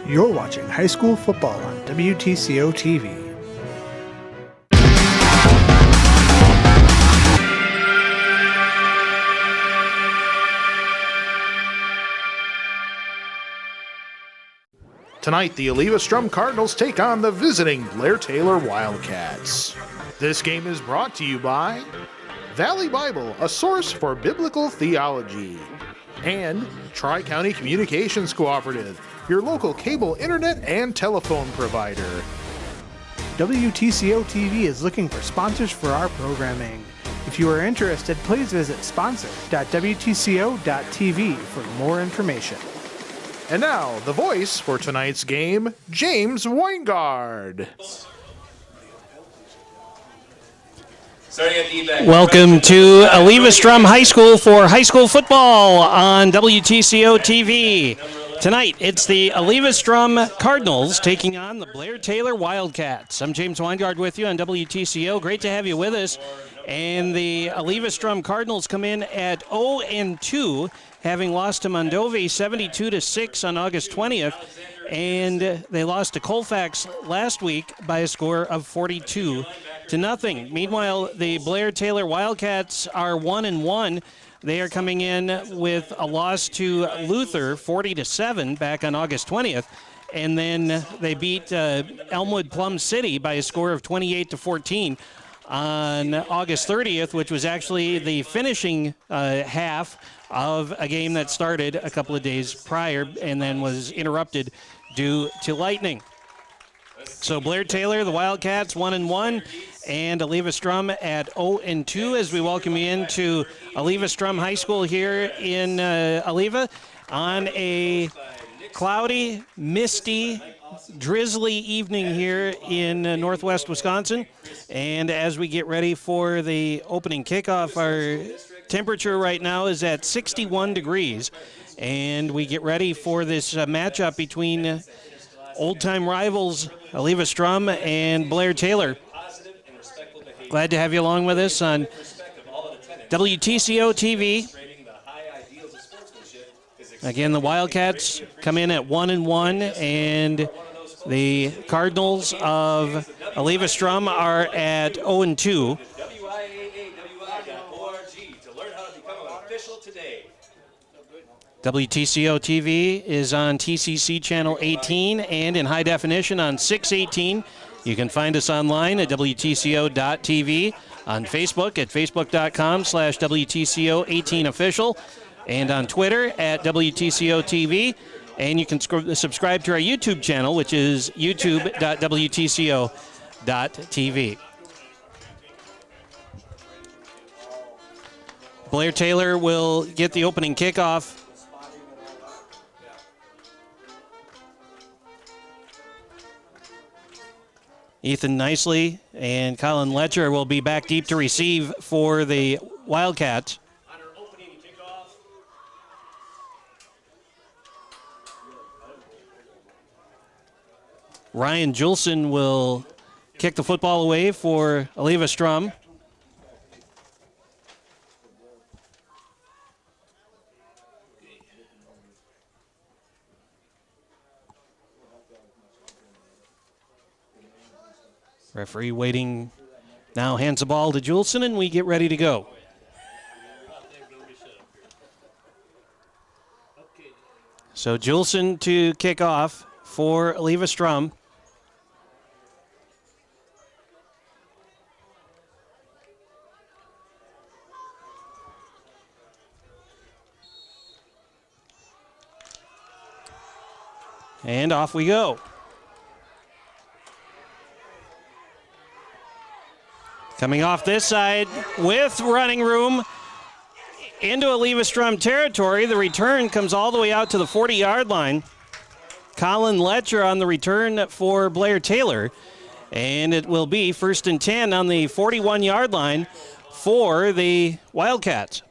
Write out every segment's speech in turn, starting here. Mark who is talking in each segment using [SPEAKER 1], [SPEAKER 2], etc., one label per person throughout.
[SPEAKER 1] You're watching high school football on WTCO TV.
[SPEAKER 2] Tonight, the Eleva-Strum Cardinals take on the visiting Blair-Taylor Wildcats. This game is brought to you by Valley Bible, a source for biblical theology, and Tri-County Communications Cooperative, your local cable, internet, and telephone provider.
[SPEAKER 1] WTCO TV is looking for sponsors for our programming. If you are interested, please visit sponsor.wtco.tv for more information.
[SPEAKER 2] And now, the voice for tonight's game, James Weingard.
[SPEAKER 3] Welcome to Eleva-Strum High School for high school football on WTCO TV. Tonight, it's the Eleva-Strum Cardinals taking on the Blair-Taylor Wildcats. I'm James Weingard with you on WTCO. Great to have you with us. And the Eleva-Strum Cardinals come in at 0-2, having lost to Mondovi 72-6 on August 20th. And they lost to Colfax last week by a score of 42-0. Meanwhile, the Blair-Taylor Wildcats are 1-1. They are coming in with a loss to Luther 40-7 back on August 20th. And then they beat Elmwood Plum City by a score of 28-14 on August 30th, which was actually the finishing half of a game that started a couple of days prior and then was interrupted due to lightning. So Blair-Taylor, the Wildcats, 1-1, and Eleva-Strum at 0-2 as we welcome you into Eleva-Strum High School here in Eleva on a cloudy, misty, drizzly evening here in northwest Wisconsin. And as we get ready for the opening kickoff, our temperature right now is at 61 degrees. And we get ready for this matchup between old-time rivals Eleva-Strum and Blair-Taylor. Glad to have you along with us on WTCO TV. Again, the Wildcats come in at 1-1, and the Cardinals of Eleva-Strum are at 0-2. WTCO TV is on TCC Channel 18 and in high definition on 618. You can find us online at WTCO.tv, on Facebook at facebook.com/WTCO18official, and on Twitter at WTCO TV. And you can subscribe to our YouTube channel, which is youtube.wtco.tv. Blair-Taylor will get the opening kickoff. Ethan Nicely and Colin Letcher will be back deep to receive for the Wildcats. Ryan Julson will kick the football away for Eleva-Strum. Referee waiting now, hands the ball to Julson, and we get ready to go. So Julson to kick off for Eleva-Strum. And off we go. Coming off this side with running room into Eleva-Strum territory. The return comes all the way out to the 40-yard line. Colin Letcher on the return for Blair-Taylor. And it will be 1st and 10 on the 41-yard line for the Wildcats.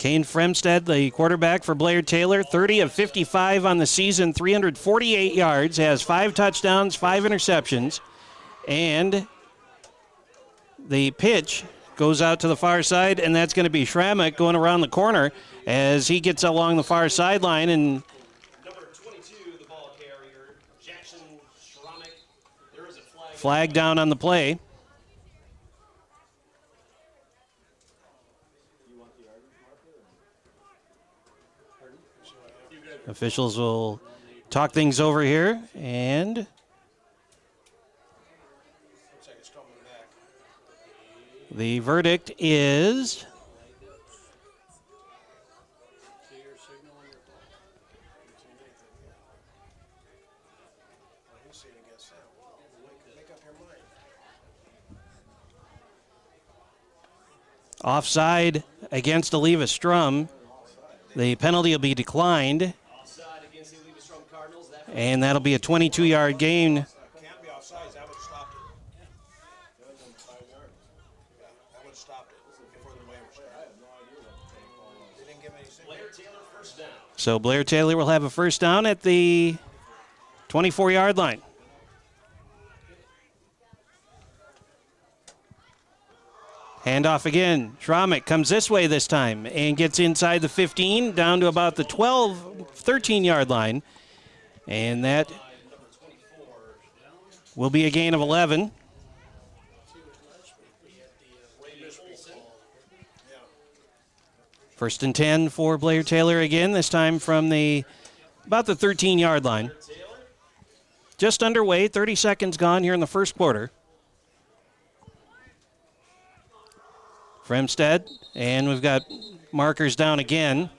[SPEAKER 3] Kane Fremstead, the quarterback for Blair-Taylor, 30 of 55 on the season, 348 yards, has 5 touchdowns, 5 interceptions, and the pitch goes out to the far side, and that's going to be Schramek going around the corner as he gets along the far sideline. And
[SPEAKER 4] number 22, the ball carrier, Jackson Schramek. There is a
[SPEAKER 3] flag down on the play. Officials will talk things over here, and the verdict is offside against Eleva-Strum. The penalty will be declined, and that'll be a 22-yard gain.
[SPEAKER 5] Can't be offsides. That would have stopped it. That would have stopped it before the waiver started. They didn't give any signal.
[SPEAKER 4] Blair-Taylor first down.
[SPEAKER 3] So Blair-Taylor will have a first down at the 24-yard line. Handoff again. Schramek comes this way this time and gets inside the 15 down to about the 13-yard line. And that will be a gain of 11. First and 10 for Blair-Taylor again, this time from about the 13-yard line. Just underway, 30 seconds gone here in the first quarter. Fremstead, and we've got markers down again.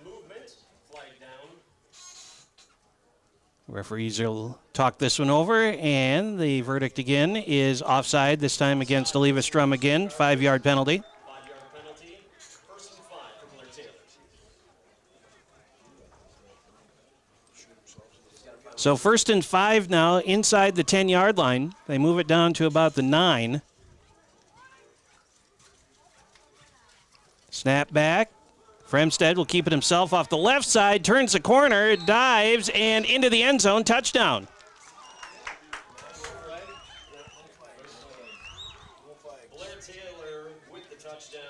[SPEAKER 3] Referees will talk this one over, and the verdict again is offside, this time against Eleva-Strum again, 5-yard penalty.
[SPEAKER 4] 5-yard penalty, first and 5 for Blair-Taylor.
[SPEAKER 3] So first and 5 now inside the 10-yard line. They move it down to about the 9. Snap back. Fremstead will keep it himself off the left side, turns the corner, dives, and into the end zone. Touchdown.
[SPEAKER 4] Blair-Taylor with the touchdown.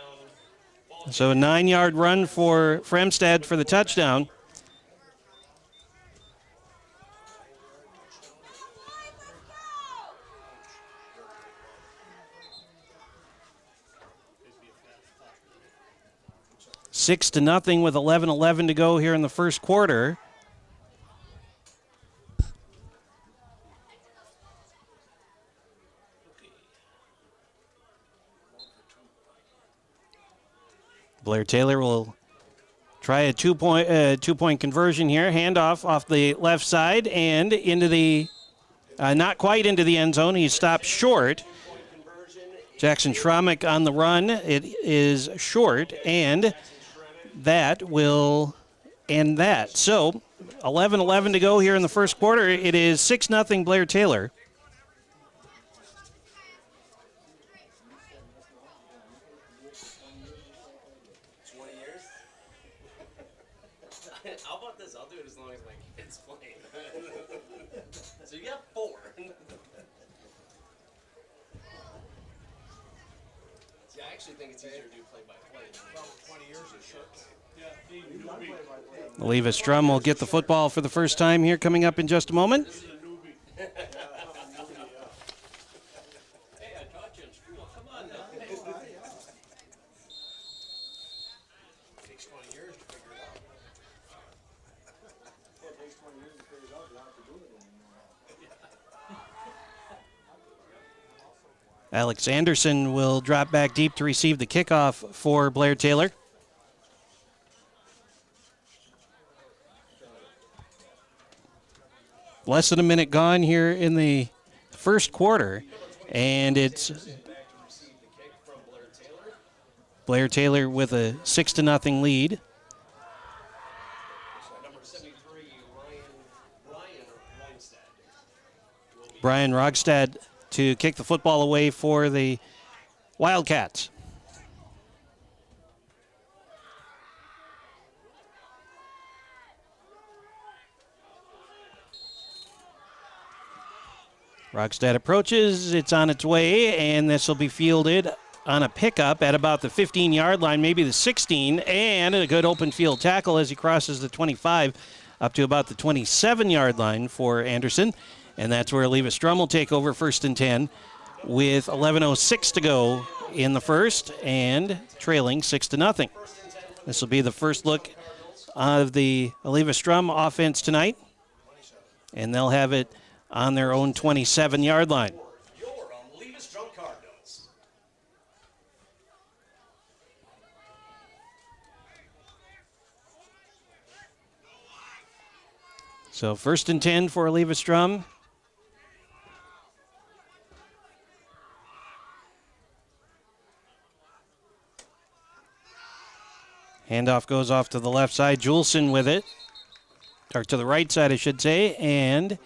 [SPEAKER 3] So a 9-yard run for Fremstead for the touchdown. Six to nothing with 11:11 to go here in the first quarter. Blair-Taylor will try a two-point conversion here. Handoff off the left side and into the, not quite into the end zone. He's stopped short. Jackson Schramek on the run. It is short, and that will end that. So 11:11 to go here in the first quarter. It is 6-0 Blair-Taylor.
[SPEAKER 4] How about this? I'll do it as long as my kids play. So you got 4. See, I actually think it's easier to do play-by-play.
[SPEAKER 5] Well, 20 years is short.
[SPEAKER 3] Eleva-Strum will get the football for the first time here coming up in just a moment.
[SPEAKER 4] Hey, I taught you in school. Come on now.
[SPEAKER 5] It takes 20 years to figure it out. It takes 20 years to figure it out. You don't have to do it anymore.
[SPEAKER 3] Alex Anderson will drop back deep to receive the kickoff for Blair-Taylor. Less than a minute gone here in the first quarter, and it's Blair-Taylor with a 6-0 lead.
[SPEAKER 4] Number 73,
[SPEAKER 3] Brian Rogstad to kick the football away for the Wildcats. Rogstad approaches, it's on its way, and this will be fielded on a pickup at about the 15-yard line, maybe the 16, and a good open field tackle as he crosses the 25 up to about the 27-yard line for Anderson. And that's where Eleva-Strum will take over 1st and 10 with 11:06 to go in the first and trailing 6-0. This will be the first look of the Eleva-Strum offense tonight, and they'll have it on their own 27-yard line.
[SPEAKER 4] Your Eleva-Strum Cardinals.
[SPEAKER 3] So 1st and 10 for Eleva-Strum. Handoff goes off to the left side. Juleson with it, or to the right side, I should say, and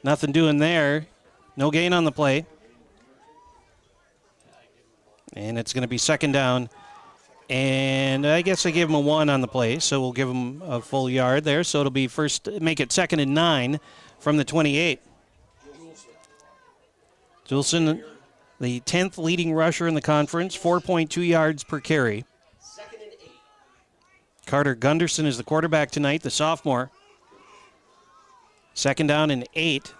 [SPEAKER 3] nothing doing there. No gain on the play. And it's going to be 2nd down. And I guess I gave him a 1 on the play, so we'll give him a full yard there. So it'll be make it 2nd and 9 from the 28. Juleson, the 10th leading rusher in the conference, 4.2 yards per carry. Carter Gunderson is the quarterback tonight, the sophomore. 2nd down and 8.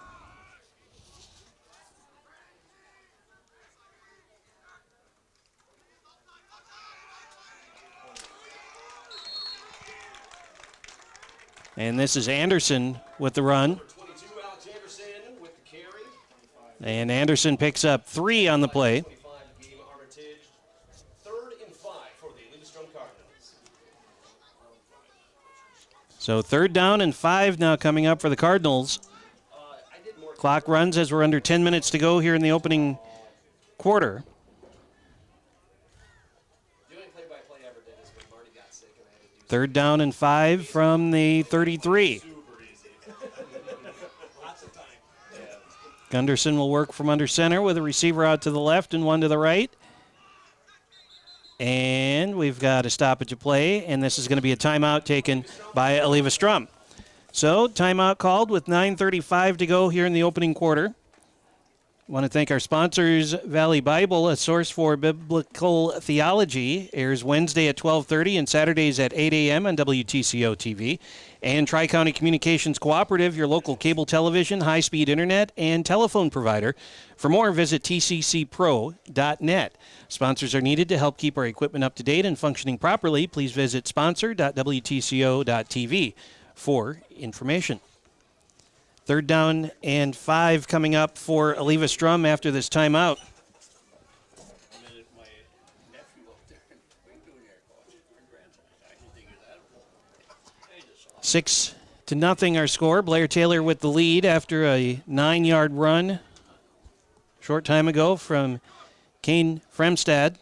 [SPEAKER 3] And this is Anderson with the run. And Anderson picks up 3 on the play. So 3rd down and 5 now coming up for the Cardinals. Clock runs as we're under 10 minutes to go here in the opening quarter. 3rd down and 5 from the 33. Gunderson will work from under center with a receiver out to the left and one to the right. And we've got a stoppage of play, and this is going to be a timeout taken by Eleva-Strum. So, timeout called with 9:35 to go here in the opening quarter. I want to thank our sponsors. Valley Bible, a source for biblical theology, airs Wednesday at 12:30 and Saturdays at 8 a.m. on WTCO TV. And Tri-County Communications Cooperative, your local cable television, high-speed internet, and telephone provider. For more, visit tccpro.net. Sponsors are needed to help keep our equipment up to date and functioning properly. Please visit sponsor.wtco.tv for information. 3rd down and 5 coming up for Eleva-Strum after this timeout. 6-0 our score. Blair-Taylor with the lead after a 9-yard run short time ago from Kane Fremstad.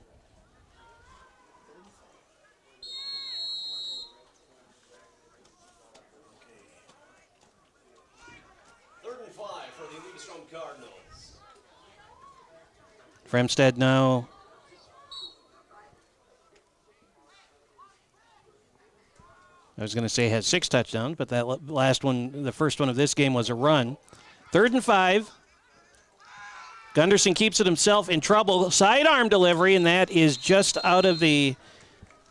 [SPEAKER 3] Fremstad now I was going to say has 6 touchdowns, but that last one, the first one of this game, was a run. 3rd and 5. Gunderson keeps it himself in trouble. Sidearm delivery, and that is just out of the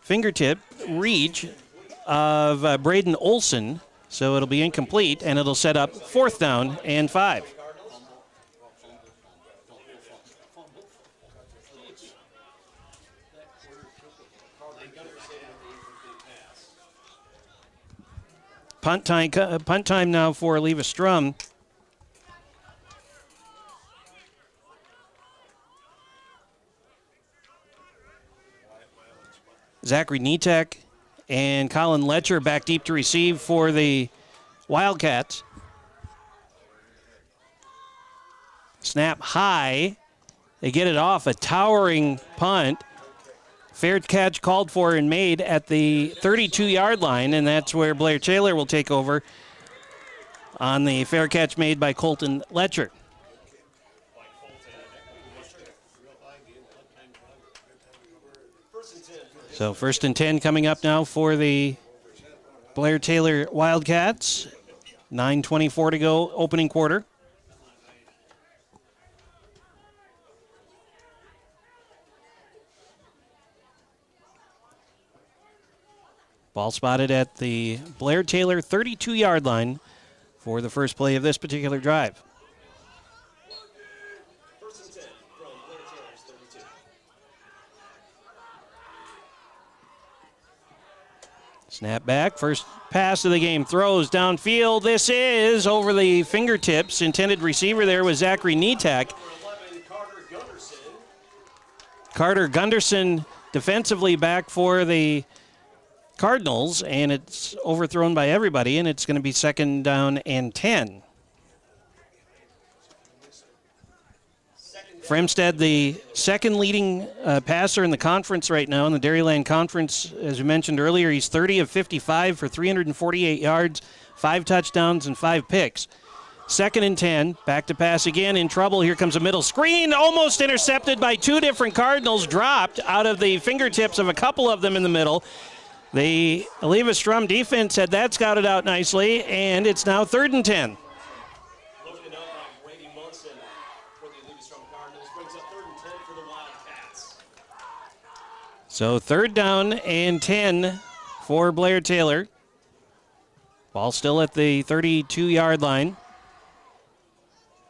[SPEAKER 3] fingertip reach of Braden Olson. So it'll be incomplete, and it'll set up 4th down and 5. Punt time now for Eleva-Strum. Zachary Nitek and Colin Letcher back deep to receive for the Wildcats. Snap high. They get it off. A towering punt. Fair catch called for and made at the 32-yard line, and that's where Blair-Taylor will take over on the fair catch made by Colton Letcher. So 1st and 10 coming up now for the Blair-Taylor Wildcats. 9:24 to go, opening quarter. Ball spotted at the Blair-Taylor 32-yard line for the first play of this particular drive.
[SPEAKER 4] First and 10 from Blair-Taylor's 32.
[SPEAKER 3] Snap back, first pass of the game, throws downfield. This is over the fingertips. Intended receiver there was Zachary Netak.
[SPEAKER 4] Number 11, Carter Gunderson.
[SPEAKER 3] Carter Gunderson defensively back for the Cardinals, and it's overthrown by everybody, and it's going to be 2nd down and 10. Fremstad, the second leading passer in the conference right now, in the Dairyland Conference. As we mentioned earlier, he's 30 of 55 for 348 yards, 5 touchdowns, and 5 picks. 2nd and 10, back to pass again, in trouble. Here comes a middle screen, almost intercepted by 2 different Cardinals, dropped out of the fingertips of a couple of them in the middle. The Eleva-Strum defense had that scouted out nicely, and it's now 3rd and 10.
[SPEAKER 4] Looking up by Brady Munson for the Eleva-Strum Cardinals. Brings up 3rd and 10 for the Wildcats.
[SPEAKER 3] So 3rd down and 10 for Blair-Taylor. Ball still at the 32-yard line.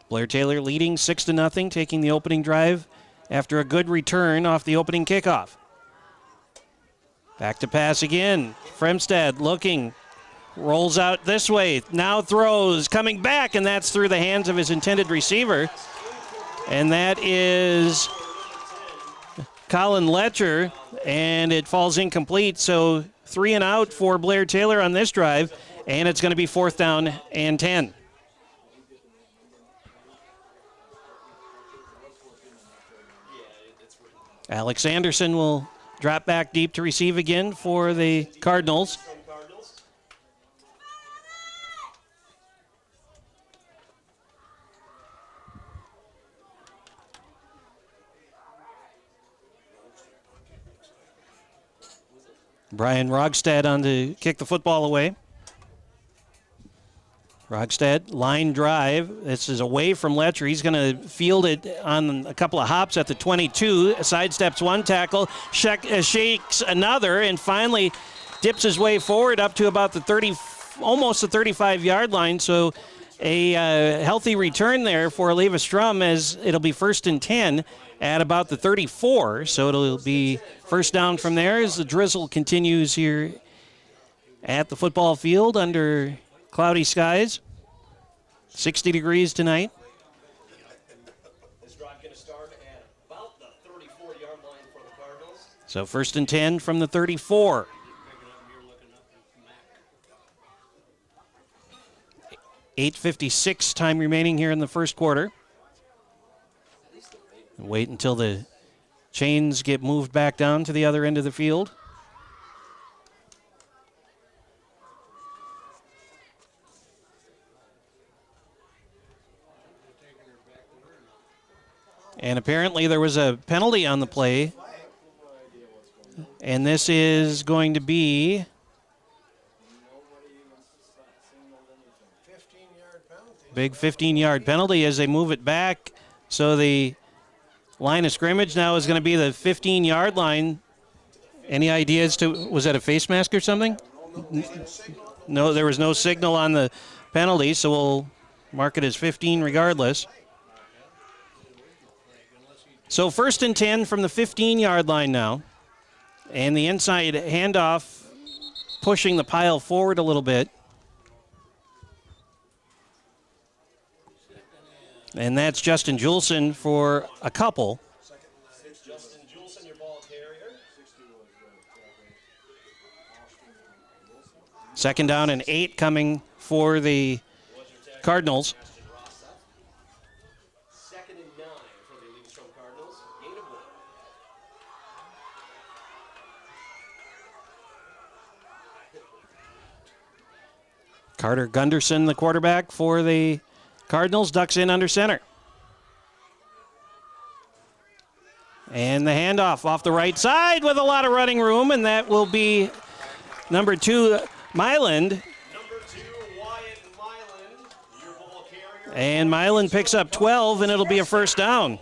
[SPEAKER 3] Blair-Taylor leading 6-0, taking the opening drive after a good return off the opening kickoff. Back to pass again. Fremstad looking, rolls out this way, now throws, coming back, and that's through the hands of his intended receiver. And that is Colin Letcher, and it falls incomplete. So 3 and out for Blair-Taylor on this drive, and it's going to be 4th down and 10. Alex Anderson will drop back deep to receive again for the Cardinals. Brian Rogstad on to kick the football away. Rogstad, line drive. This is away from Letcher. He's going to field it on a couple of hops at the 22. Sidesteps one tackle, shakes another, and finally dips his way forward up to about the 30, almost the 35-yard line. So a healthy return there for Eleva-Strum, as it'll be 1st and 10 at about the 34. So it'll be 1st down from there as the drizzle continues here at the football field under cloudy skies. 60 degrees tonight.
[SPEAKER 4] This drive going to start at about the 34-yard line for the Cardinals.
[SPEAKER 3] So 1st and 10 from the 34. .8:56 time remaining here in the first quarter. Wait until the chains get moved back down to the other end of the field. And apparently there was a penalty on the play. And this is going to be
[SPEAKER 5] 15-yard penalty.
[SPEAKER 3] big 15-yard penalty as they move it back. So the line of scrimmage now is going to be the 15-yard line. Any ideas to, was that a face mask or something? No, there was no signal on the penalty, so we'll mark it as 15 regardless. So 1st and 10 from the 15-yard line now. And the inside handoff pushing the pile forward a little bit. And that's Justin Juleson for a couple.
[SPEAKER 4] Justin Juleson, your ball carrier.
[SPEAKER 3] 2nd down and 8 coming for the Cardinals.
[SPEAKER 4] 2nd and 9 for the Eleva-Strum Cardinals. Gain of 1.
[SPEAKER 3] Carter Gunderson, the quarterback for the Cardinals, ducks in under center. And the handoff off the right side with a lot of running room, and that will be number 2, Myland.
[SPEAKER 4] Number 2, Wyatt Myland, your ball carrier.
[SPEAKER 3] And Myland picks up 12, and it'll be a 1st down.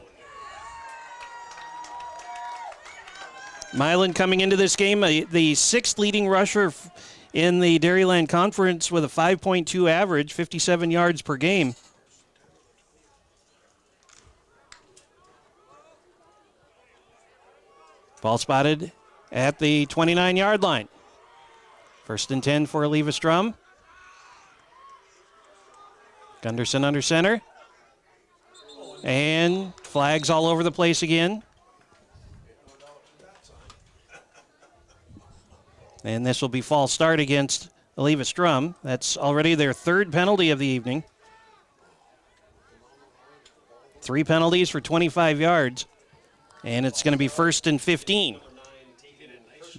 [SPEAKER 3] Milan coming into this game, the sixth leading rusher in the Dairyland Conference with a 5.2 average, 57 yards per game. Ball spotted at the 29-yard line. 1st and 10 for Eleva-Strum. Gunderson under center. And flags all over the place again. And this will be false start against Eleva-Strum. That's already their 3rd penalty of the evening. 3 penalties for 25 yards. And it's going to be 1st and 15.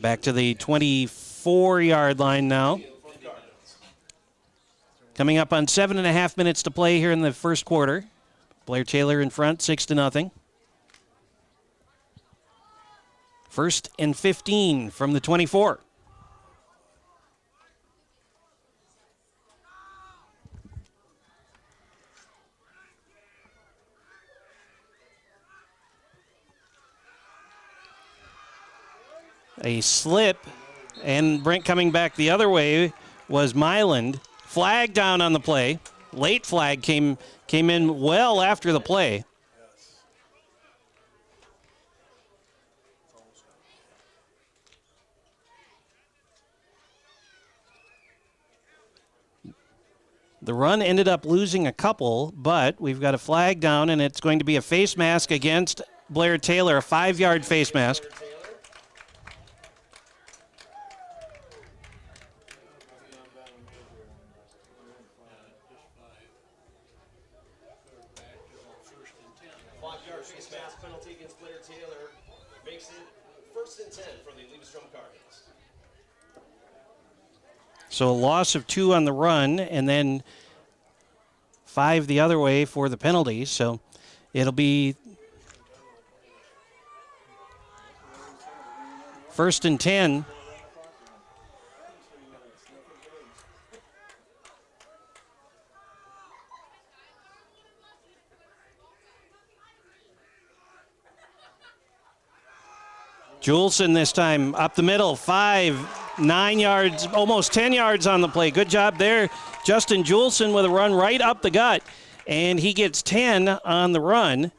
[SPEAKER 3] Back to the 24-yard line now. Coming up on 7.5 minutes to play here in the first quarter. Blair-Taylor in front, 6-0. 1st and 15 from the 24. A slip, and Brent coming back the other way was Myland. Flag down on the play. Late flag came in well after the play. The run ended up losing a couple, but we've got a flag down, and it's going to be a face mask against Blair-Taylor, a 5-yard face mask.
[SPEAKER 4] Penalty against Blair-Taylor makes it 1st and 10 for the Eleva-Strum Cardinals.
[SPEAKER 3] So a loss of 2 on the run, and then 5 the other way for the penalties. So it'll be 1st and 10. Juleson this time up the middle, 9 yards, almost 10 yards on the play. Good job there. Justin Juleson with a run right up the gut, and he gets 10 on the run,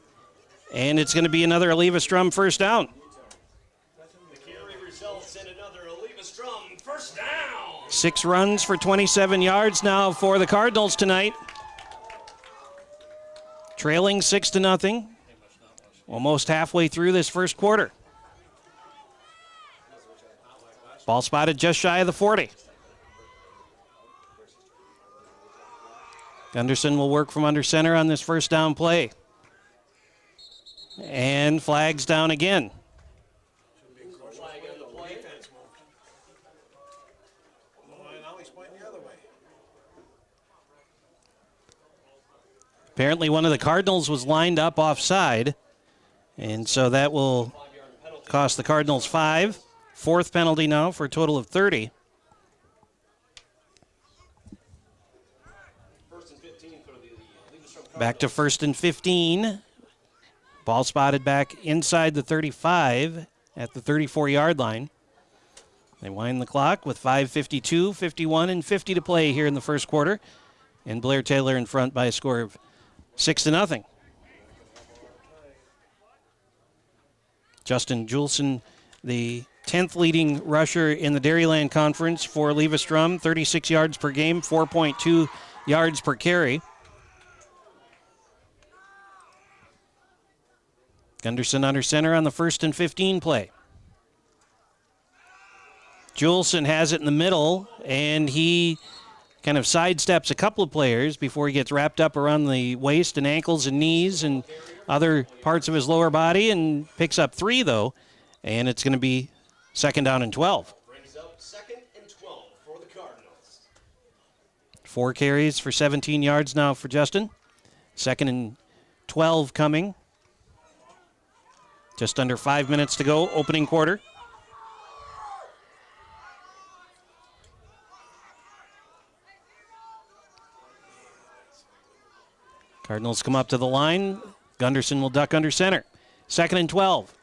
[SPEAKER 3] and it's going to be another Eleva-Strum first down.
[SPEAKER 4] The carry results in another Eleva-Strum first down.
[SPEAKER 3] 6 runs for 27 yards now for the Cardinals tonight. Trailing 6-0, almost halfway through this first quarter. Ball spotted just shy of the 40. Gunderson will work from under center on this first down play. And flags down again.
[SPEAKER 4] Flag on the play.
[SPEAKER 5] Now he's pointing the other way.
[SPEAKER 3] Apparently one of the Cardinals was lined up offside. And so that will cost the Cardinals 5. 4th penalty now for a total of 30.
[SPEAKER 4] 1st and 15 for the Eleva-Strum Cardinals.
[SPEAKER 3] Back to 1st and 15. Ball spotted back inside the 35 at the 34-yard line. They wind the clock with 5:52, 51, and 50 to play here in the first quarter. And Blair-Taylor in front by a score of 6-0. Justin Juleson, the 10th leading rusher in the Dairyland Conference for Eleva-Strum, 36 yards per game, 4.2 yards per carry. Gunderson under center on the 1st and 15 play. Juleson has it in the middle, and he kind of sidesteps a couple of players before he gets wrapped up around the waist and ankles and knees and other parts of his lower body, and picks up 3, though, and it's going to be 2nd down and 12.
[SPEAKER 4] Brings up 2nd and 12 for the Cardinals.
[SPEAKER 3] 4 carries for 17 yards now for Justin. 2nd and 12 coming. Just under 5 minutes to go, opening quarter. Cardinals come up to the line. Gunderson will duck under center. 2nd and 12.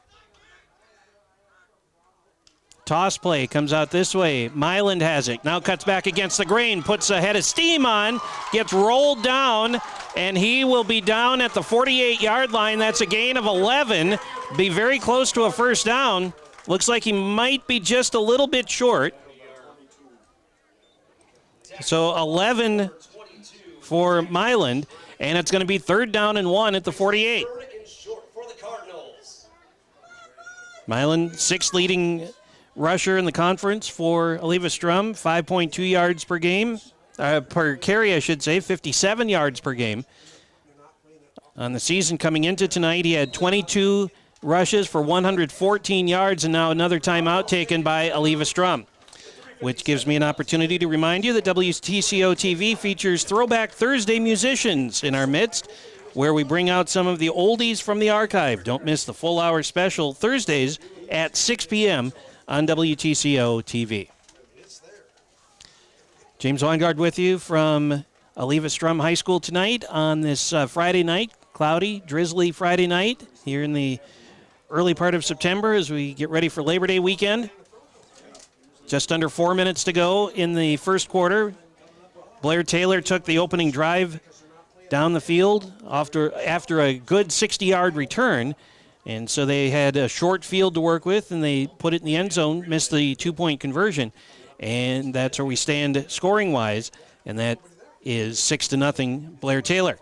[SPEAKER 3] Toss play comes out this way. Myland has it. Now cuts back against the grain, puts a head of steam on, gets rolled down, and he will be down at the 48-yard line. That's a gain of 11. Be very close to a first down. Looks like he might be just a little bit short. So 11 for Myland, and it's going to be 3rd down and 1 at the 48. Myland, 6th leading rusher in the conference for Eleva-Strum, 5.2 yards per game, per carry, I should say, 57 yards per game. On the season coming into tonight, he had 22 rushes for 114 yards, and now another timeout taken by Eleva-Strum, which gives me an opportunity to remind you that WTCO TV features Throwback Thursday musicians in our midst, where we bring out some of the oldies from the archive. Don't miss the full hour special Thursdays at 6 p.m. on WTCO TV. James Weingard with you from Eleva-Strum High School tonight on this Friday night, cloudy, drizzly Friday night here in the early part of September as we get ready for Labor Day weekend. Just under 4 minutes to go in the first quarter. Blair-Taylor took the opening drive down the field after a good 60-yard return. And so they had a short field to work with, and they put it in the end zone, missed the 2-point conversion. And that's where we stand scoring-wise, and that is 6-0 Blair-Taylor.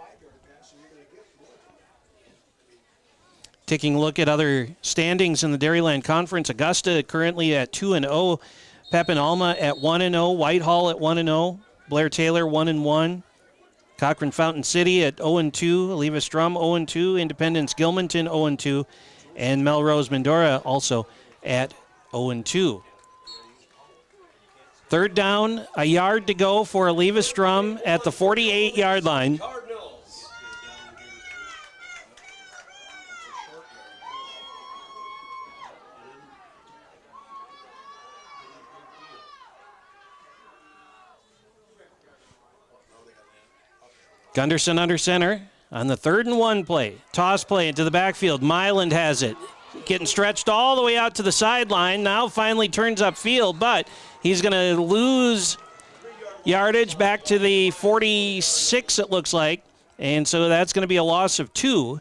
[SPEAKER 3] Taking a look at other standings in the Dairyland Conference, Augusta currently at 2-0, Pepin Alma at 1-0, Whitehall at 1-0, Blair-Taylor 1-1, Cochrane Fountain City at 0-2, Eleva-Strum 0-2, Independence Gilmanton 0-2, and Melrose Medora also at 0-2. 3rd down, a yard to go for Eleva-Strum at the 48-yard line. Gunderson under center on the 3rd and 1 play. Toss play into the backfield. Myland has it. Getting stretched all the way out to the sideline. Now finally turns upfield, but he's going to lose yardage back to the 46, it looks like. And so that's going to be a loss of 2,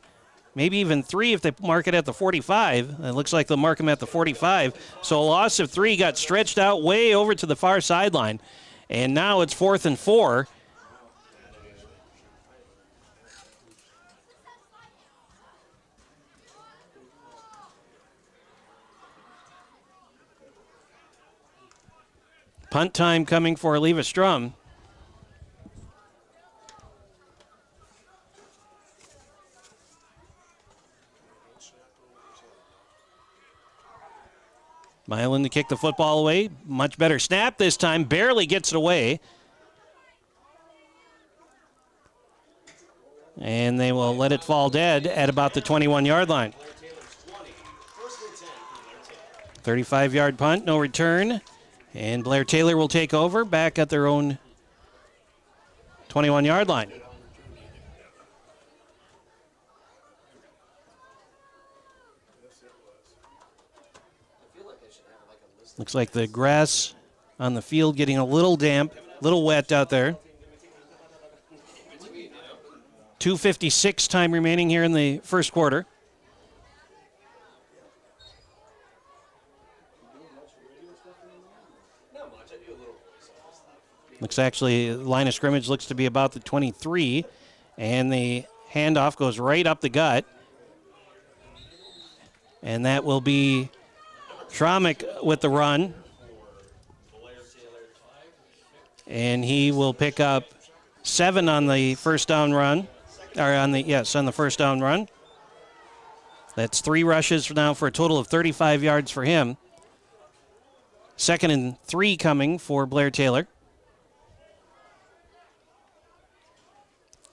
[SPEAKER 3] maybe even 3 if they mark it at the 45. It looks like they'll mark him at the 45. So a loss of 3, got stretched out way over to the far sideline. And now it's 4th and 4. Punt time coming for Eleva-Strum. Mylan to kick the football away. Much better snap this time. Barely gets it away. And they will let it fall dead at about the 21-yard line. 35-yard punt, no return. And Blair-Taylor will take over back at their own 21-yard line. Looks like the grass on the field getting a little damp, a little wet out there. 2:56 time remaining here in the first quarter. Looks actually, line of scrimmage looks to be about the 23, and the handoff goes right up the gut. And that will be Schrammich with the run. And he will pick up 7 on the first down run. Or on the first down run. That's 3 rushes now for a total of 35 yards for him. 2nd and 3 coming for Blair-Taylor.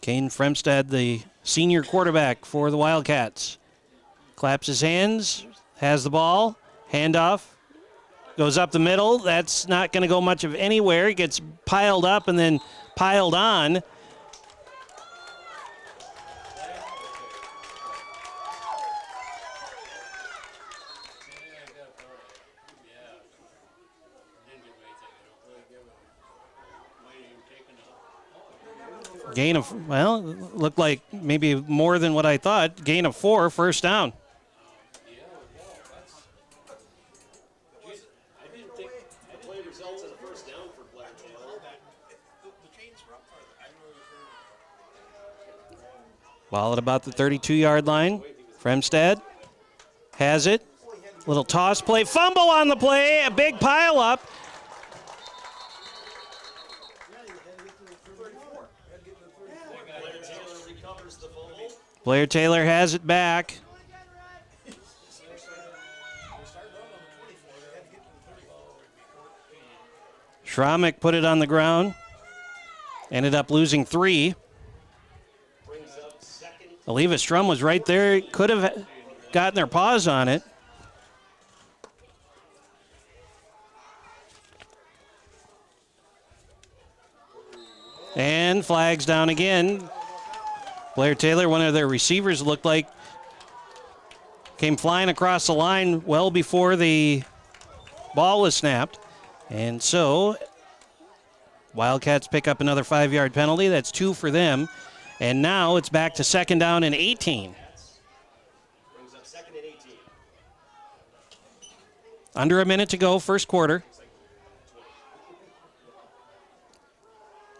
[SPEAKER 3] Kane Fremstad, the senior quarterback for the Wildcats. Claps his hands, has the ball, handoff, goes up the middle. That's not going to go much of anywhere. It gets piled up and then piled on. Gain of, well, looked like maybe more than what I thought. Gain of 4, first down.
[SPEAKER 4] I didn't think the play results in a first down for Blair-Taylor.
[SPEAKER 3] Ball at about the 32-yard line. Fremstad has it. Little toss play. Fumble on the play. A big pile up.
[SPEAKER 4] Blair-Taylor recovers the fumble.
[SPEAKER 3] Blair-Taylor has it back. Schramek put it on the ground. Ended up losing 3.
[SPEAKER 4] Brings up second.
[SPEAKER 3] Eleva-Strum was right there. Could have gotten their paws on it. And flags down again. Blair-Taylor, one of their receivers, looked like came flying across the line well before the ball was snapped. And so Wildcats pick up another 5-yard penalty. That's 2 for them. And now it's back to second down and 18.
[SPEAKER 4] Brings up second and 18.
[SPEAKER 3] Under a minute to go, first quarter.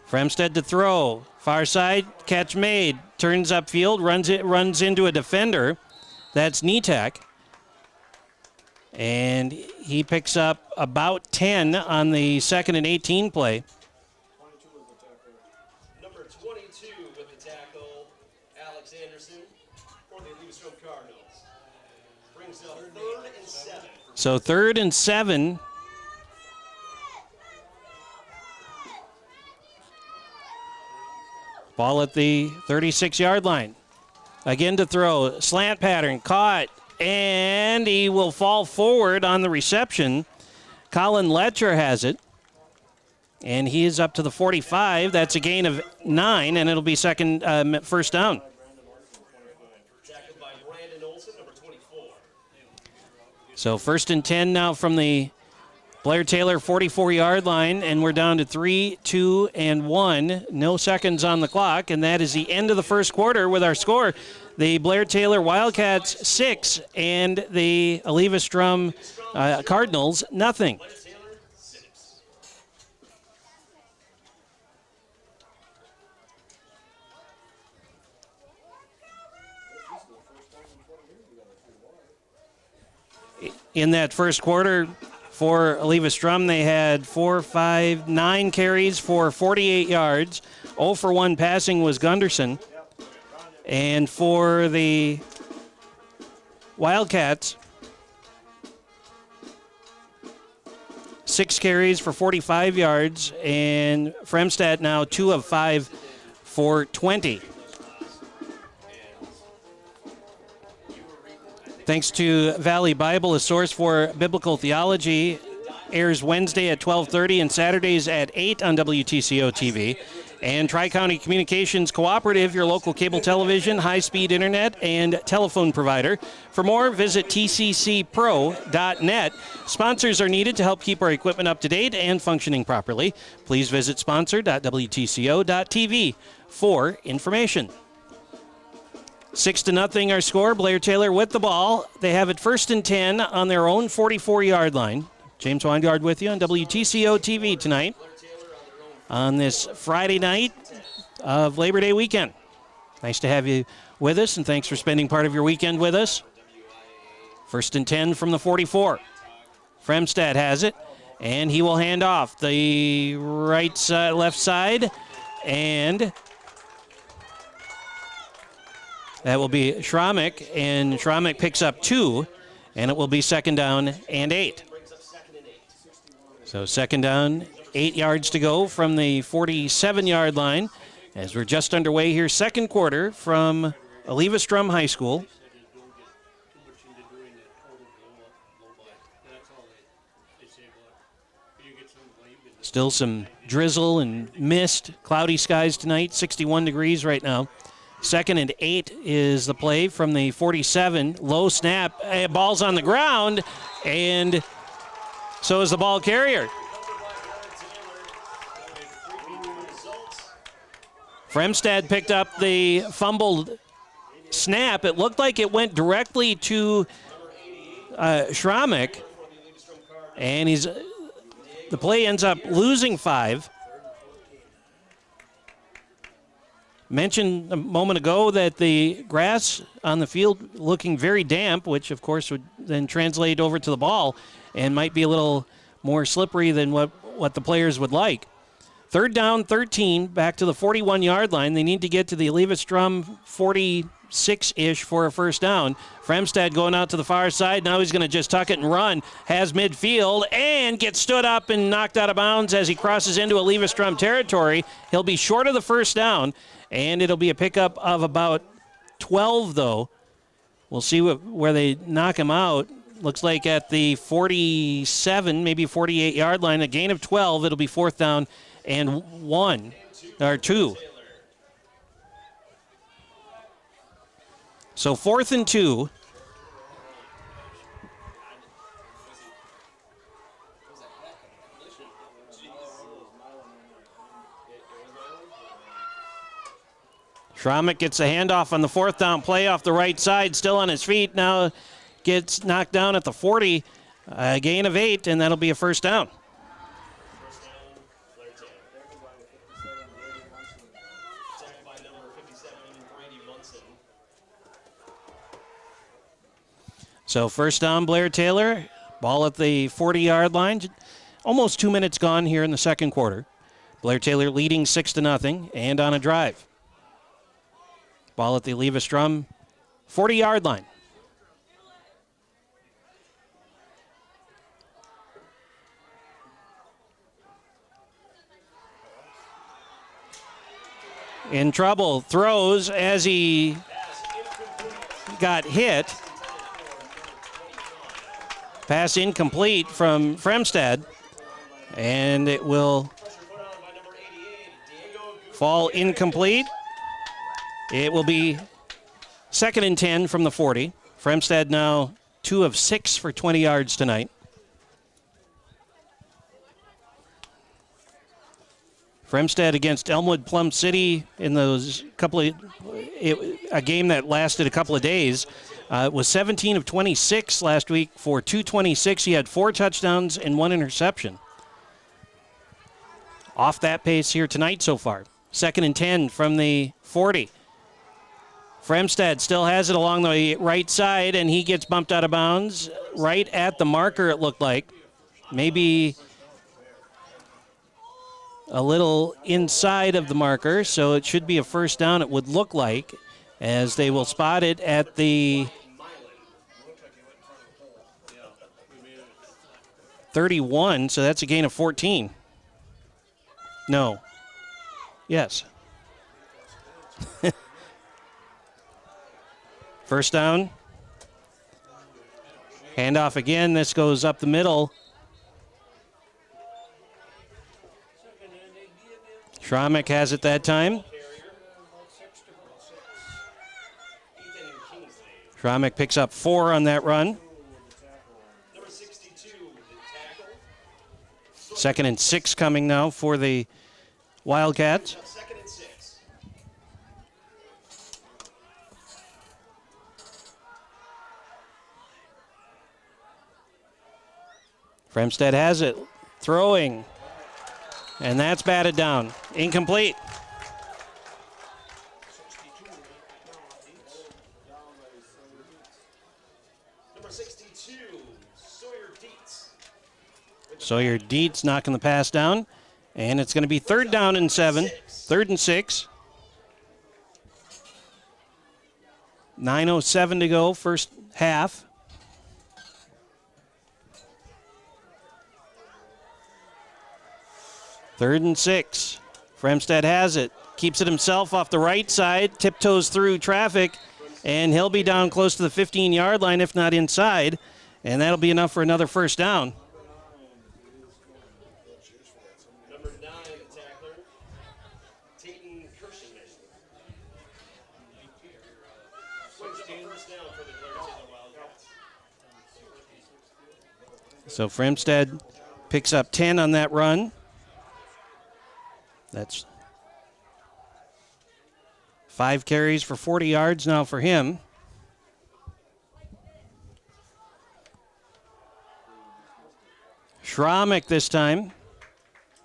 [SPEAKER 3] Fremstad to throw. Far side, catch made. Turns upfield, runs into a defender. That's Nitek. And he picks up about 10 on the second and 18 play.
[SPEAKER 4] Number 22 with the tackle, Alex Anderson for the Eleva-Strum Cardinals. Brings up 3rd and 7.
[SPEAKER 3] So 3rd and 7. Ball at the 36-yard line. Again to throw. Slant pattern. Caught. And he will fall forward on the reception. Colin Letcher has it. And he is up to the 45. That's a gain of 9, and it'll be first down.
[SPEAKER 4] Tackled by Brandon Olson, number 24.
[SPEAKER 3] So 1st and 10 now from the Blair-Taylor 44-yard line, and we're down to 3, 2, and 1. No seconds on the clock, and that is the end of the first quarter with our score. The Blair-Taylor Wildcats 6 and the Eleva-Strum Cardinals nothing.
[SPEAKER 4] Blair-Taylor 6.
[SPEAKER 3] In that first quarter for Eleva-Strum, they had 9 carries for 48 yards. 0 for 1 passing was Gunderson. And for the Wildcats, 6 carries for 45 yards, and Fremstad now 2 of 5 for 20. Thanks to Valley Bible, a source for biblical theology, airs Wednesday at 12:30 and Saturdays at 8 on WTCO TV. And Tri-County Communications Cooperative, your local cable television, high-speed internet, and telephone provider. For more, visit tccpro.net. Sponsors are needed to help keep our equipment up to date and functioning properly. Please visit sponsor.wtco.tv for information. 6-0 our score. Blair-Taylor with the ball. They have it 1st and 10 on their own 44-yard line. James Weingard with you on WTCO TV tonight on this Friday night of Labor Day weekend. Nice to have you with us, and thanks for spending part of your weekend with us. 1st and 10 from the 44. Fremstad has it, and he will hand off the right side, left side, and that will be Schramek, and Schramek picks up 2, and it will be 2nd down and 8. So 2nd down, 8 yards to go from the 47-yard line as we're just underway here, second quarter from Eleva-Strum High School. Still some drizzle and mist, cloudy skies tonight, 61 degrees right now. 2nd and 8 is the play from the 47. Low snap, ball's on the ground, and so is the ball carrier. Fremstad picked up the fumbled snap. It looked like it went directly to Schramek, and the play ends up losing 5. Mentioned a moment ago that the grass on the field looking very damp, which of course would then translate over to the ball and might be a little more slippery than what the players would like. 3rd down, 13, back to the 41-yard line. They need to get to the Eleva-Strum 46-ish for a first down. Fremstad going out to the far side. Now he's going to just tuck it and run. Has midfield and gets stood up and knocked out of bounds as he crosses into Eleva-Strum territory. He'll be short of the first down, and it'll be a pickup of about 12, though. We'll see where they knock him out. Looks like at the 47, maybe 48-yard line, a gain of 12. It'll be 4th down and 2. So 4th and 2. Schramek gets a handoff on the 4th down play off the right side, still on his feet. Now gets knocked down at the 40, a gain of 8, and that'll be a first down. So first down, Blair-Taylor. Ball at the 40-yard line. Almost 2 minutes gone here in the second quarter. Blair-Taylor leading 6-0 and on a drive. Ball at the Eleva-Strum 40-yard line. In trouble, throws as he got hit. Pass incomplete from Fremstad, and it will fall incomplete. It will be 2nd and 10 from the 40. Fremstad now 2 of 6 for 20 yards tonight. Fremstad against Elmwood Plum City in those a game that lasted a couple of days. Was 17 of 26 last week for 226. He had 4 touchdowns and 1 interception. Off that pace here tonight so far. 2nd and 10 from the 40. Fremstad still has it along the right side, and he gets bumped out of bounds right at the marker, it looked like. Maybe a little inside of the marker, so it should be a first down, it would look like, as they will spot it at the 31, so that's a gain of 14. No. Yes. First down. Handoff again. This goes up the middle. Schramek has it that time. Schramek picks up 4 on that run. 2nd and 6 coming now for the Wildcats. Fremstad has it, throwing, and that's batted down. Incomplete.
[SPEAKER 4] Number 62,
[SPEAKER 3] Sawyer Dietz knocking the pass down, and it's going to be 3rd down and 7, 3rd and 6. 9:07 to go, first half. Third and 6. Fremstad has it. Keeps it himself off the right side. Tiptoes through traffic. And he'll be down close to the 15-yard line, if not inside. And that'll be enough for another first down.
[SPEAKER 4] Number 9, the tackler, Tayton Kirschman. First down for the Blair-Taylor Wildcats.
[SPEAKER 3] So Fremstad picks up 10 on that run. That's 5 carries for 40 yards now for him. Schramek this time,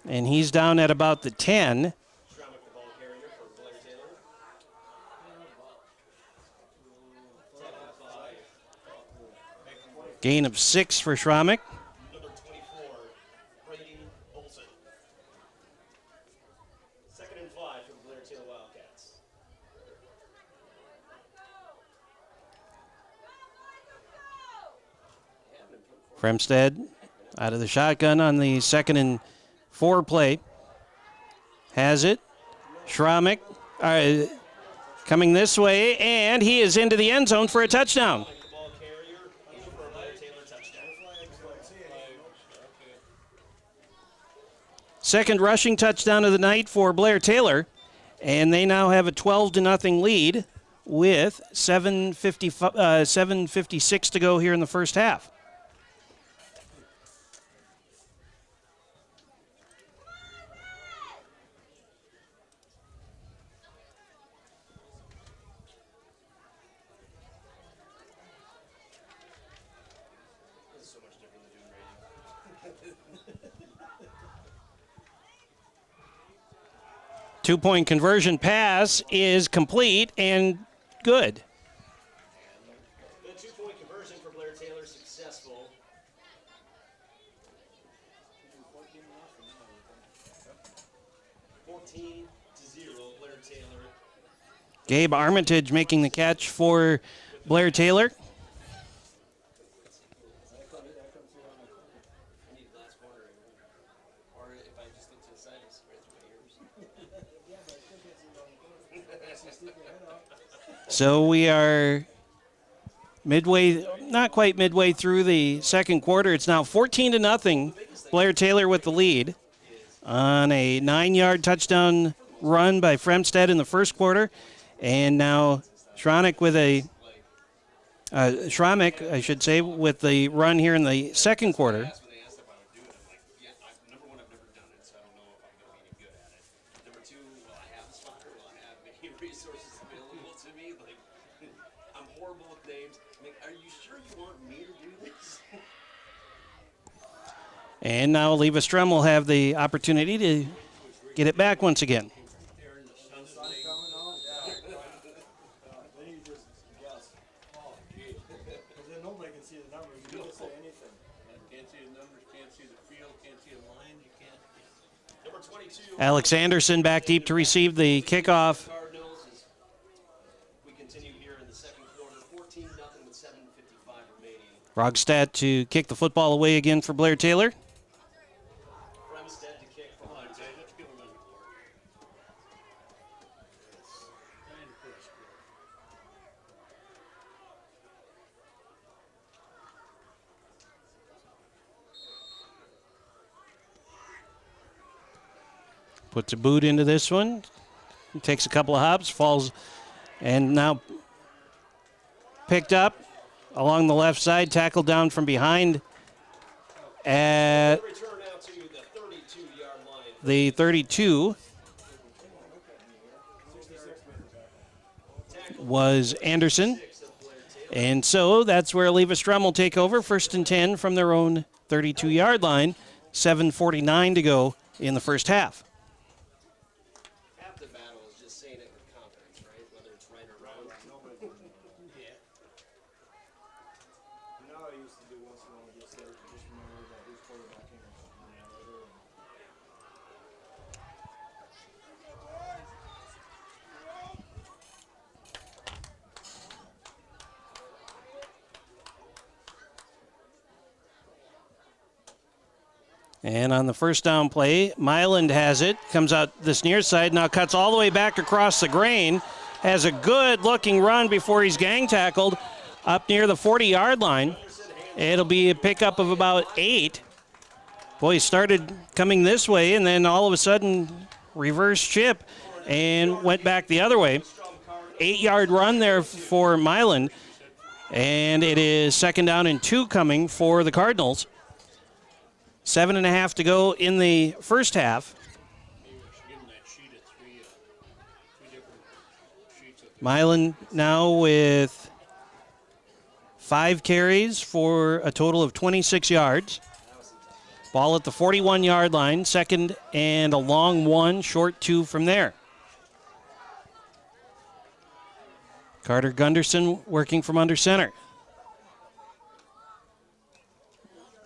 [SPEAKER 3] and he's down at about the 10. Gain of 6 for Schramek.
[SPEAKER 4] Number 24, Brady Olson. 2nd and 5 for the Blair-Taylor Wildcats.
[SPEAKER 3] Fremstead out of the shotgun on the 2nd and 4 play. Has it. Schramek coming this way, and he is into the end zone for a touchdown. Second rushing touchdown of the night for Blair-Taylor, and they now have a 12-0 lead with 7:56 to go here in the first half. Two-point conversion pass is complete and good.
[SPEAKER 4] The 2-point conversion for Blair-Taylor successful. 14-0, Blair-Taylor.
[SPEAKER 3] Gabe Armitage making the catch for Blair-Taylor. So we are midway, not quite midway through the second quarter. It's now 14-0. Blair-Taylor with the lead on a 9-yard touchdown run by Fremstead in the first quarter. And now Schramek with a Schramek, I should say, with the run here in the second quarter. And now Eleva-Strum will have the opportunity to get it back once again. Alex Anderson back deep to receive the kickoff. Rogstad to kick the football away again for Blair-Taylor. Puts a boot into this one. Takes a couple of hops, falls, and now picked up along the left side, tackled down from behind at the 32 was Anderson. And so that's where Eleva-Strum will take over, 1st and 10 from their own 32-yard line, 7:49 to go in the first half. And on the first down play, Myland has it, comes out this near side, now cuts all the way back across the grain, has a good-looking run before he's gang tackled up near the 40-yard line. It'll be a pickup of about 8. Boy, he started coming this way, and then all of a sudden, reverse chip, and went back the other way. 8-yard run there for Myland, and it is 2nd down and 2 coming for the Cardinals. 7.5 to go in the first half. Milan now with 5 carries for a total of 26 yards. Ball at the 41-yard line, second and a long 1, short 2 from there. Carter Gunderson working from under center.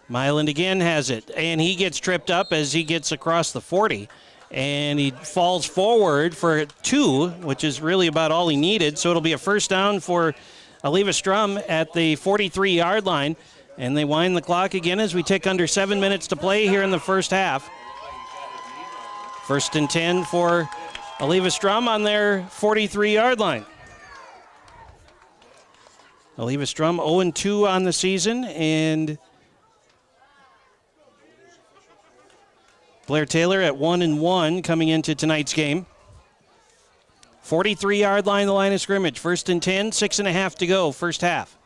[SPEAKER 3] Milan again has it, and he gets tripped up as he gets across the 40. And he falls forward for 2, which is really about all he needed. So it'll be a first down for Eleva-Strum at the 43-yard line. And they wind the clock again as we take under 7 minutes to play here in the first half. First and 10 for Eleva-Strum on their 43-yard line. Eleva-Strum 0-2 on the season, and Blair-Taylor at 1-1 coming into tonight's game. 43-yard line, the line of scrimmage. First and 10, 6.5 to go, first half.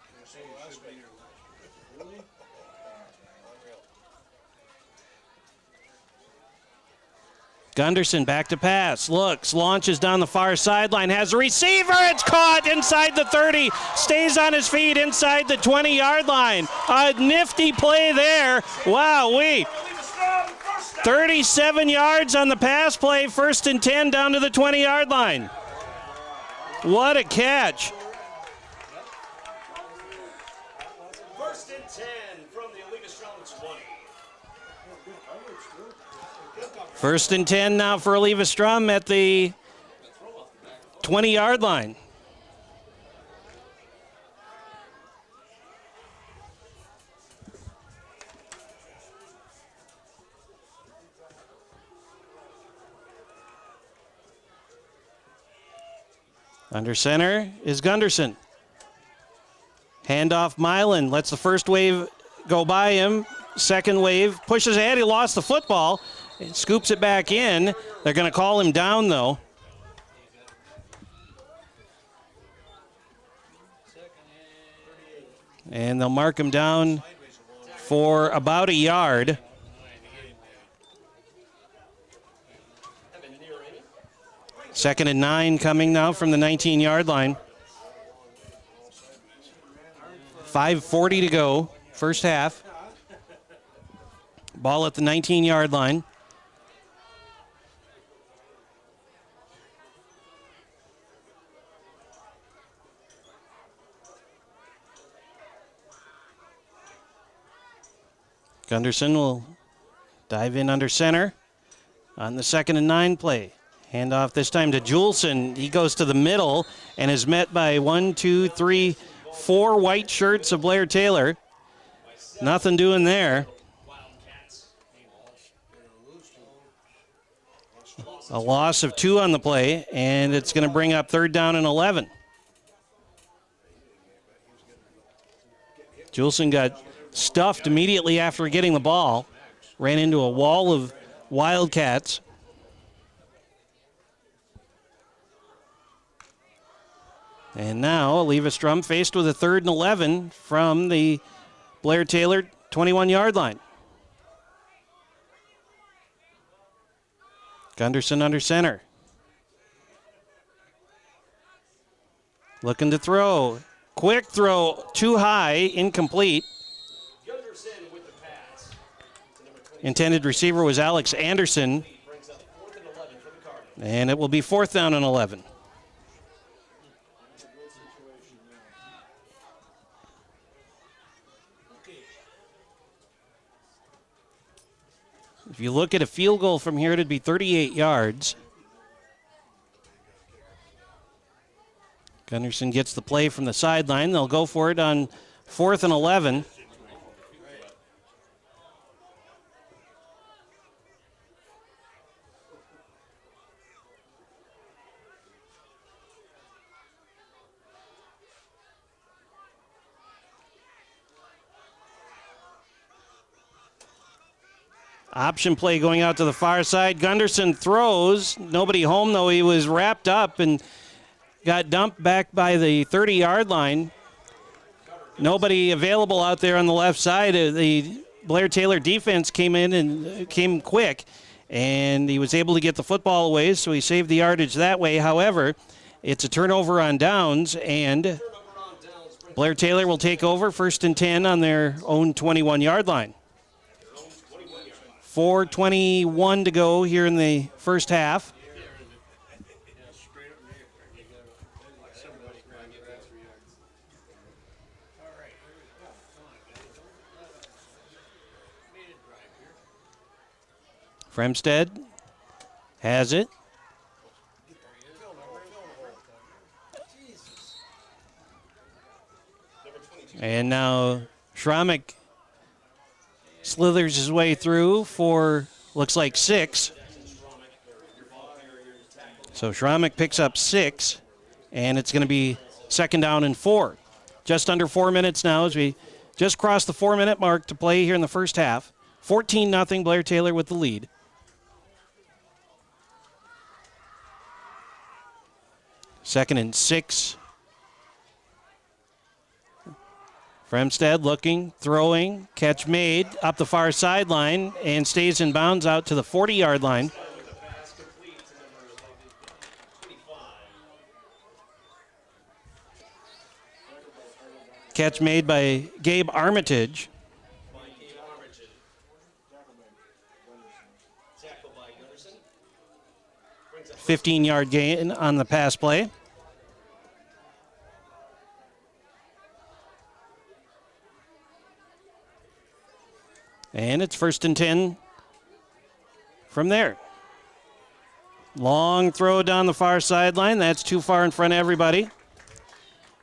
[SPEAKER 3] Gunderson back to pass, looks, launches down the far sideline, has a receiver, it's caught inside the 30, stays on his feet inside the 20-yard line. A nifty play there. Wowee. 37 yards on the pass play, first and 10 down to the 20-yard line. What a catch.
[SPEAKER 4] First and 10 from the Eleva-Strum 20.
[SPEAKER 3] First and 10 now for Eleva-Strum at the 20-yard line. Under center is Gunderson. Handoff Milan, lets the first wave go by him. Second wave, pushes ahead, he lost the football. Scoops it back in. They're going to call him down, though. And they'll mark him down for about a yard. Second and 9 coming now from the 19-yard line. 5:40 to go, first half. Ball at the 19-yard line. Gunderson will dive in under center on the 2nd and 9 play. Handoff this time to Juleson. He goes to the middle and is met by 4 white shirts of Blair-Taylor. Nothing doing there. A loss of 2 on the play, and it's going to bring up 3rd down and 11. Juleson got stuffed immediately after getting the ball. Ran into a wall of Wildcats. And now Eleva-Strum faced with a 3rd and 11 from the Blair-Taylor 21-yard line. Gunderson under center. Looking to throw. Quick throw, too high, incomplete.
[SPEAKER 4] Gunderson with the pass.
[SPEAKER 3] Intended receiver was Alex Anderson.
[SPEAKER 4] Brings up 4th and 11 for the Cardinals.
[SPEAKER 3] And it will be 4th down and 11. If you look at a field goal from here, it'd be 38 yards. Gunderson gets the play from the sideline. They'll go for it on 4th and 11. Option play going out to the far side. Gunderson throws. Nobody home, though. He was wrapped up and got dumped back by the 30-yard line. Nobody available out there on the left side. The Blair-Taylor defense came in and came quick, and he was able to get the football away, so he saved the yardage that way. However, It's a turnover on downs, and Blair-Taylor will take over 1st and 10 on their own 21-yard line. 4:21 to go here in the first half. Fremstead has it. And now Schramek slithers his way through for, looks like 6. So Schramek picks up 6, and it's going to be 2nd down and 4. Just under 4 minutes now as we just crossed the 4-minute mark to play here in the first half. 14-0, Blair-Taylor with the lead. Second and 6. Fremstead looking, throwing, catch made up the far sideline and stays in bounds out to the 40-yard line. Catch made by Gabe Armitage. 15-yard gain on the pass play. And it's 1st and 10 from there. Long throw down the far sideline. That's too far in front of everybody.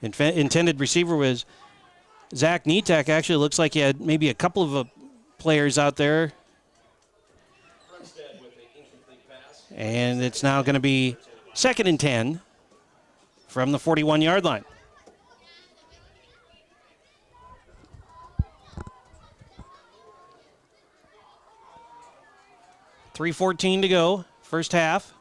[SPEAKER 3] Intended receiver was Zach Nitek. Actually, looks like he had maybe a couple of players out there. And it's now going to be 2nd and 10 from the 41-yard line. .3:14 to go, first half.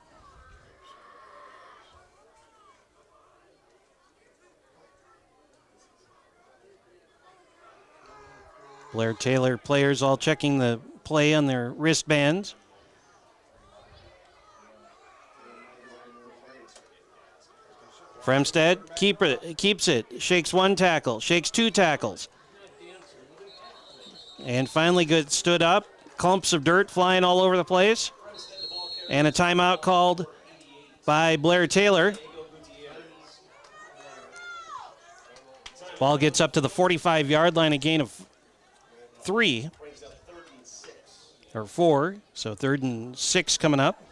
[SPEAKER 3] Blair-Taylor players all checking the play on their wristbands. Fremstead keeps it, shakes 1 tackle, shakes 2 tackles. And finally stood up. Clumps of dirt flying all over the place. And a timeout called by Blair-Taylor. Ball gets up to the 45-yard line, a gain of 3. Or 4, so 3rd and 6 coming up.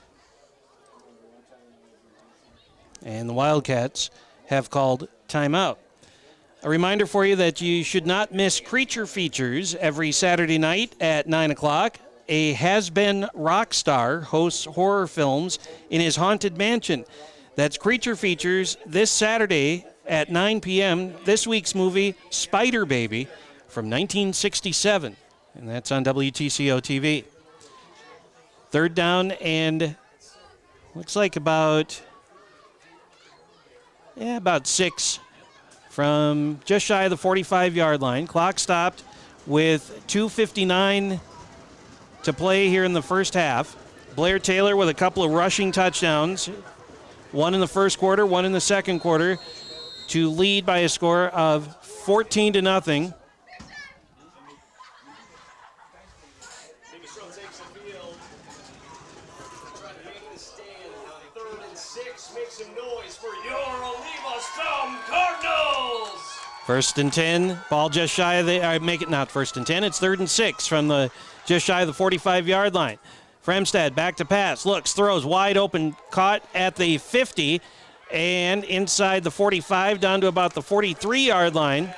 [SPEAKER 3] And the Wildcats have called timeout. A reminder for you that you should not miss Creature Features every Saturday night at 9 o'clock. A has-been rock star hosts horror films in his haunted mansion. That's Creature Features this Saturday at 9 p.m. This week's movie, Spider Baby, from 1967. And that's on WTCO TV. 3rd down and looks like about 6 from just shy of the 45-yard line. Clock stopped with 2:59 to play here in the first half. Blair-Taylor with a couple of rushing touchdowns, 1 in the first quarter, 1 in the second quarter, to lead by a score of 14-0. First and 10, ball just shy of the, make it not 1st and 10, it's 3rd and 6 from the just shy of the 45-yard line. Fremstead back to pass, looks, throws, wide open, caught at the 50, and inside the 45 down to about the 43-yard line.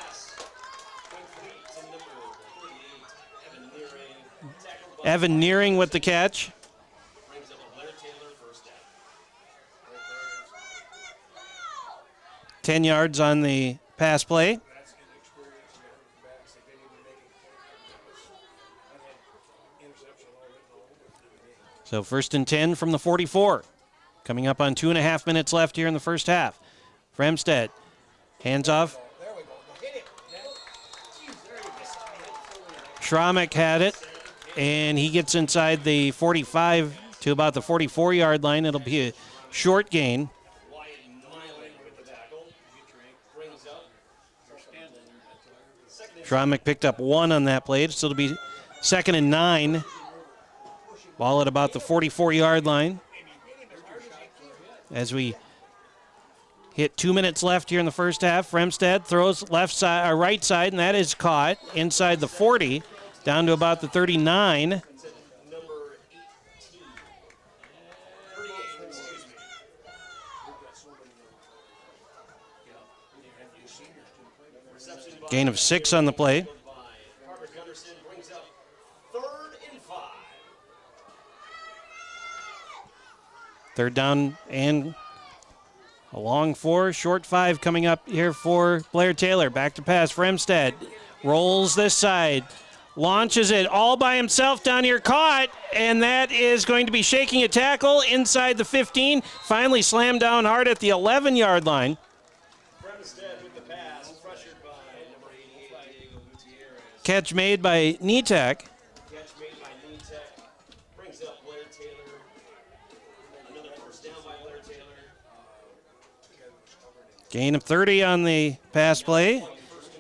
[SPEAKER 3] Evan Nearing with the catch. 10 yards on the pass play. So 1st and 10 from the 44. Coming up on 2.5 minutes left here in the first half. Fremstead, hands off. Schramek had it, and he gets inside the 45 to about the 44-yard line. It'll be a short gain. Schromick picked up 1 on that play. It'll still be 2nd and 9. Ball at about the 44-yard line. As we hit 2 minutes left here in the first half, Fremstad throws left side or right side, and that is caught inside the 40, down to about the 39.
[SPEAKER 4] Number 18. 38, excuse me.
[SPEAKER 3] Gain of 6 on the play.
[SPEAKER 4] Carter Gunderson brings up 3rd and 5.
[SPEAKER 3] 3rd down and a long 4, short 5 coming up here for Blair-Taylor. Back to pass, Fremstad rolls this side, launches it all by himself down here, caught, and that is going to be shaking a tackle inside the 15. Finally slammed down hard at the 11-yard line.
[SPEAKER 4] Fremstad with the pass, pressured by number 88, Diego Gutierrez.
[SPEAKER 3] Catch made by Nitek.
[SPEAKER 4] Catch made by Nitek. Brings up Blair-Taylor. Another first down by Blair-Taylor.
[SPEAKER 3] Gain of 30 on the pass play.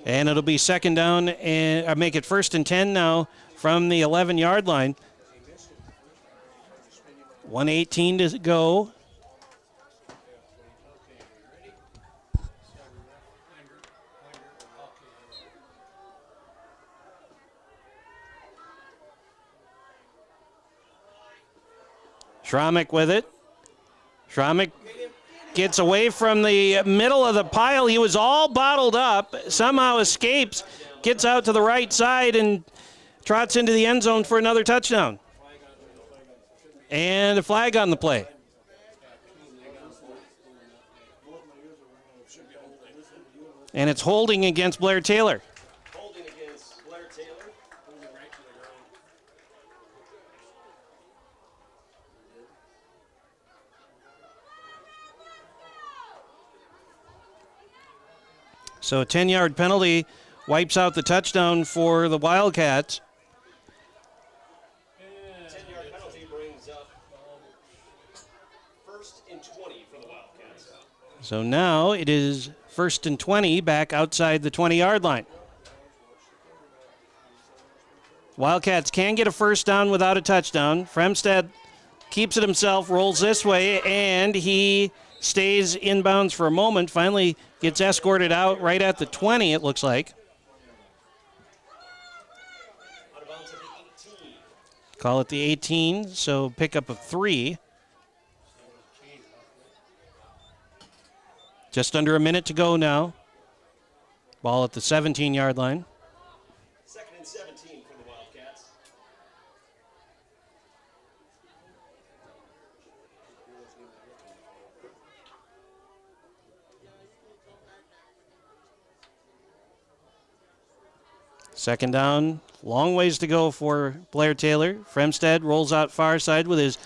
[SPEAKER 3] And it'll be 2nd down and make it 1st and 10 now from the 11-yard line. 1:18 to go. Schromick with it. Schromick gets away from the middle of the pile. He was all bottled up, somehow escapes, gets out to the right side, and trots into the end zone for another touchdown. And a flag on the play. And it's holding against Blair-Taylor.
[SPEAKER 4] Holding against Blair-Taylor.
[SPEAKER 3] So a 10-yard penalty wipes out the touchdown for the Wildcats.
[SPEAKER 4] 10-yard penalty brings up 1st and 20 for the Wildcats.
[SPEAKER 3] So now it is 1st and 20 back outside the 20-yard line. Wildcats can get a first down without a touchdown. Fremstad keeps it himself, rolls this way, and he stays inbounds for a moment, finally gets escorted out right at the 20, it looks like.
[SPEAKER 4] Out of bounds at the 18.
[SPEAKER 3] Call it the 18, so pickup of 3. Just under a minute to go now. Ball at the 17-yard line.
[SPEAKER 4] 2nd and 17 for the Wildcats.
[SPEAKER 3] Second down, long ways to go for Blair-Taylor. Fremstad rolls out far side with his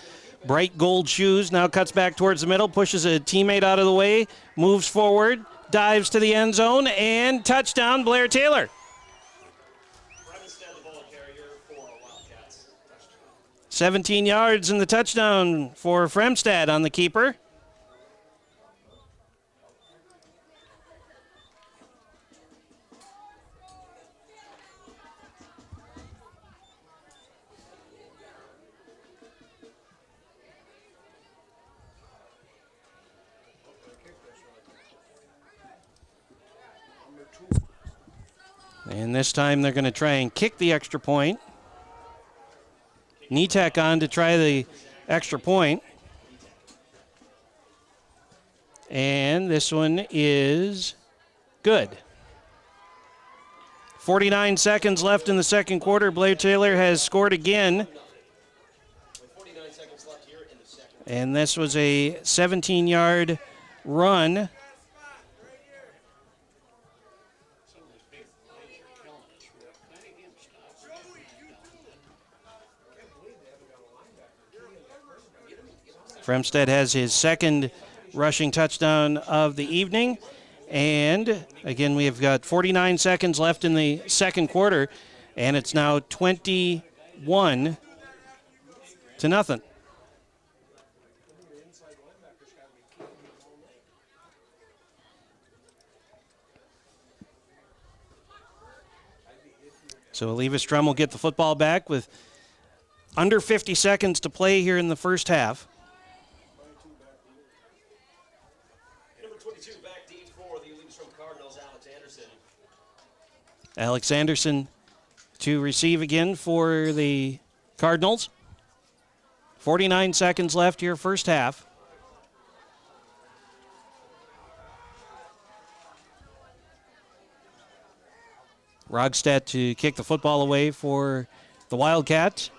[SPEAKER 3] bright gold shoes, now cuts back towards the middle, pushes a teammate out of the way, moves forward, dives to the end zone, and touchdown, Blair-Taylor.
[SPEAKER 4] Fremstad, the ball carrier for Wildcats.
[SPEAKER 3] 17 yards in the touchdown for Fremstad on the keeper. And this time they're going to try and kick the extra point. Nitek on to try the extra point. And this one is good. 49 seconds left in the second quarter. Blair-Taylor has scored again.
[SPEAKER 4] With 49 seconds left here in the second.
[SPEAKER 3] And this was a 17-yard run. Fremstad has his second rushing touchdown of the evening. And again, we have got 49 seconds left in the second quarter, and it's now 21-0. So Eleva-Strum will get the football back with under 50 seconds to play here in the first half.
[SPEAKER 4] Number 22, back deep for the Eleva-Strum Cardinals, Alex Anderson.
[SPEAKER 3] Alex Anderson to receive again for the Cardinals. 49 seconds left here, first half. Rogstad to kick the football away for the Wildcats.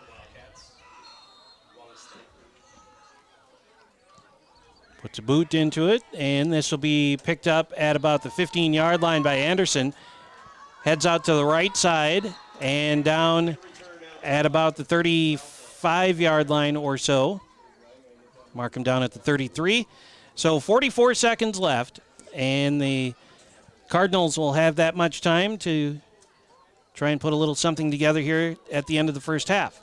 [SPEAKER 3] Puts a boot into it, and this will be picked up at about the 15-yard line by Anderson. Heads out to the right side and down at about the 35-yard line or so. Mark him down at the 33. So 44 seconds left, and the Cardinals will have that much time to try and put a little something together here at the end of the first half.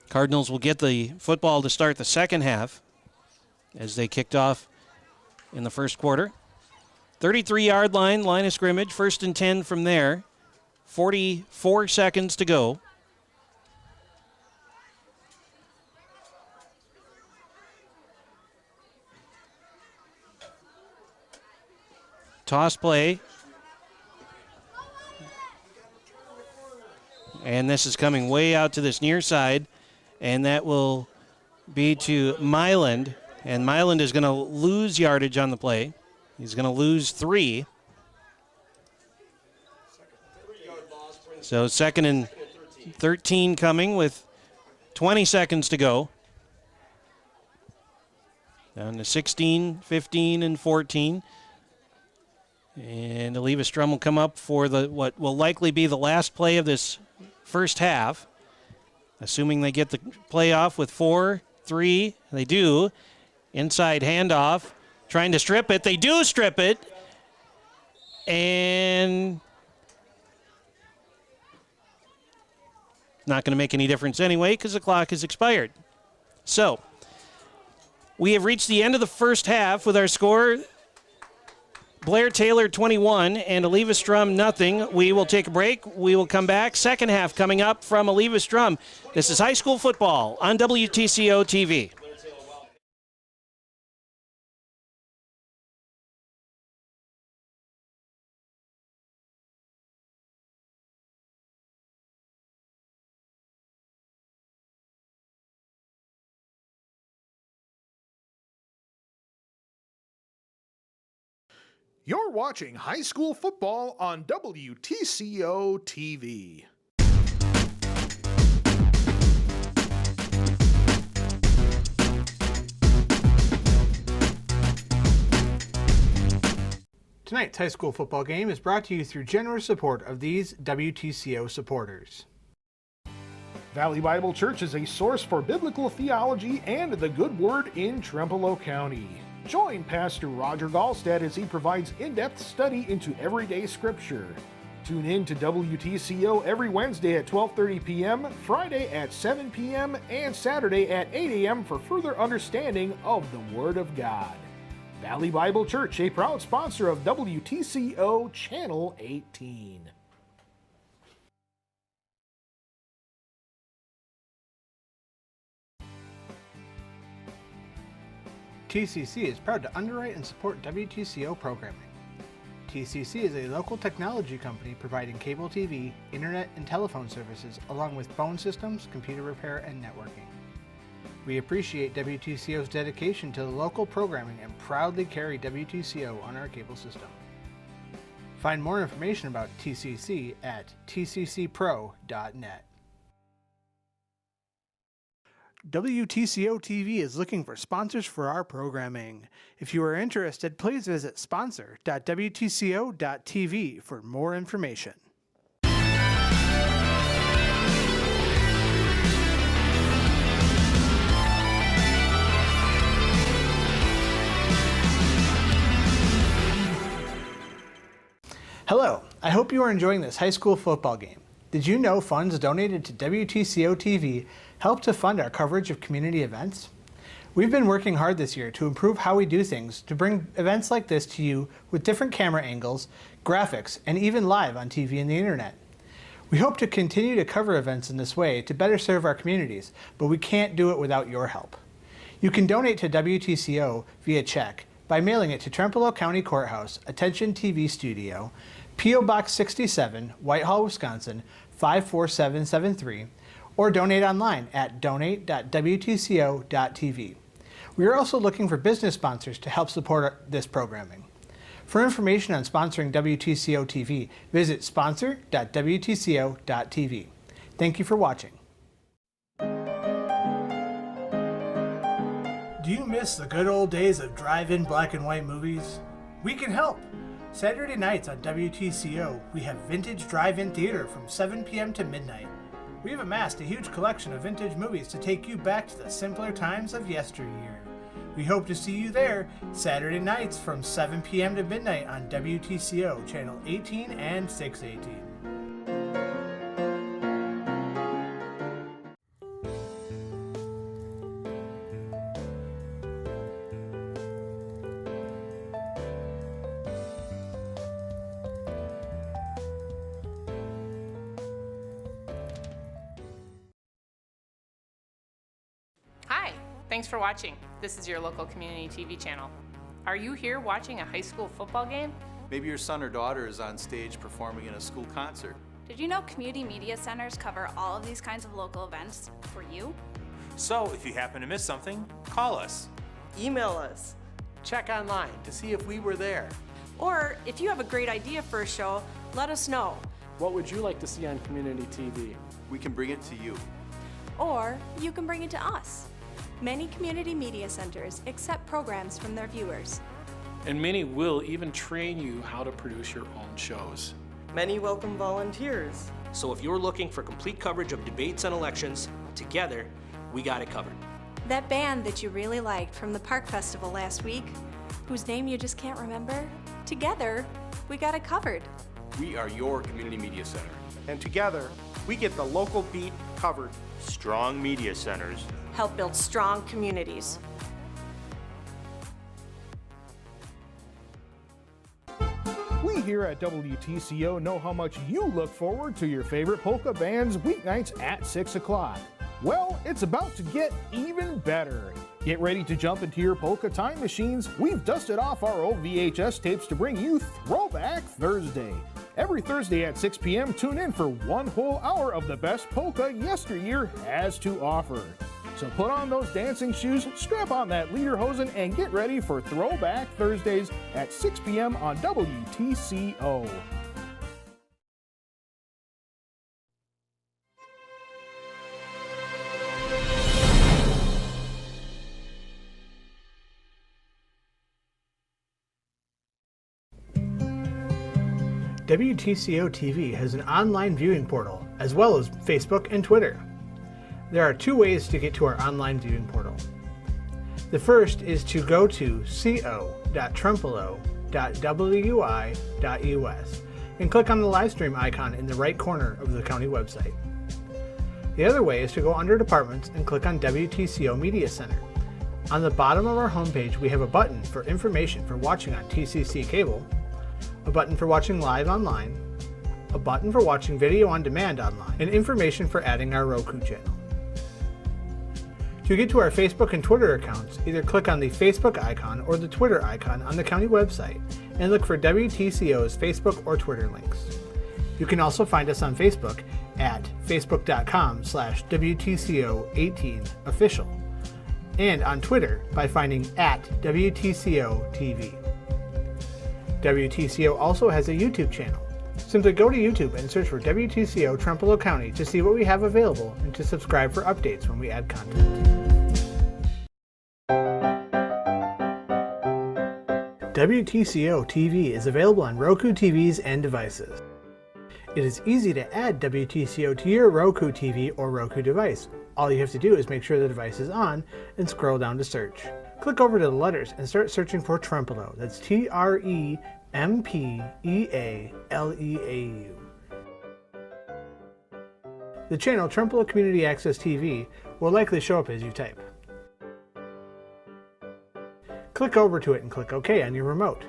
[SPEAKER 3] Cardinals will get the football to start the second half as they kicked off in the first quarter. 33-yard line of scrimmage, 1st and 10 from there. 44 seconds to go. Toss play. And this is coming way out to this near side. And that will be to Myland. And Myland is going to lose yardage on the play. He's going to lose 3. So 2nd and 13 coming with 20 seconds to go. Down to 16, 15, and 14. And Eleva-Strum will come up for what will likely be the last play of this first half. Assuming they get the play off with 4, 3. They do. Inside handoff. Trying to strip it. They do strip it. And not going to make any difference anyway because the clock has expired. So we have reached the end of the first half with our score Blair-Taylor 21 and Eleva-Strum nothing. We will take a break. We will come back. Second half coming up from Eleva-Strum. This is high school football on WTCO TV.
[SPEAKER 2] You're watching high school football on WTCO TV.
[SPEAKER 1] Tonight's high school football game is brought to you through generous support of these WTCO supporters.
[SPEAKER 2] Valley Bible Church is a source for biblical theology and the good word in Trempealeau County. Join Pastor Roger Gallstad as he provides in-depth study into everyday scripture. Tune in to WTCO every Wednesday at 12:30 p.m., Friday at 7 p.m., and Saturday at 8 a.m. for further understanding of the Word of God. Valley Bible Church, a proud sponsor of WTCO Channel 18.
[SPEAKER 1] TCC is proud to underwrite and support WTCO programming. TCC is a local technology company providing cable TV, internet, and telephone services, along with phone systems, computer repair, and networking. We appreciate WTCO's dedication to the local programming and proudly carry WTCO on our cable system. Find more information about TCC at tccpro.net. WTCO TV is looking for sponsors for our programming. If you are interested, please visit sponsor.wtco.tv for more information. Hello, I hope you are enjoying this high school football game. Did you know funds donated to WTCO TV help to fund our coverage of community events? We've been working hard this year to improve how we do things to bring events like this to you with different camera angles, graphics, and even live on TV and the internet. We hope to continue to cover events in this way to better serve our communities, but we can't do it without your help. You can donate to WTCO via check by mailing it to Trempealeau County Courthouse, Attention TV Studio, P.O. Box 67, Whitehall, Wisconsin 54773, or donate online at donate.wtco.tv. We are also looking for business sponsors to help support this programming. For information on sponsoring WTCO TV, visit sponsor.wtco.tv. Thank you for watching. Do you miss the good old days of drive-in black and white movies? We can help! Saturday nights on WTCO, we have vintage drive-in theater from 7 p.m. to midnight. We have amassed a huge collection of vintage movies to take you back to the simpler times of yesteryear. We hope to see you there Saturday nights from 7 p.m. to midnight on WTCO, Channel 18 and 618.
[SPEAKER 6] Hi, thanks for watching. This is your local community TV channel. Are you here watching a high school football game?
[SPEAKER 7] Maybe your son or daughter is on stage performing in a school concert.
[SPEAKER 8] Did you know community media centers cover all of these kinds of local events for you?
[SPEAKER 9] So if you happen to miss something, call us.
[SPEAKER 10] Email us.
[SPEAKER 11] Check online to see if we were there.
[SPEAKER 10] Or if you have a great idea for a show, let us know.
[SPEAKER 11] What would you like to see on community TV?
[SPEAKER 7] We can bring it to you.
[SPEAKER 8] Or you can bring it to us. Many community media centers accept programs from their viewers.
[SPEAKER 11] And many will even train you how to produce your own shows.
[SPEAKER 10] Many welcome volunteers.
[SPEAKER 12] So if you're looking for complete coverage of debates and elections, together, we got it covered.
[SPEAKER 8] That band that you really liked from the Park Festival last week, whose name you just can't remember, together, we got it covered.
[SPEAKER 7] We are your community media center.
[SPEAKER 13] And together, we get the local beat covered.
[SPEAKER 9] Strong media centers
[SPEAKER 10] help build strong communities.
[SPEAKER 2] We here at WTCO know how much you look forward to your favorite polka bands weeknights at 6 o'clock. Well, it's about to get even better. Get ready to jump into your polka time machines. We've dusted off our old VHS tapes to bring you Throwback Thursday. Every Thursday at 6 p.m., tune in for one whole hour of the best polka yesteryear has to offer. So put on those dancing shoes, strap on that lederhosen, and get ready for Throwback Thursdays at 6 p.m. on WTCO.
[SPEAKER 1] WTCO TV has an online viewing portal, as well as Facebook and Twitter. There are two ways to get to our online viewing portal. The first is to go to co.trempealeau.wi.us and click on the live stream icon in the right corner of the county website. The other way is to go under Departments and click on WTCO Media Center. On the bottom of our homepage, we have a button for information for watching on TCC cable, a button for watching live online, a button for watching video on demand online, and information for adding our Roku channel. To get to our Facebook and Twitter accounts, either click on the Facebook icon or the Twitter icon on the county website and look for WTCO's Facebook or Twitter links. You can also find us on Facebook at facebook.com/WTCO18official and on Twitter by finding @WTCO TV. WTCO also has a YouTube channel. Simply go to YouTube and search for WTCO Trempealeau County to see what we have available and to subscribe for updates when we add content. WTCO TV is available on Roku TVs and devices. It is easy to add WTCO to your Roku TV or Roku device. All you have to do is make sure the device is on and scroll down to search. Click over to the letters and start searching for Trempealeau. That's TREMPEALEAU. The channel Trempealeau Community Access TV will likely show up as you type. Click over to it and click OK on your remote.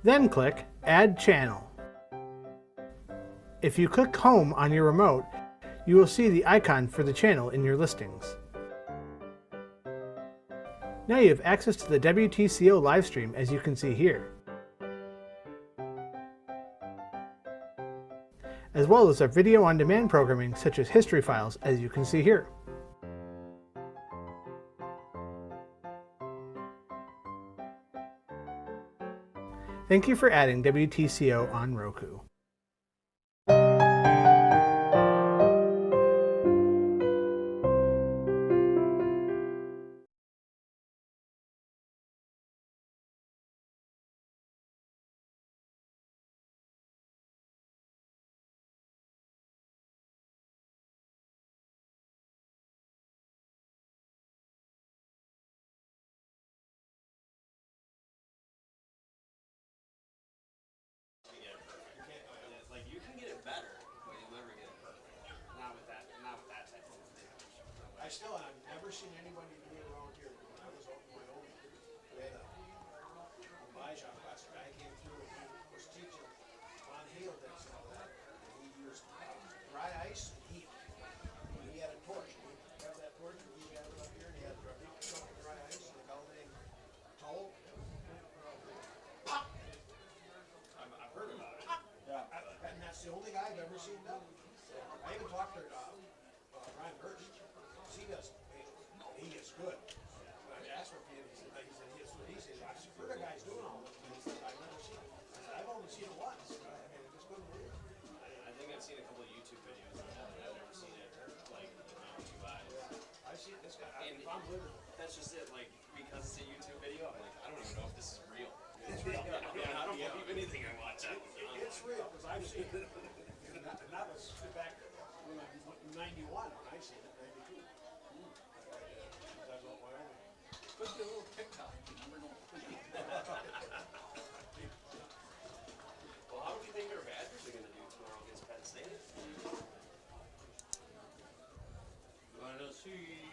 [SPEAKER 1] Then click Add Channel. If you click Home on your remote, you will see the icon for the channel in your listings. Now you have access to the WTCO livestream, as you can see here, as well as our video on demand programming such as history files, as you can see here. Thank you for adding WTCO on Roku.
[SPEAKER 5] I've never seen anybody do it around here. When I was on my own, we had a Elijah class, a guy came through and he was teaching on heel decks and all that. And he used dry ice and heat. And he had a torch. He had that torch and he had it up here and he had a big chunk of dry ice and the galvanic towel. Pop! I've heard about it. Yeah. And that's the only guy I've ever seen done it. I even talked to Ryan Hurst. He does. He gets good. I asked him if he said he gets good. He said, I've heard of guys doing all this. He said, I've never seen it. I said, I've only seen it once. I mean, I just couldn't believe it.
[SPEAKER 4] I think I've seen a couple of YouTube videos on that, but I've never seen it like two eyes.
[SPEAKER 5] Yeah. I've seen this guy. I'm with it.
[SPEAKER 4] That's just it. Like, because it's a YouTube video, I'm like, I don't even know if this is real. It's real. I don't believe anything I watch.
[SPEAKER 5] It's real because I've seen it. And that was back in 91 when I seen it. 92.
[SPEAKER 4] Put the little TikTok. Well, how do you think our Badgers are going to do tomorrow against Penn State? Wanna see?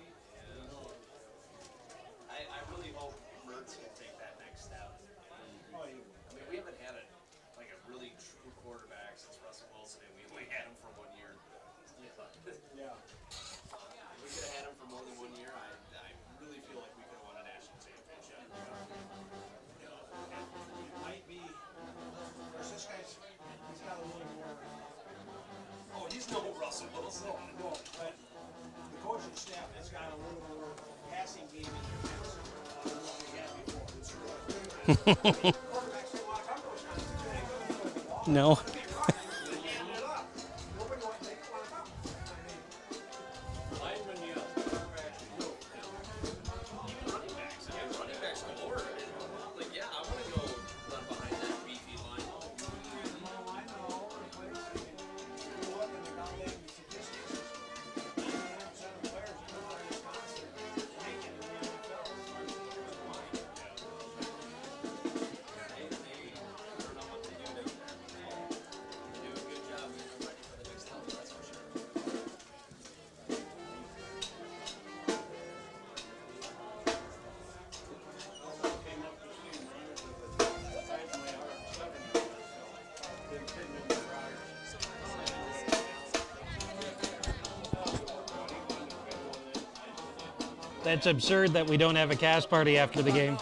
[SPEAKER 4] I really hope Mertz can take that next step. I mean, we haven't had a really true quarterback since Russell Wilson, and we only had him for 1 year.
[SPEAKER 5] Yeah.
[SPEAKER 4] If we could have had him for more than 1 year, I really feel like we could have won a national championship.
[SPEAKER 5] You know, it might be. There's this guy's. He's got a little more.
[SPEAKER 4] Oh, he's no Russell Wilson.
[SPEAKER 5] No, but the coaching staff has got a little more passing game in their hands than what we had before. It's true. Quarterbacks don't want to come to Wisconsin.
[SPEAKER 3] No. That's absurd that we don't have a cast party after the game.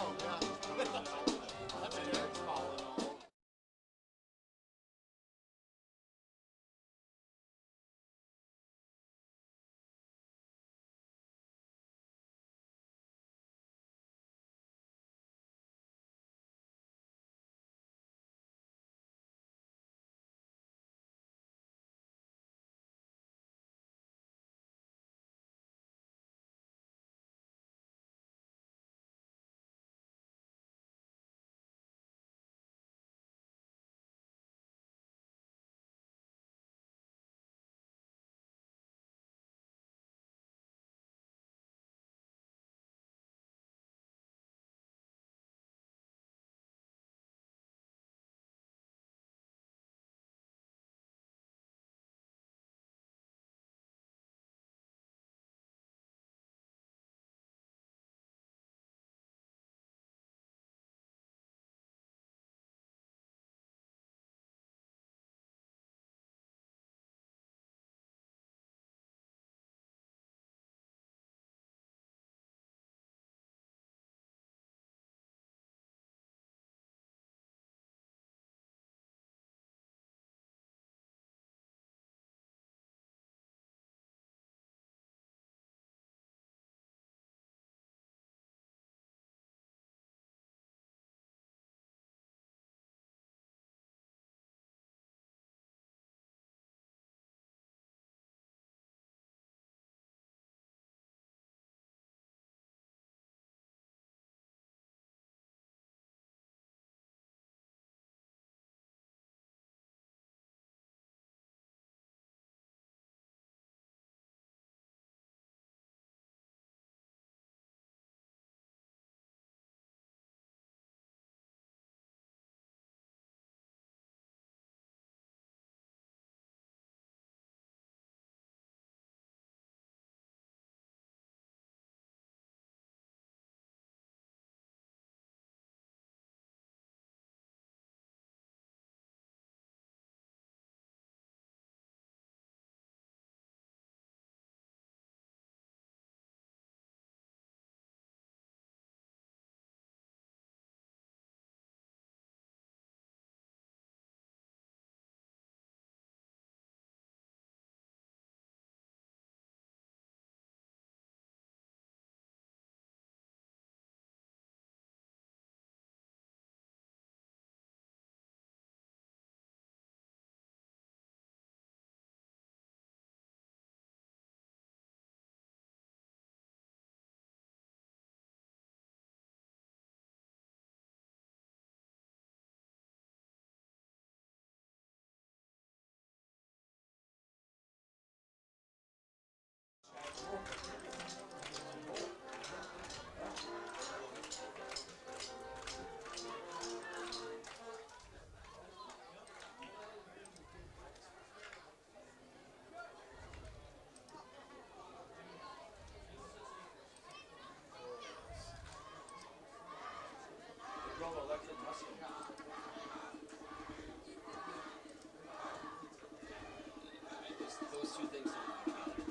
[SPEAKER 4] Those two things don't go together.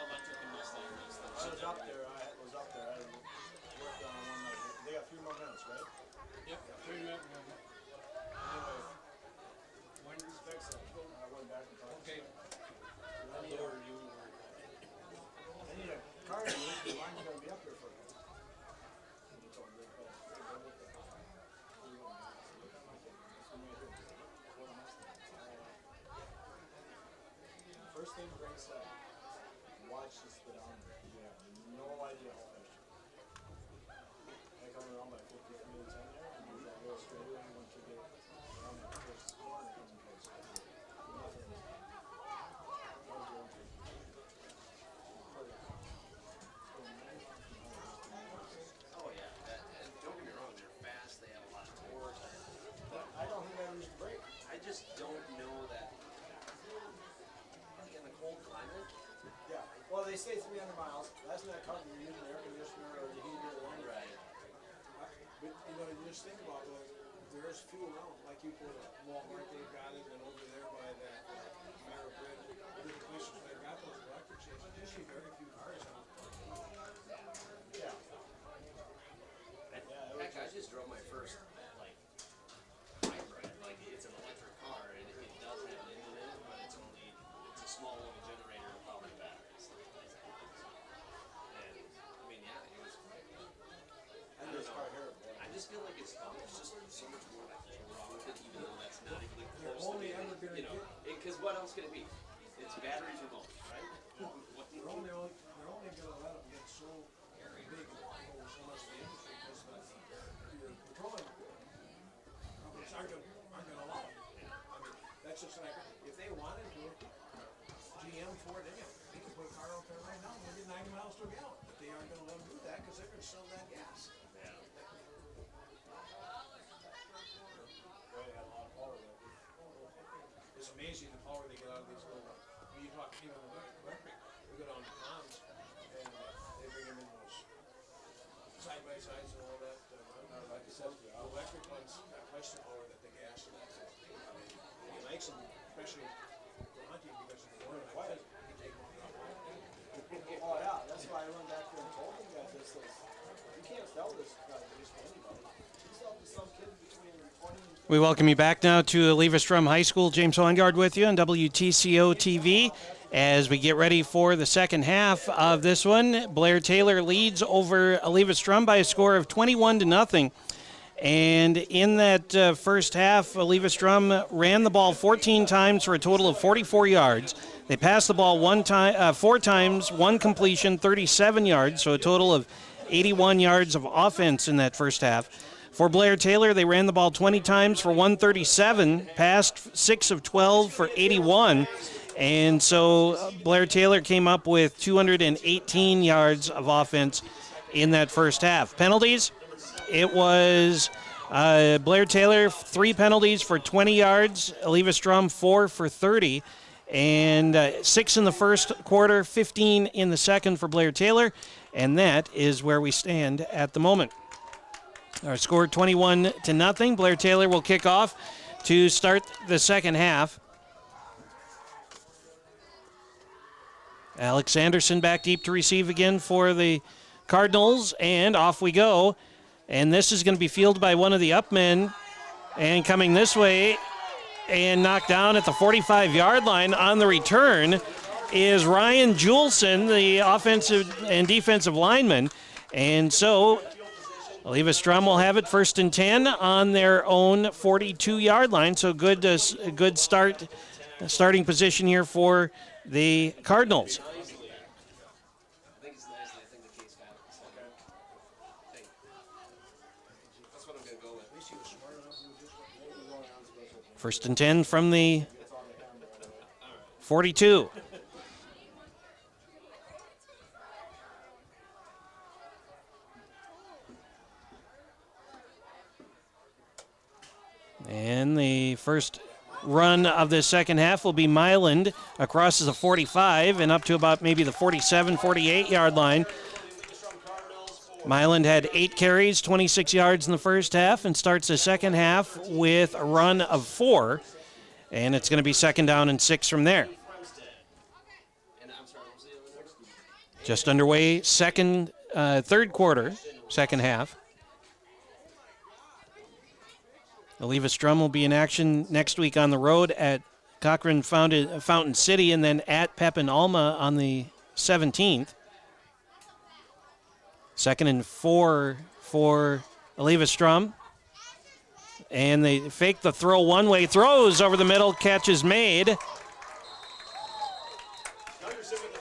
[SPEAKER 4] Electric and Mustang.
[SPEAKER 5] I was up there. I worked on one night. They got 3 more minutes, right?
[SPEAKER 4] Yep, 3 minutes.
[SPEAKER 5] Anyway, when you fix it, I went back and talked.
[SPEAKER 4] Okay.
[SPEAKER 5] I need a car to use. The line's going to be up there for a while. First thing Greg said, watch the speedometer. You have no idea how fast you go. I come around by 50 minutes in there, and you go straight away once you get around that first corner coming close. Nothing.
[SPEAKER 4] Oh yeah, and don't get me wrong, they're fast, they have a lot of torque.
[SPEAKER 5] I don't think I lose the brake.
[SPEAKER 4] I just don't know that, like in the cold climate.
[SPEAKER 5] Yeah, well, they say 300 miles. That's not counting you're using the air conditioner or the heater or anything.
[SPEAKER 4] Right.
[SPEAKER 5] But, you know, you just think about, like, there's few around. Like you put a Walmart, they've got it, and over there by that Mirror Bridge, the places they've got those electric stations. You see very few cars on. Yeah.
[SPEAKER 4] Heck, I just drove my first, like, hybrid. Like, it's an electric car, and it does have an engine in it, but it's a small little generator to power the batteries. And, I mean, yeah, it was, I don't know. I just feel like it's just so much more wrong with it, even though that's not even close to being, you know, because what else could it be? It's batteries or both, right?
[SPEAKER 5] They're only going to let them get so big over so much of the industry because your petroleum companies aren't going to allow it. I mean, that's just like, if they wanted to, GM, Ford, they can put a car out there right now and they'll get 90 miles to a gallon. But they aren't going to let them do that because they're going to sell that gas.
[SPEAKER 4] Yeah.
[SPEAKER 5] Boy, they had a lot of power there. It's amazing the power they get out of these little, when you talk even electric, we go down to ponds and they bring them in those side-by-sides and all that. Like I said, the electric ones have twice the power that the gas does. He likes them, especially for hunting because of the water quiet. You take them off the Oh yeah, that's why I went back there and told them guys this. You can't sell this car just to anybody. You sell it to some kid between 20 and 50.
[SPEAKER 3] We welcome you back now to Eleva-Strum High School. James Weingard with you on WTCO TV as we get ready for the second half of this one. Blair-Taylor leads over Eleva-Strum by a score of 21-0. And in that first half, Eleva-Strum ran the ball 14 times for a total of 44 yards. They passed the ball 4 times, 1 completion, 37 yards, so a total of 81 yards of offense in that first half. For Blair-Taylor, they ran the ball 20 times for 137, passed 6 of 12 for 81. And so Blair-Taylor came up with 218 yards of offense in that first half. Penalties, it was Blair-Taylor 3 penalties for 20 yards, Eleva-Strum 4 for 30, and 6 in the first quarter, 15 in the second for Blair-Taylor, and that is where we stand at the moment. Our score 21-0. Blair-Taylor will kick off to start the second half. Alex Anderson back deep to receive again for the Cardinals, and off we go. And this is going to be fielded by one of the up men, and coming this way and knocked down at the 45-yard line on the return is Ryan Juleson, the offensive and defensive lineman. And so Eleva-Strum will have it 1st and 10 on their own 42-yard line. So good starting position here for the Cardinals. First and 10 from the 42. And the first run of the second half will be Milan across the 45 and up to about maybe the 47, 48-yard line. Milan had 8 carries, 26 yards in the first half, and starts the second half with a run of 4. And it's going to be second down and 6 from there. Just underway, third quarter, second half. Eleva-Strum will be in action next week on the road at Cochrane Fountain City and then at Pepin Alma on the 17th. 2nd and 4 for Eleva-Strum. And they fake the throw one way, throws over the middle, catch is made.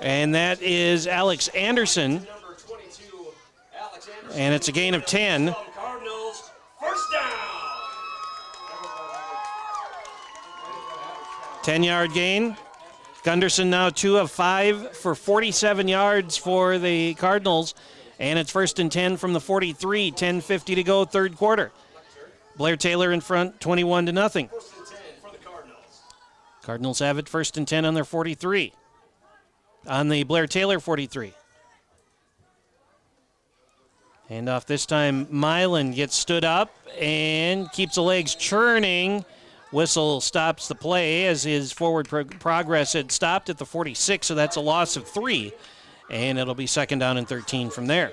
[SPEAKER 3] And that is Alex Anderson. And it's a gain of 10.
[SPEAKER 12] Cardinals, first down.
[SPEAKER 3] 10-yard gain. Gunderson now 2 of 5 for 47 yards for the Cardinals. And it's 1st and 10 from the 43, 10:50 to go, third quarter. Blair-Taylor in front, 21-0. Cardinals have it 1st and 10 on their 43. On the Blair-Taylor 43. Handoff this time, Milan gets stood up and keeps the legs churning. Whistle stops the play as his forward progress had stopped at the 46, so that's a loss of 3. And it'll be second down and 13 from there.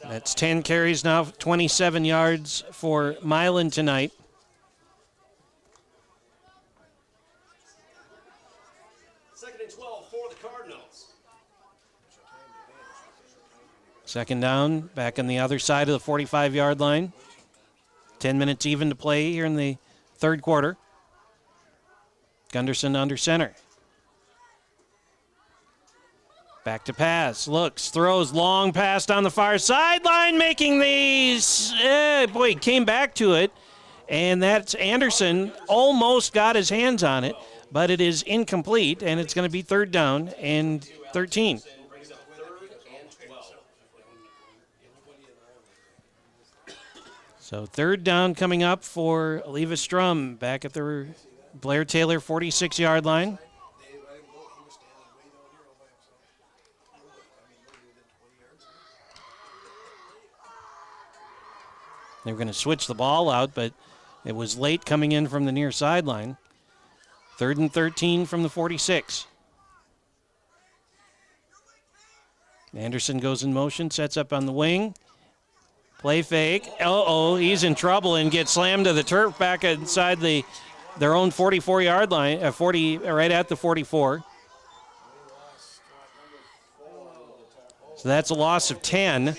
[SPEAKER 3] That's 10 carries now, 27 yards for Milan tonight.
[SPEAKER 12] Second and 12 for the Cardinals.
[SPEAKER 3] Second down, back on the other side of the 45-yard line. 10 minutes even to play here in the third quarter. Gunderson under center. Back to pass, looks, throws, long pass down the far sideline, making these, came back to it, and that's Anderson, almost got his hands on it, but it is incomplete, and it's going to be third down and 13. So third down coming up for Eleva-Strum back at the Blair-Taylor 46-yard line. They were going to switch the ball out, but it was late coming in from the near sideline. 3rd and 13 from the 46. Anderson goes in motion, sets up on the wing. Play fake. He's in trouble and gets slammed to the turf back inside their own 44-yard line, right at the 44. So that's a loss of 10.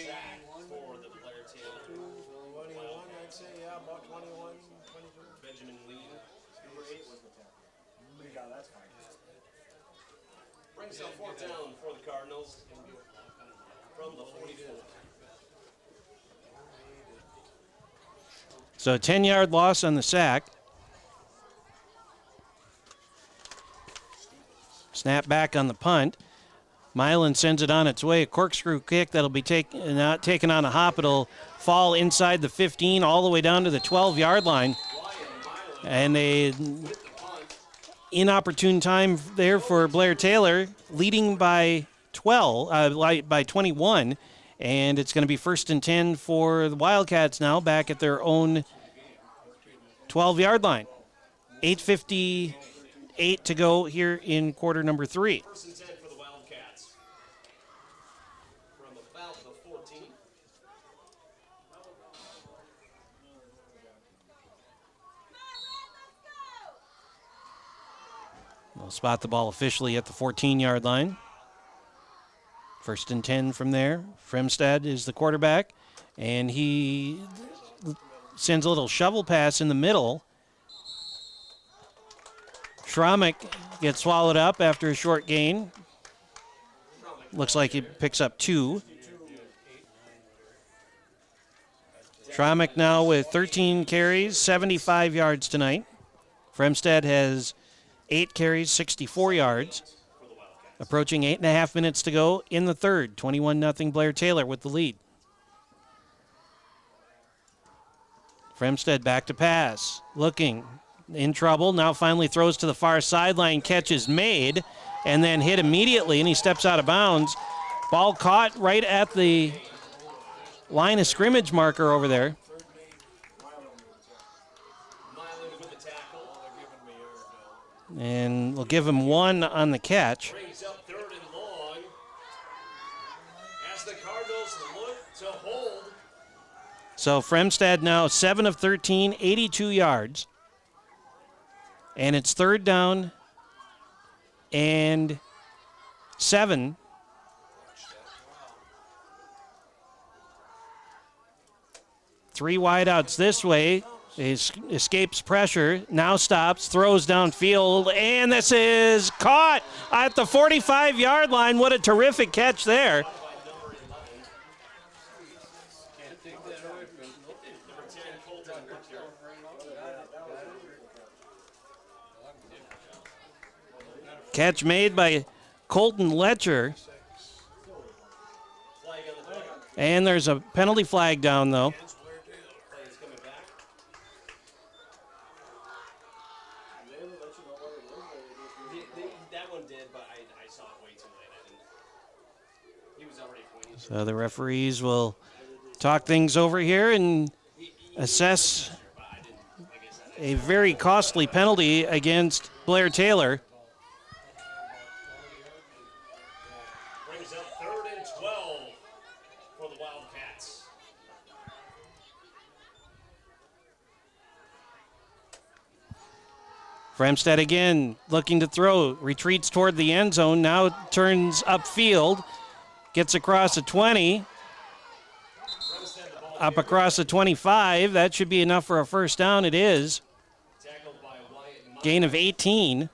[SPEAKER 12] Brings up 4th down for the Cardinals from the 44.
[SPEAKER 3] So a 10-yard loss on the sack. Snap back on the punt. Milan sends it on its way. A corkscrew kick that'll be taken on a hop. It'll fall inside the 15 all the way down to the 12-yard line. And a inopportune time there for Blair-Taylor, leading by 21. And it's going to be 1st and 10 for the Wildcats now, back at their own 12-yard line. 8:58 to go here in quarter number 3.
[SPEAKER 12] 1st and 10 for the Wildcats. From about the 14.
[SPEAKER 3] They'll spot the ball officially at the 14-yard line. 1st and 10 from there. Fremstad is the quarterback, and he sends a little shovel pass in the middle. Schramek gets swallowed up after a short gain. Looks like he picks up 2. Schramek now with 13 carries, 75 yards tonight. Fremstad has 8 carries, 64 yards. Approaching 8.5 minutes to go in the third. 21-0 Blair-Taylor with the lead. Fremstead back to pass. Looking. In trouble. Now finally throws to the far sideline. Catch is made and then hit immediately, and he steps out of bounds. Ball caught right at the line of scrimmage marker over there. And we'll give him 1 on the catch.
[SPEAKER 4] Brings up 3rd and long as the Cardinals look to hold.
[SPEAKER 3] So Fremstead now 7 of 13, 82 yards. And it's 3rd down and 7. Three wideouts this way. He escapes pressure, now stops, throws downfield, and this is caught at the 45-yard line. What a terrific catch there. Catch made by Colton Letcher. And there's a penalty flag down, though.
[SPEAKER 4] That one did, but I saw it way too late. He was already pointing.
[SPEAKER 3] So the referees will talk things over here and assess a very costly penalty against Blair-Taylor.
[SPEAKER 4] Brings up 3rd and 12 for the Wildcats.
[SPEAKER 3] Fremstead again looking to throw, retreats toward the end zone, now turns upfield, gets across the 20, up across the 25. That should be enough for a first down. It is. Gain of 18.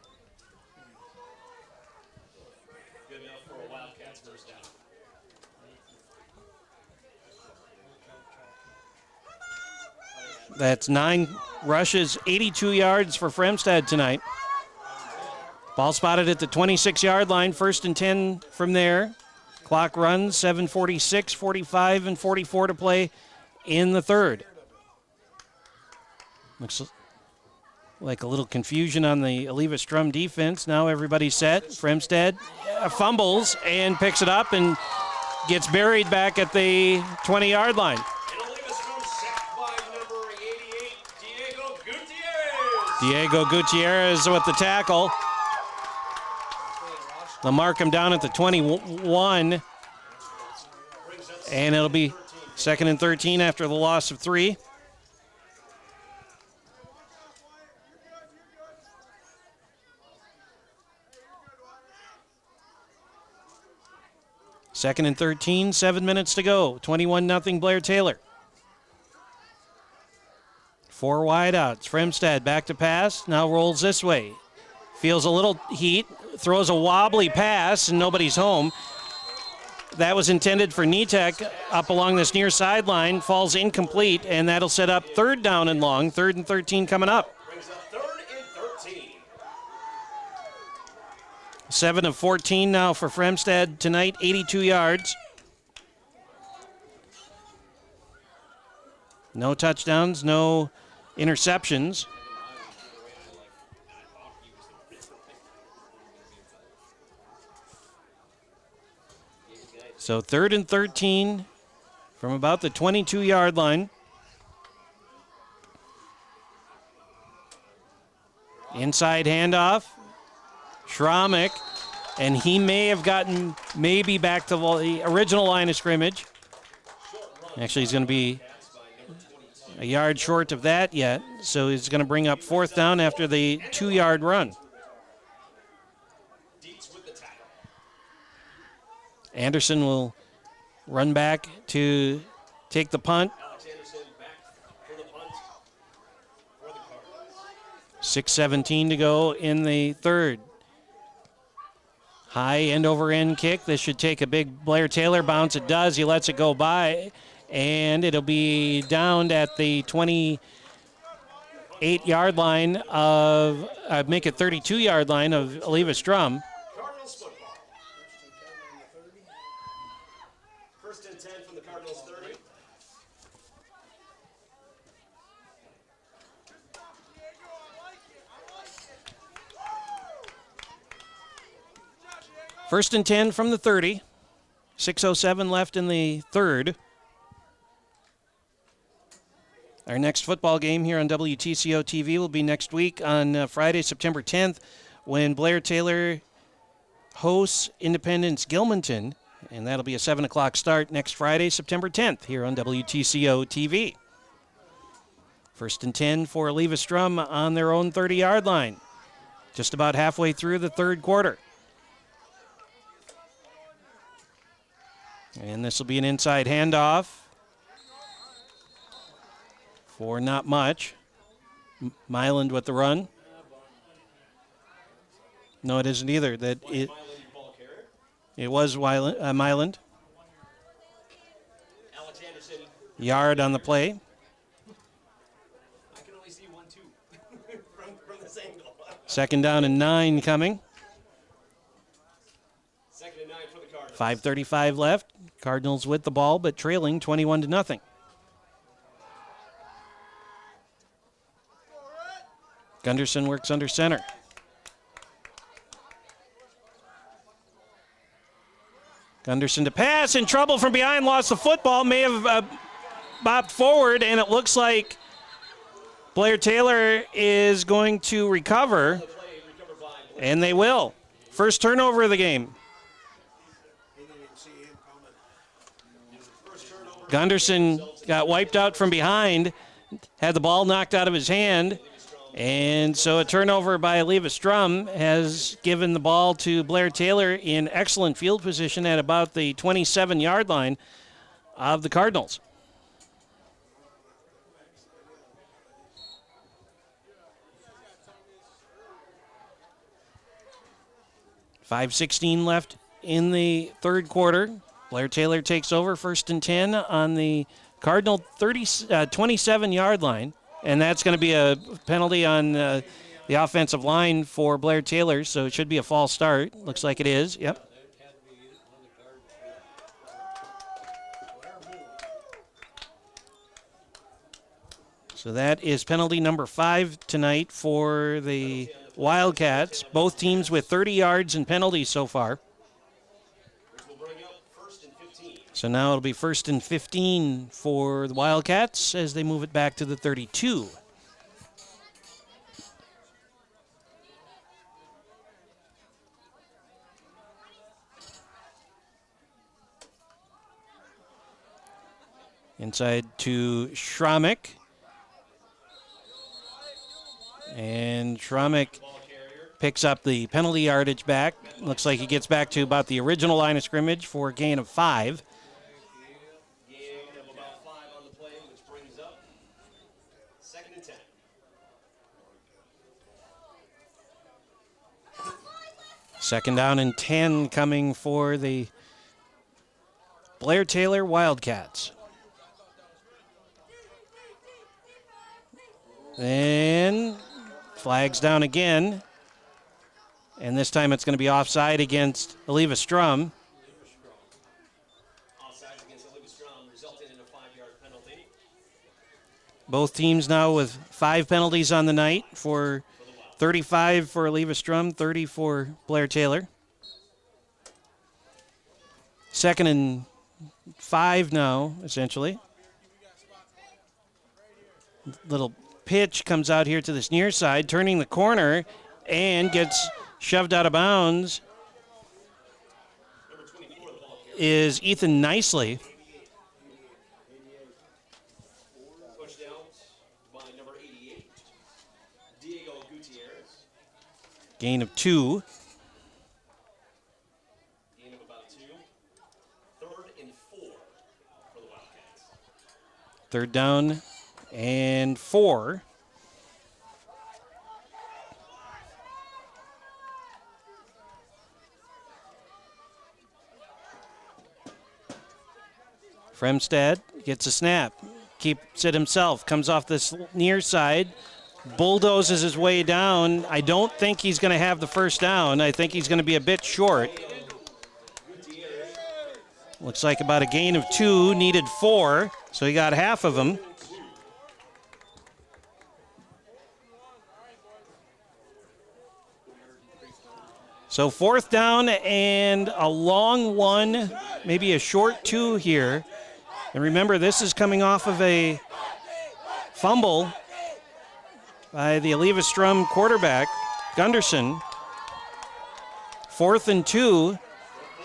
[SPEAKER 4] Good enough for a Wildcats first down.
[SPEAKER 3] That's 9 rushes, 82 yards for Fremstead tonight. Ball spotted at the 26-yard line, 1st and 10 from there. Clock runs, 7:46, 45, and 44 to play in the 3rd. Looks like a little confusion on the Eleva-Strum defense. Now everybody's set. Fremstead fumbles and picks it up and gets buried back at the 20-yard line. Diego Gutierrez with the tackle. They'll mark him down at the 21. And it'll be 2nd and 13 after the loss of 3. Second and 13, 7 minutes to go. 21-0 Blair-Taylor. 4 wideouts. Fremstead back to pass. Now rolls this way. Feels a little heat. Throws a wobbly pass, and nobody's home. That was intended for Nitek up along this near sideline. Falls incomplete, and that'll set up 3rd down and long. 3rd and 13 coming up.
[SPEAKER 4] Brings up 3rd and 13.
[SPEAKER 3] 7 of 14 now for Fremstead tonight, 82 yards. No touchdowns, no interceptions. So 3rd and 13 from about the 22-yard line. Inside handoff. Schramek, and he may have gotten maybe back to the original line of scrimmage. Actually, he's going to be a yard short of that yet, so he's going to bring up 4th down after the 2-yard run. Anderson will run back to take the punt. 6:17 to go in the 3rd. High end-over-end kick. This should take a big Blair-Taylor bounce. It does. He lets it go by, and it'll be downed at the 28-yard line of, make it 32-yard line of Eleva-Strum.
[SPEAKER 4] Cardinals football. 1st and 10 from the Cardinals 30.
[SPEAKER 3] First and 10 from the 30. 6:07 left in the third. Our next football game here on WTCO TV will be next week on Friday, September 10th, when Blair-Taylor hosts Independence Gilmanton, and that'll be a 7 o'clock start next Friday, September 10th, here on WTCO TV. First and 10 for Eleva-Strum on their own 30-yard line, just about halfway through the third quarter. And this will be an inside handoff for not much. Myland with the run. No, it isn't either. It was Myland. Yard on the play.
[SPEAKER 12] I can only see 1-2 from this angle.
[SPEAKER 3] Second down and 9 coming.
[SPEAKER 12] Second and 9 for the Cardinals.
[SPEAKER 3] 5:35 left. Cardinals with the ball, but trailing 21-0. Gunderson works under center. Gunderson to pass, in trouble from behind, lost the football, may have bopped forward, and it looks like Blair-Taylor is going to recover, and they will. First turnover of the game. Gunderson got wiped out from behind, had the ball knocked out of his hand, and so a turnover by Eleva-Strum has given the ball to Blair-Taylor in excellent field position at about the 27-yard line of the Cardinals. .5:16 left in the third quarter. Blair-Taylor takes over, first and 10 on the Cardinal 27-yard line. And that's going to be a penalty on the offensive line for Blair-Taylor, so it should be a false start. Looks like it is. Yep. So that is penalty number 5 tonight for the Wildcats. Both teams with 30 yards and penalties so far. So now it'll be first and 15 for the Wildcats as they move it back to the 32. Inside to Schramek. And Schramek picks up the penalty yardage back. Looks like he gets back to about the original line of scrimmage for a gain of 5. Second down and 10 coming for the Blair-Taylor Wildcats. And flags down again. And this time it's going to be offside against Eleva-Strum.
[SPEAKER 12] Offside against Eleva-Strum, resulting in a 5-yard penalty.
[SPEAKER 3] Both teams now with 5 penalties on the night, for 35 for Eleva-Strum, 30 for Blair-Taylor. Second and 5 now, essentially. Little pitch comes out here to this near side, turning the corner, and gets shoved out of bounds. Is Ethan Nicely. Gain of 2.
[SPEAKER 12] Gain of about 2. Third and 4 for the Wildcats.
[SPEAKER 3] Third down and 4. Fremstad gets a snap, keeps it himself, comes off this near side, bulldozes his way down. I don't think he's going to have the first down. I think he's going to be a bit short. Looks like about a gain of 2, needed 4, so he got half of them. So 4th down and a long one, maybe a short 2 here. And remember, this is coming off of a fumble by the Eleva-Strum quarterback, Gunderson. 4th and 2,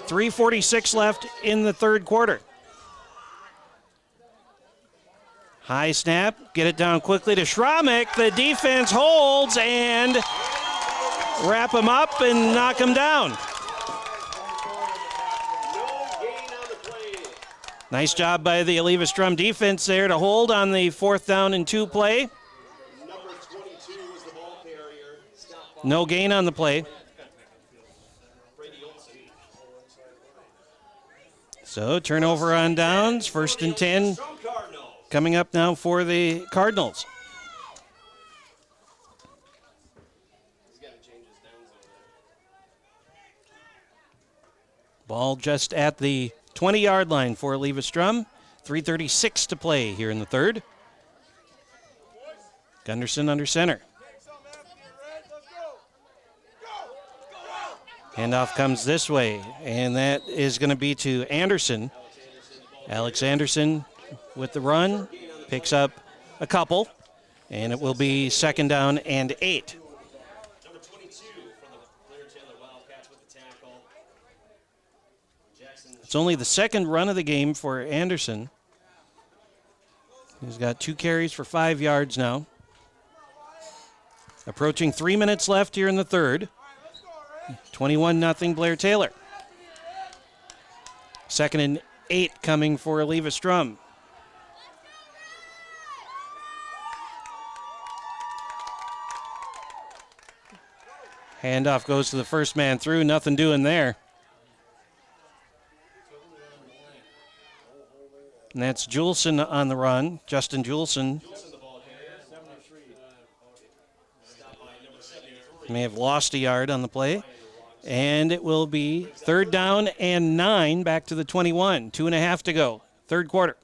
[SPEAKER 3] 3:46 left in the third quarter. High snap, get it down quickly to Schramek. The defense holds and wrap him up and knock him down. Nice job by the Eleva-Strum defense there to hold on the 4th down and 2 play. No gain on the play. So turnover on downs, 1st and 10 coming up now for the Cardinals. Ball just at the 20-yard line for Eleva-Strum. 3:36 to play here in the third. Gunderson under center. Handoff comes this way, and that is going to be to Anderson. Alex Anderson with the run, picks up a couple, and it will be 2nd down and 8.
[SPEAKER 12] Number 22 from the Blair-Taylor Wildcats with the tackle.
[SPEAKER 3] It's only the 2nd run of the game for Anderson. He's got 2 carries for 5 yards now. Approaching 3 minutes left here in the third. 21-0 Blair-Taylor. 2nd and 8 coming for Eleva-Strum. Handoff goes to the first man through. Nothing doing there. And that's Juleson on the run. Justin Juleson may have lost a yard on the play. And it will be 3rd down and 9 back to the 21. 2.5 to go. Third quarter.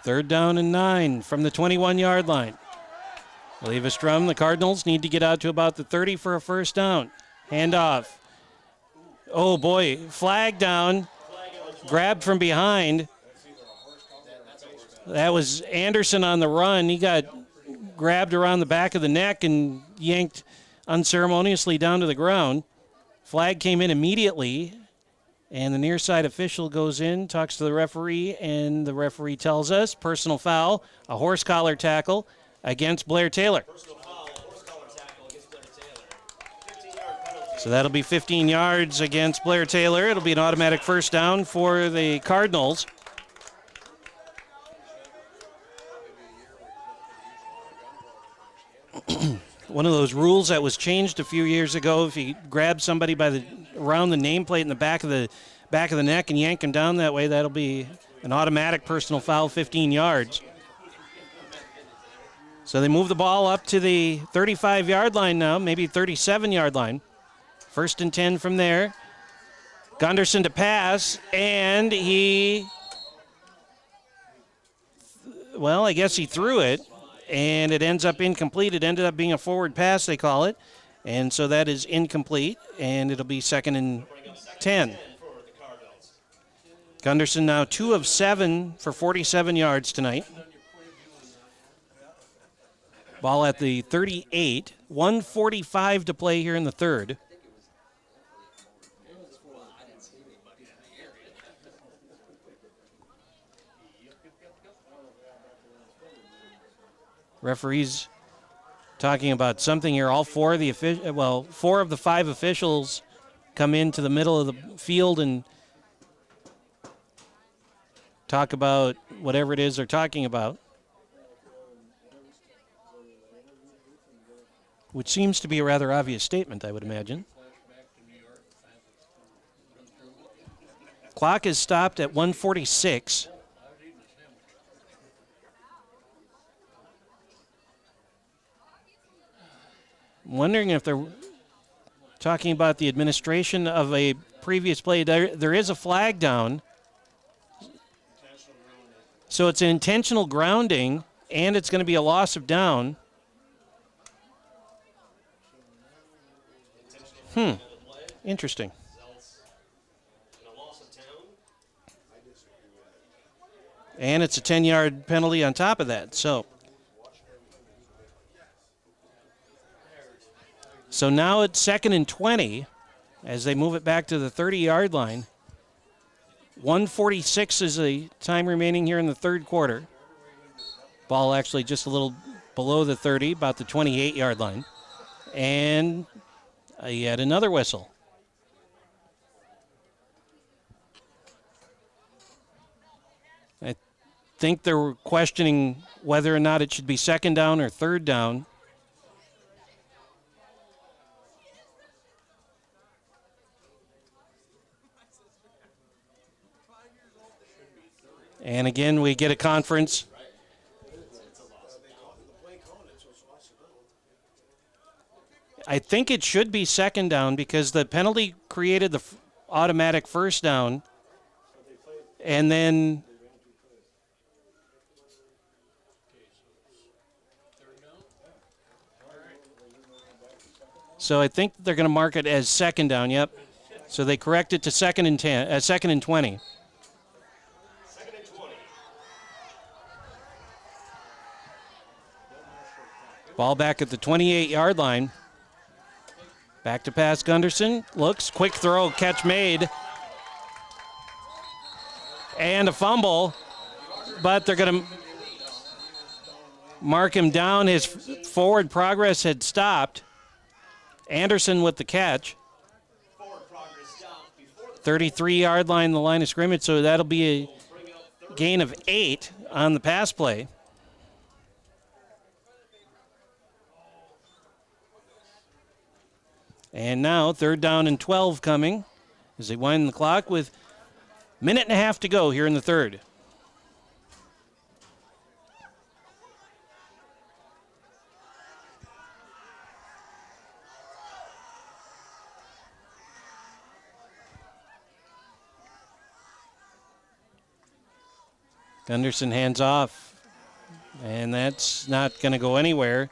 [SPEAKER 3] Third down and 9 from the 21-yard line. Eleva-Strum, the Cardinals need to get out to about the 30 for a first down. Handoff. Oh boy, flag down, grabbed from behind. That was Anderson on the run. He got grabbed around the back of the neck and yanked unceremoniously down to the ground. Flag came in immediately, and the near side official goes in, talks to the referee, and the referee tells us personal foul, a horse collar tackle against Blair-Taylor. So that'll be 15 yards against Blair-Taylor. It'll be an automatic first down for the Cardinals. One of those rules that was changed a few years ago, if you grab somebody by around the nameplate in the back of the neck and yank him down that way, that'll be an automatic personal foul, 15 yards. So they move the ball up to the 35-yard line now, maybe 37-yard line. 1st and 10 from there. Gunderson to pass, and I guess he threw it, and it ends up incomplete. It ended up being a forward pass, they call it, and so that is incomplete, and it'll be 2nd and 10. Gunderson now 2 of 7 for 47 yards tonight. Ball at the 38, 1:45 to play here in the third. Referees talking about something here. All 4 of the 4 of the 5 officials come into the middle of the field and talk about whatever it is they're talking about, which seems to be a rather obvious statement, I would imagine. Clock is stopped at 1:46. I'm wondering if they're talking about the administration of a previous play. There is a flag down. So it's an intentional grounding, and it's going to be a loss of down. Interesting. And it's a 10-yard penalty on top of that. So now it's 2nd and 20 as they move it back to the 30-yard line. 1:46 is the time remaining here in the third quarter. Ball actually just a little below the 30, about the 28-yard line. And yet another whistle. I think they were questioning whether or not it should be 2nd down or 3rd down. And again, we get a conference. I think it should be 2nd down because the penalty created the automatic 1st down. And then so I think they're going to mark it as 2nd down. Yep. So they correct it to 2nd and 20. Ball back at the 28-yard line. Back to pass, Gunderson. Looks, quick throw, catch made. And a fumble. But they're going to mark him down. His forward progress had stopped. Anderson with the catch. 33-yard line, the line of scrimmage, so that'll be a gain of 8 on the pass play. And now 3rd down and 12 coming as they wind the clock with a minute and a half to go here in the third. Gunderson hands off, and that's not going to go anywhere.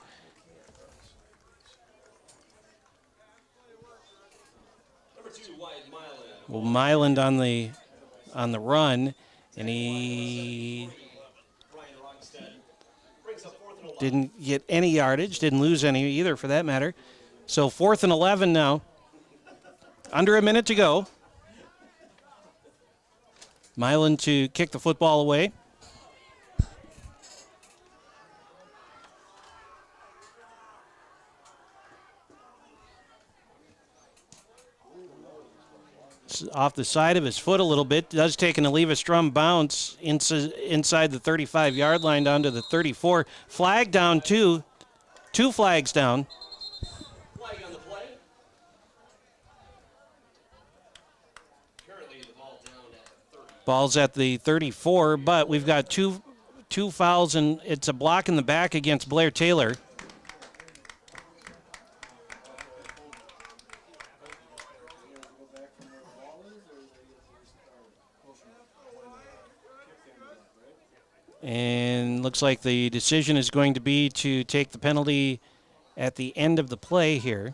[SPEAKER 3] Well, Myland on the run, and he didn't get any yardage, didn't lose any either for that matter. So 4th and 11 now. Under a minute to go. Myland to kick the football away. Off the side of his foot a little bit. Does take an Eleva-Strum bounce inside the 35-yard line down to the 34. Flag down, two flags down.
[SPEAKER 4] Flag on the play. Currently the ball down at the 30.
[SPEAKER 3] Ball's at the 34, but we've got two fouls, and it's a block in the back against Blair-Taylor. And looks like the decision is going to be to take the penalty at the end of the play here.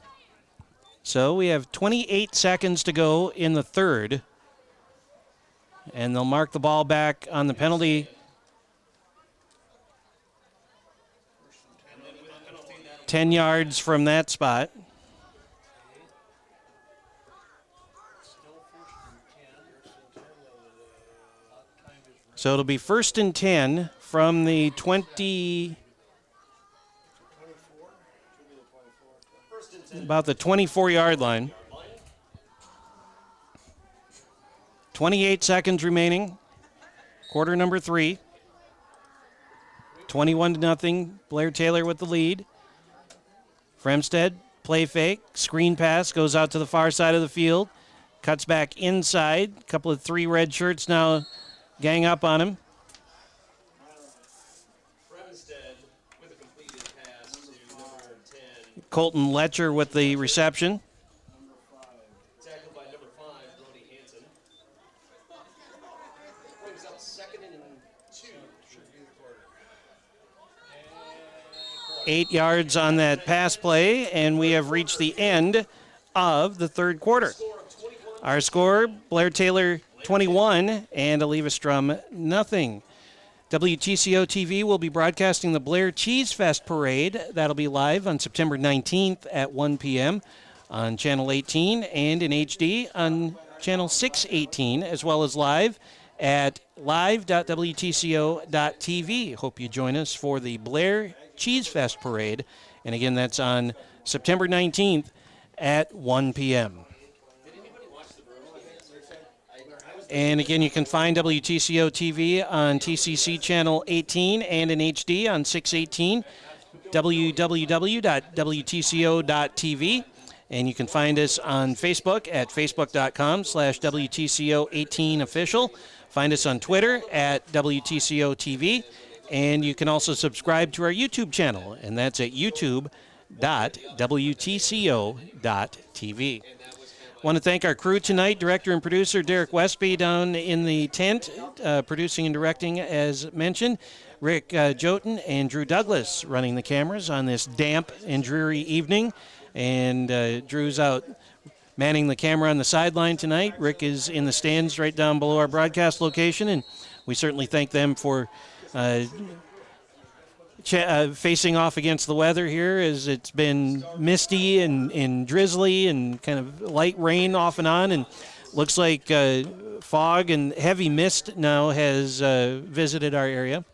[SPEAKER 3] So we have 28 seconds to go in the third. And they'll mark the ball back on the penalty. Ten yards from that spot. So it'll be 1st and 10 from the 20, about the 24-yard line. 28 seconds remaining. Quarter number 3. 21-0. Blair-Taylor with the lead. Fremstead, play fake, screen pass, goes out to the far side of the field. Cuts back inside. A couple of 3 red shirts now gang up on him.
[SPEAKER 4] With a completed pass to number 10.
[SPEAKER 3] Colton Letcher with the reception.
[SPEAKER 4] Tackled by number 5, Brody
[SPEAKER 12] second and 2.
[SPEAKER 3] 8 yards on that pass play, and we have reached the end of the third quarter. Our score, Blair-Taylor 21 and Eleva-Strum nothing. WTCO TV will be broadcasting the Blair Cheese Fest Parade. That'll be live on September 19th at 1 p.m. on Channel 18 and in HD on Channel 618, as well as live at live.wtco.tv. Hope you join us for the Blair Cheese Fest Parade. And again, that's on September 19th at 1 p.m. And again, you can find WTCO TV on TCC Channel 18 and in HD on 618, www.wtco.tv. And you can find us on Facebook at facebook.com/WTCO18official. Find us on Twitter at WTCO TV. And you can also subscribe to our YouTube channel, and that's at youtube.wtco.tv. I want to thank our crew tonight, director and producer Derek Westby down in the tent, producing and directing as mentioned, Rick Joten and Drew Douglas running the cameras on this damp and dreary evening, and Drew's out manning the camera on the sideline tonight. Rick is in the stands right down below our broadcast location, and we certainly thank them for facing off against the weather here, as it's been misty and drizzly and kind of light rain off and on, and looks like fog and heavy mist now has visited our area.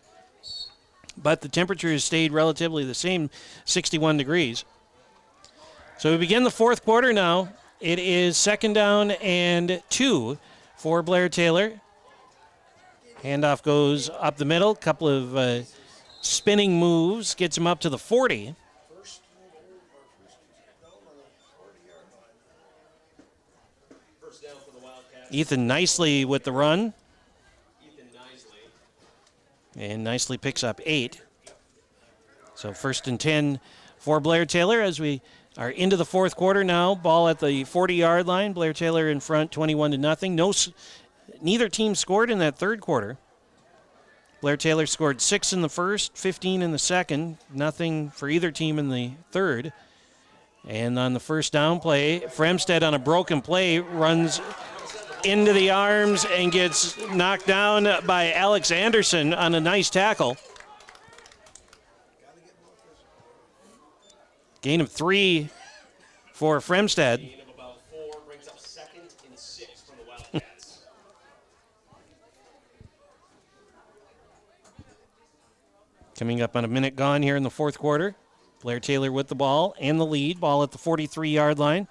[SPEAKER 3] But the temperature has stayed relatively the same, 61 degrees. So we begin the fourth quarter now. It is 2nd down and 2 for Blair-Taylor. Handoff goes up the middle, couple of spinning moves, gets him up to the 40. Ethan Nicely with the run. And Nicely picks up 8. So 1st and 10 for Blair-Taylor as we are into the fourth quarter now. Ball at the 40-yard line. Blair-Taylor in front, 21-0. Neither team scored in that third quarter. Blair-Taylor scored 6 in the first, 15 in the second. Nothing for either team in the third. And on the first down play, Fremstead on a broken play runs into the arms and gets knocked down by Alex Anderson on a nice tackle. Gain of 3 for Fremstead.
[SPEAKER 12] Gain of about 4 brings up 2nd and 6 from the Wildcats.
[SPEAKER 3] Coming up on a minute gone here in the fourth quarter. Blair-Taylor with the ball and the lead. Ball at the 43-yard line.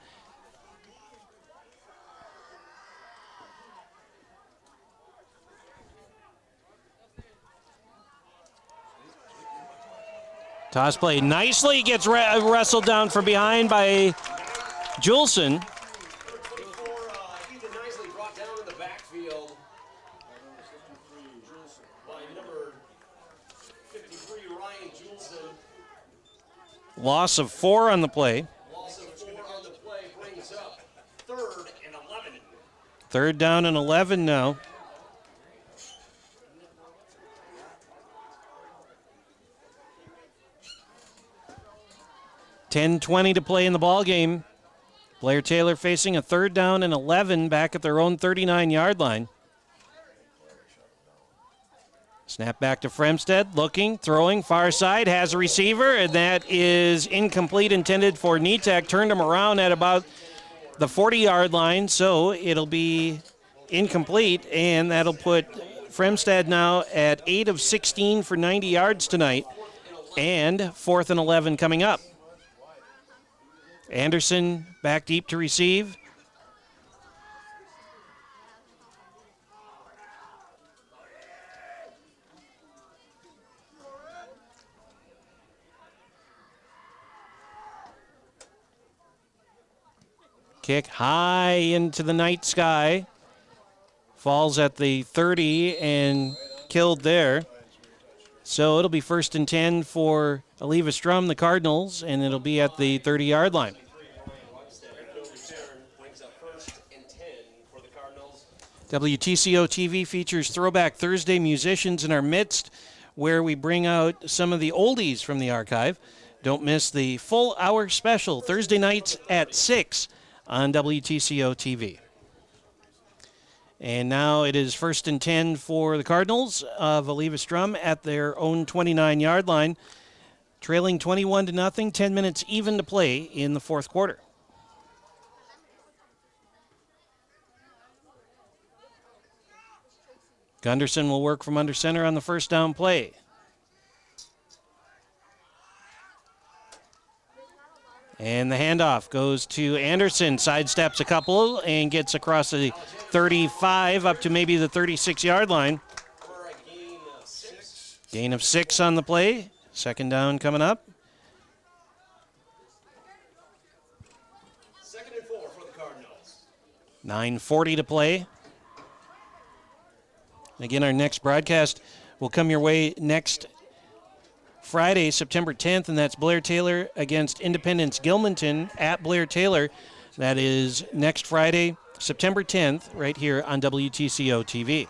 [SPEAKER 3] Toss play nicely gets wrestled down from behind by Juleson.
[SPEAKER 12] Ethan Nicely brought down in the backfield by number 53, Ryan Juleson.
[SPEAKER 3] Loss of 4 on the play.
[SPEAKER 12] Loss of 4 on the play brings up 3rd and 11.
[SPEAKER 3] 3rd down and 11 now. .10:20 to play in the ball game. Blair-Taylor facing a 3rd down and 11 back at their own 39-yard line. Snap back to Fremstead, looking, throwing, far side, has a receiver, and that is incomplete, intended for Nitek. Turned him around at about the 40-yard line, so it'll be incomplete, and that'll put Fremstead now at 8 of 16 for 90 yards tonight, and 4th and 11 coming up. Anderson back deep to receive. Kick high into the night sky. Falls at the 30 and killed there. So it'll be 1st and 10 for Eleva-Strum, the Cardinals, and it'll be at the 30-yard line. WTCO TV features Throwback Thursday musicians in our midst, where we bring out some of the oldies from the archive. Don't miss the full hour special Thursday nights at 6 on WTCO TV. And now it is 1st and 10 for the Cardinals of Eleva-Strum at their own 29-yard line, trailing 21-0, 10 minutes even to play in the fourth quarter. Gunderson will work from under center on the first down play. And the handoff goes to Anderson, sidesteps a couple and gets across the 35 up to maybe the 36-yard line. Gain of 6 on the play. Second down coming up.
[SPEAKER 12] 2nd and 4 for the Cardinals.
[SPEAKER 3] 9:40 to play. Again, our next broadcast will come your way next Friday, September 10th, and that's Blair-Taylor against Independence Gilmanton at Blair-Taylor. That is next Friday, September 10th, right here on WTCO TV.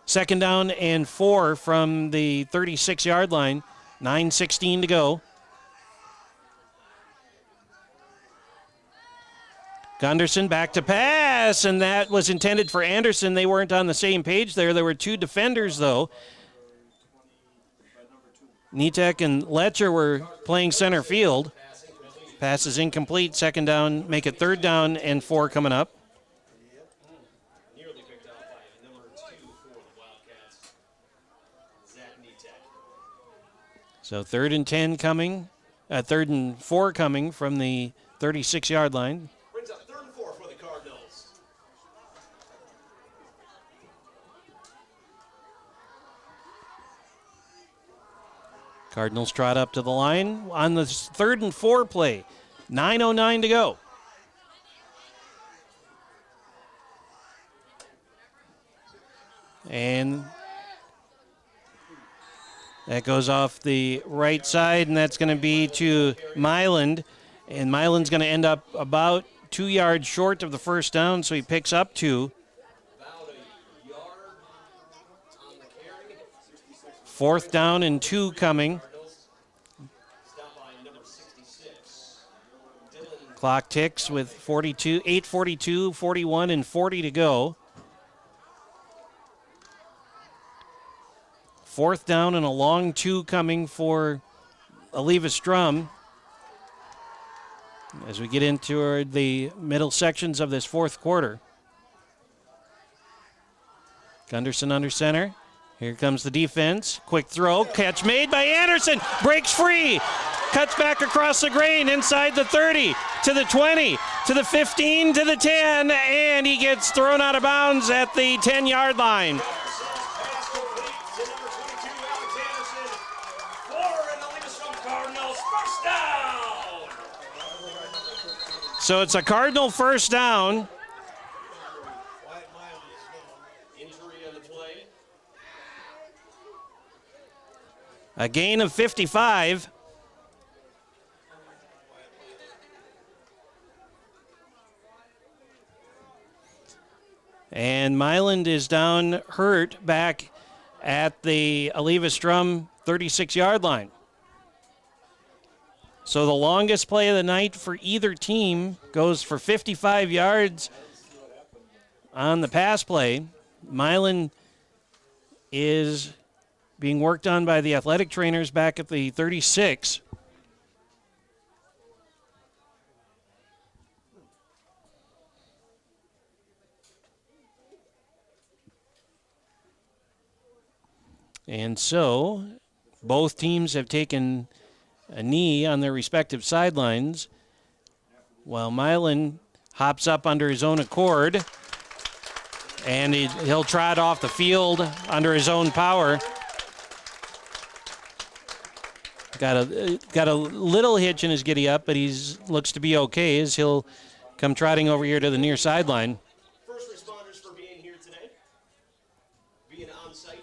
[SPEAKER 3] 2nd down and 4 from the 36-yard line, 9:16 to go. Gunderson back to pass, and that was intended for Anderson. They weren't on the same page there. There were 2 defenders, though. Nitek and Letcher were playing center field. Pass is incomplete. 2nd down, make it 3rd down and 4 coming up.
[SPEAKER 12] Nearly picked off by number 2 for the Wildcats, Zach Nitek.
[SPEAKER 3] So 3rd and 10 coming, 3rd and 4 coming from the 36-yard line.
[SPEAKER 12] Brings up 3rd and 4 for the Cardinals.
[SPEAKER 3] Cardinals trot up to the line on the 3rd and 4 play. 9:09 to go. And that goes off the right side, and that's going to be to Myland. And Myland's going to end up about 2 yards short of the first down, so he picks up 2. 4th down and 2 coming. Clock ticks with 8:42, 41, and 40 to go. 4th down and a long 2 coming for Eleva-Strum as we get into the middle sections of this fourth quarter. Gunderson under center. Here comes the defense. Quick throw. Catch made by Anderson. Breaks free. Cuts back across the grain inside the 30 to the 20 to the 15 to the 10, and he gets thrown out of bounds at the 10-yard line. So it's a Cardinal first down. A gain of 55. And Myland is down hurt back at the Eleva-Strum 36-yard line. So the longest play of the night for either team goes for 55 yards on the pass play. Myland is being worked on by the athletic trainers back at the 36. And so both teams have taken a knee on their respective sidelines while Myland hops up under his own accord, and he'll trot off the field under his own power. Got a little hitch in his giddy up, but looks to be okay as he'll come trotting over here to the near sideline.
[SPEAKER 12] First responders for being here today, being on site.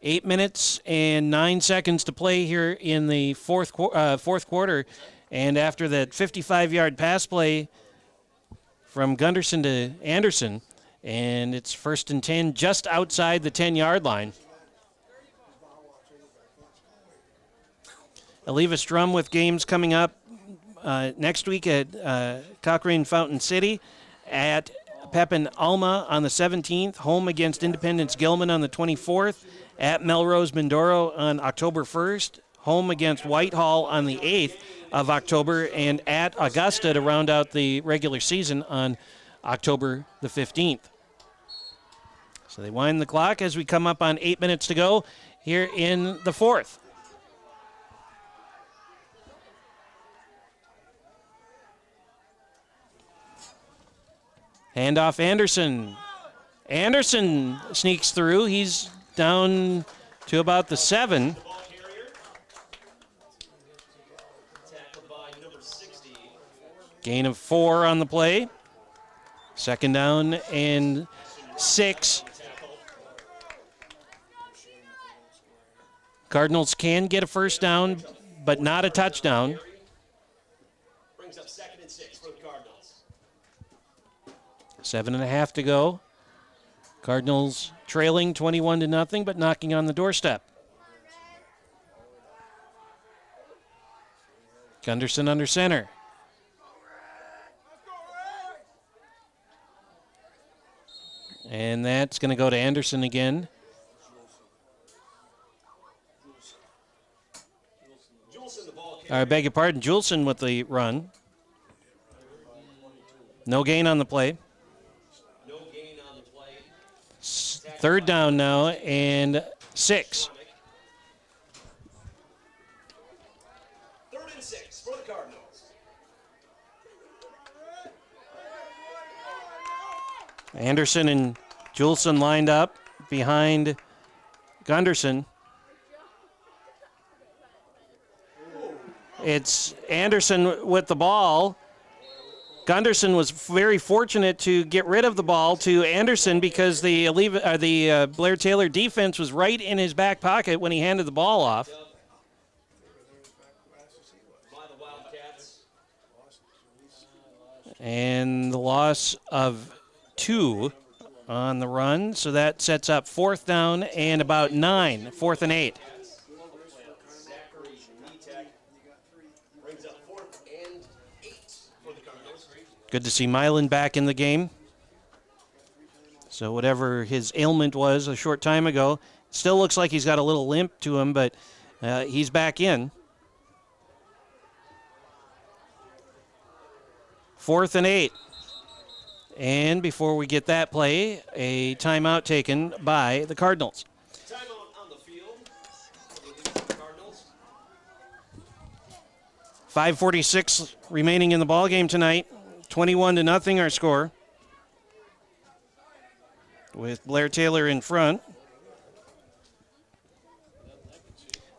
[SPEAKER 3] 8 minutes and 9 seconds to play here in the fourth quarter, and after that 55-yard pass play from Gunderson to Anderson, And it's 1st and 10 just outside the 10-yard line. Eleva-Strum with games coming up next week at Cochrane Fountain City, at Pepin Alma on the 17th, home against Independence Gilman on the 24th, at Melrose Mindoro on October 1st, home against Whitehall on the 8th of October, and at Augusta to round out the regular season on October the 15th. So they wind the clock as we come up on 8 minutes to go here in the 4th. Handoff Anderson. Anderson sneaks through. He's down to about the 7. Gain of 4 on the play. 2nd down and 6. Cardinals can get a 1st down, but not a touchdown.
[SPEAKER 12] Brings up 2nd and 6 for the Cardinals.
[SPEAKER 3] 7.5 to go. Cardinals trailing 21-0, but knocking on the doorstep. Gunderson under center. And that's going to go to Anderson again. I beg your pardon, Juleson with the run. No gain on the play. 3rd down now and 6.
[SPEAKER 12] 3rd and 6 for the Cardinals.
[SPEAKER 3] Anderson and Juleson lined up behind Gunderson. It's Anderson with the ball. Gunderson was very fortunate to get rid of the ball to Anderson because the Blair-Taylor defense was right in his back pocket when he handed the ball off. And the loss of 2 on the run, so that sets up 4th down and about 9, 4th and 8. Good to see Milan back in the game. So whatever his ailment was a short time ago, still looks like he's got a little limp to him, but he's back in. 4th and 8. And before we get that play, a timeout taken by the Cardinals.
[SPEAKER 12] Timeout on the field for the Cardinals.
[SPEAKER 3] 5:46 remaining in the ball game tonight. 21-0 our score, with Blair-Taylor in front.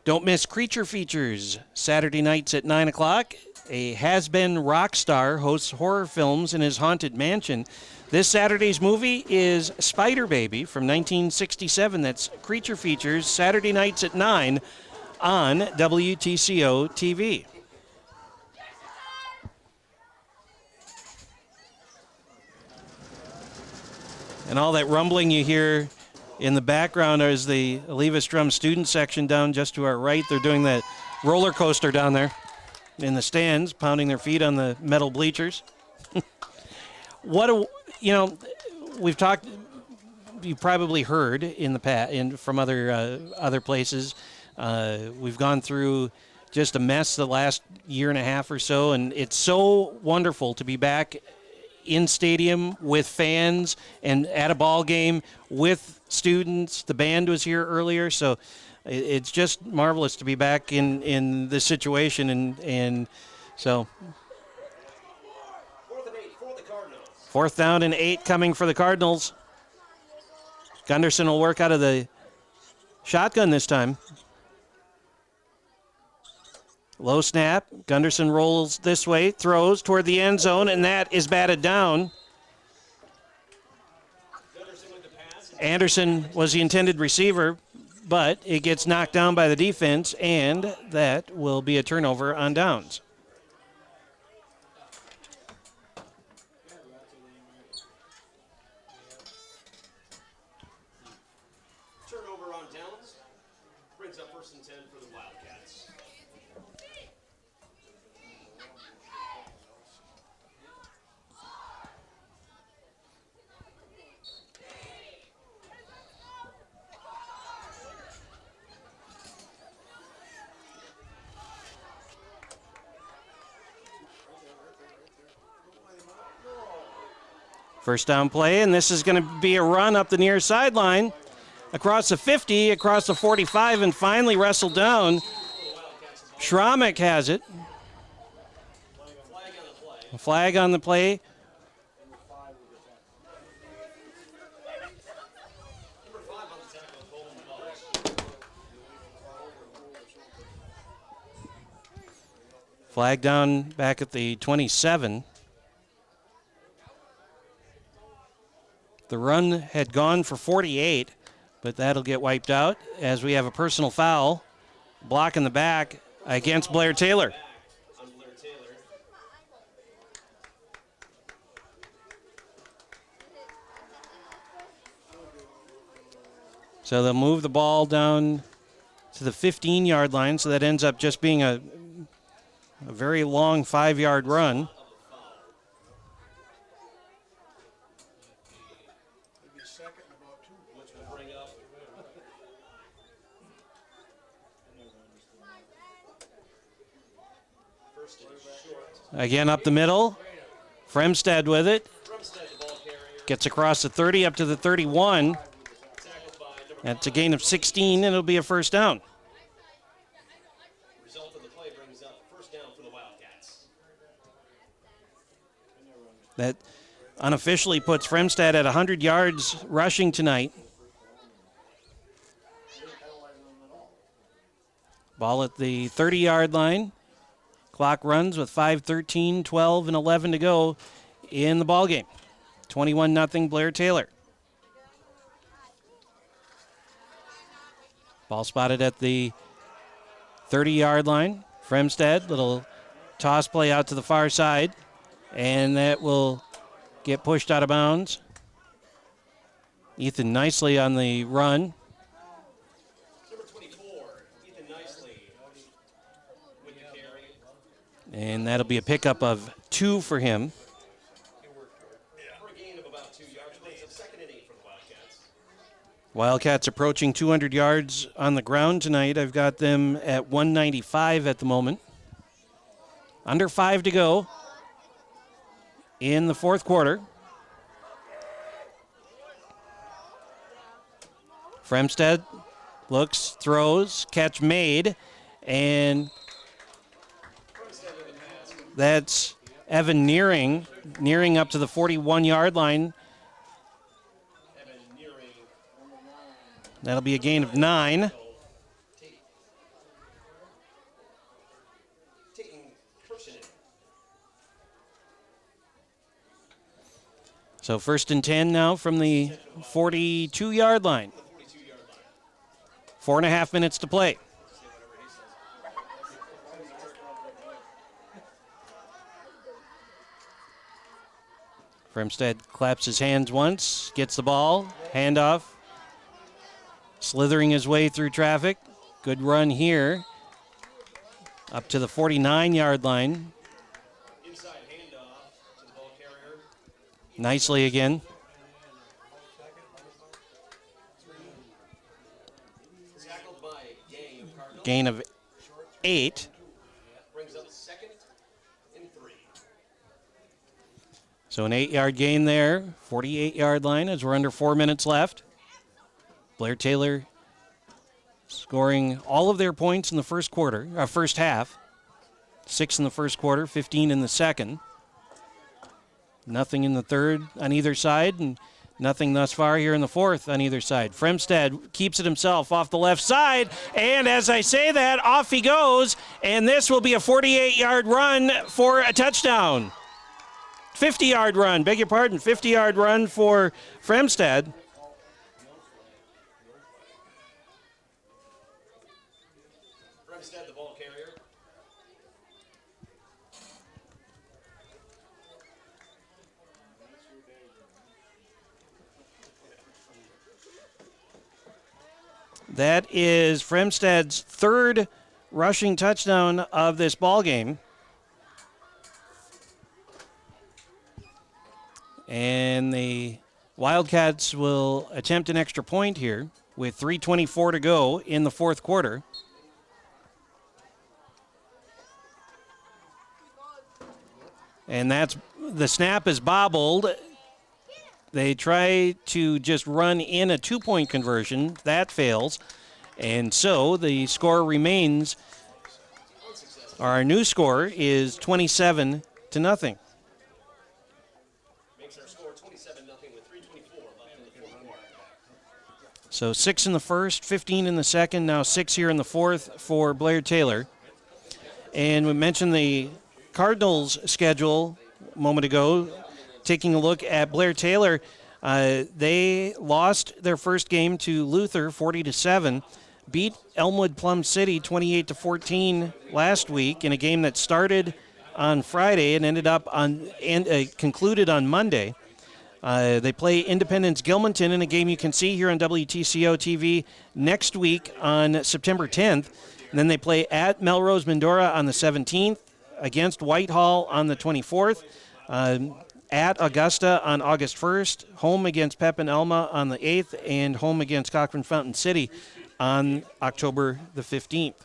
[SPEAKER 3] Don't miss Creature Features, Saturday nights at 9 o'clock. A has-been rock star hosts horror films in his haunted mansion. This Saturday's movie is Spider Baby from 1967. That's Creature Features, Saturday nights at 9 on WTCO TV. And all that rumbling you hear in the background is the Eleva-Strum student section down just to our right. They're doing that roller coaster down there in the stands, pounding their feet on the metal bleachers. We've talked, you probably heard in the past from other places. We've gone through just a mess the last year and a half or so, and it's so wonderful to be back in stadium with fans and at a ball game with students. The band was here earlier, so it's just marvelous to be back in this situation, and so
[SPEAKER 12] 4th and 8 for the Cardinals.
[SPEAKER 3] 4th down and 8 coming for the Cardinals. Gunderson will work out of the shotgun this time. Low snap. Gunderson rolls this way, throws toward the end zone, and that is batted down. Anderson was the intended receiver, but it gets knocked down by the defense, and that will be a turnover on downs.
[SPEAKER 12] Number on downs brings up 1st and 10 for the Wildcats.
[SPEAKER 3] First down play, and this is going to be a run up the near sideline, across the 50, across the 45, and finally wrestled down. Schramek has it. A flag on the play. Flag down back at the 27. The run had gone for 48, but that'll get wiped out as we have a personal foul. Block in the back against Blair-Taylor. So they'll move the ball down to the 15-yard line, so that ends up just being a very long 5-yard run. Again up the middle. Fremstad with it. Gets across the 30 up to the 31. That's a gain of 16, and it'll be a first down.
[SPEAKER 12] Result of the play brings up 1st down for the Wildcats.
[SPEAKER 3] That unofficially puts Fremstad at 100 yards rushing tonight. Ball at the 30-yard line. Clock runs with 5:13, 12, and 11 to go in the ballgame. 21-0 Blair-Taylor. Ball spotted at the 30-yard line. Fremstad, little toss play out to the far side, and that will get pushed out of bounds. Ethan Nicely on the run.
[SPEAKER 12] Number 24, Ethan Nicely with the carry.
[SPEAKER 3] And that'll be a pickup of 2 for him.
[SPEAKER 12] For a gain of about 2 yards, brings up 2nd and 8 for the Wildcats.
[SPEAKER 3] Wildcats approaching 200 yards on the ground tonight. I've got them at 195 at the moment. Under 5 to go in the 4th quarter. Fremstad looks, throws, catch made, and that's Evan nearing up to the 41-yard line. That'll be a gain of 9. So 1st and 10 now from the 42-yard line. 4.5 minutes to play. Fremstad claps his hands once, gets the ball, handoff, slithering his way through traffic. Good run here. Up to the 49-yard line.
[SPEAKER 12] Inside handoff to the ball carrier.
[SPEAKER 3] Nicely again.
[SPEAKER 12] Tackled by Gang of Cardinals.
[SPEAKER 3] Gain of 8.
[SPEAKER 12] Brings up 2nd and 3.
[SPEAKER 3] So an 8-yard gain there. 48-yard line as we're under 4 minutes left. Blair-Taylor scoring all of their points in the first half. 6 in the first quarter, 15 in the second. Nothing in the third on either side, and nothing thus far here in the fourth on either side. Fremstad keeps it himself off the left side, and as I say that, off he goes, and this will be a 48-yard run for a touchdown. 50-yard run, 50-yard run for Fremstad.
[SPEAKER 12] Fremstad, the ball carrier.
[SPEAKER 3] That is Fremstad's third rushing touchdown of this ball game. And the Wildcats will attempt an extra point here with 3:24 to go in the fourth quarter. And the snap is bobbled. They try to just run in a two-point conversion. That fails. And so the score remains, our new score is 27-0.
[SPEAKER 12] Makes our score 27-0 with 3:24 left in the fourth quarter.
[SPEAKER 3] So 6 in the first, 15 in the second, now 6 here in the fourth for Blair-Taylor. And we mentioned the Cardinals schedule a moment ago. Taking a look at Blair-Taylor, they lost their first game to Luther 40-7, beat Elmwood Plum City 28-14 last week in a game that started on Friday and concluded on Monday. They play Independence Gilmanton in a game you can see here on WTCO TV next week on September 10th. And then they play at Melrose Mindora on the 17th, against Whitehall on the 24th, at Augusta on August 1st, home against Pepin Elma on the 8th, and home against Cochran Fountain City on October the 15th.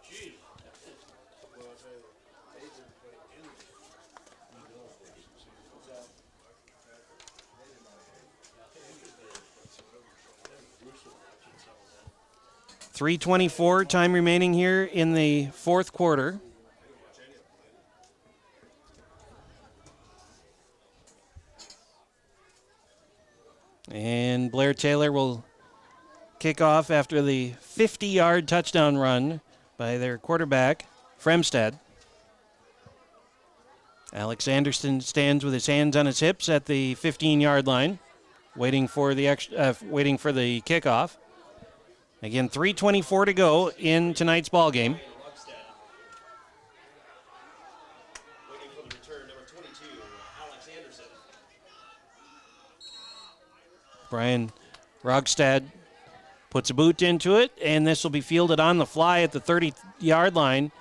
[SPEAKER 3] .324 time remaining here in the fourth quarter. And Blair-Taylor will kick off after the 50-yard touchdown run by their quarterback, Fremstad. Alex Anderson stands with his hands on his hips at the 15-yard line, waiting for the kickoff. Again, 3:24 to go in tonight's ball game.
[SPEAKER 12] Waiting for the return, number 22, Alex Anderson.
[SPEAKER 3] Brian Rogstad puts a boot into it, and this will be fielded on the fly at the 30-yard line.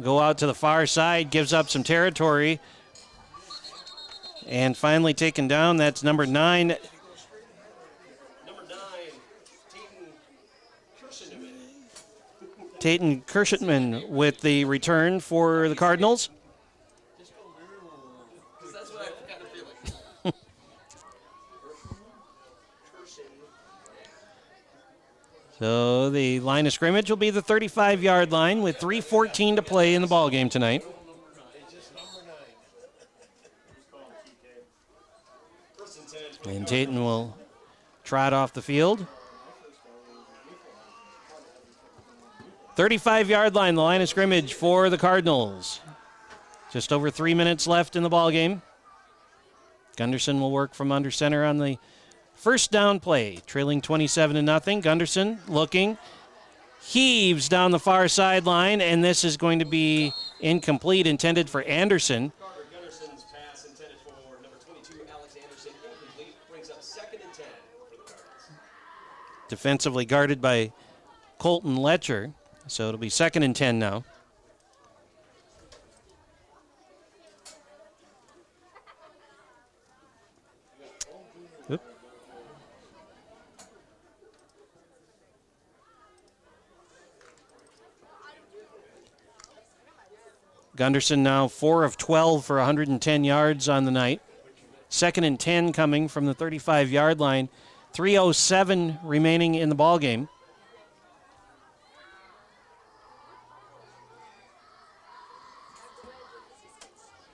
[SPEAKER 3] Go out to the far side, gives up some territory, and finally taken down. That's number 9. Tayton Kirschentman with the return for the Cardinals.
[SPEAKER 12] That's what I got a feeling.
[SPEAKER 3] So the line of scrimmage will be the 35-yard line with 3:14 to play in the ball game tonight. And Tayton will trot off the field. 35-yard line, the line of scrimmage for the Cardinals. Just over 3 minutes left in the ball game. Gunderson will work from under center on the first down play, trailing 27-0. Gunderson looking, heaves down the far sideline, and this is going to be incomplete, intended for Anderson.
[SPEAKER 12] Gunderson's pass intended for number 22, Alex Anderson, incomplete, brings up 2nd and 10 for the Cardinals.
[SPEAKER 3] Defensively guarded by Colton Letcher, so it'll be 2nd and 10 now. Oop. Gunderson now 4 of 12 for 110 yards on the night. 2nd and 10 coming from the 35-yard line. 3:07 remaining in the ball game.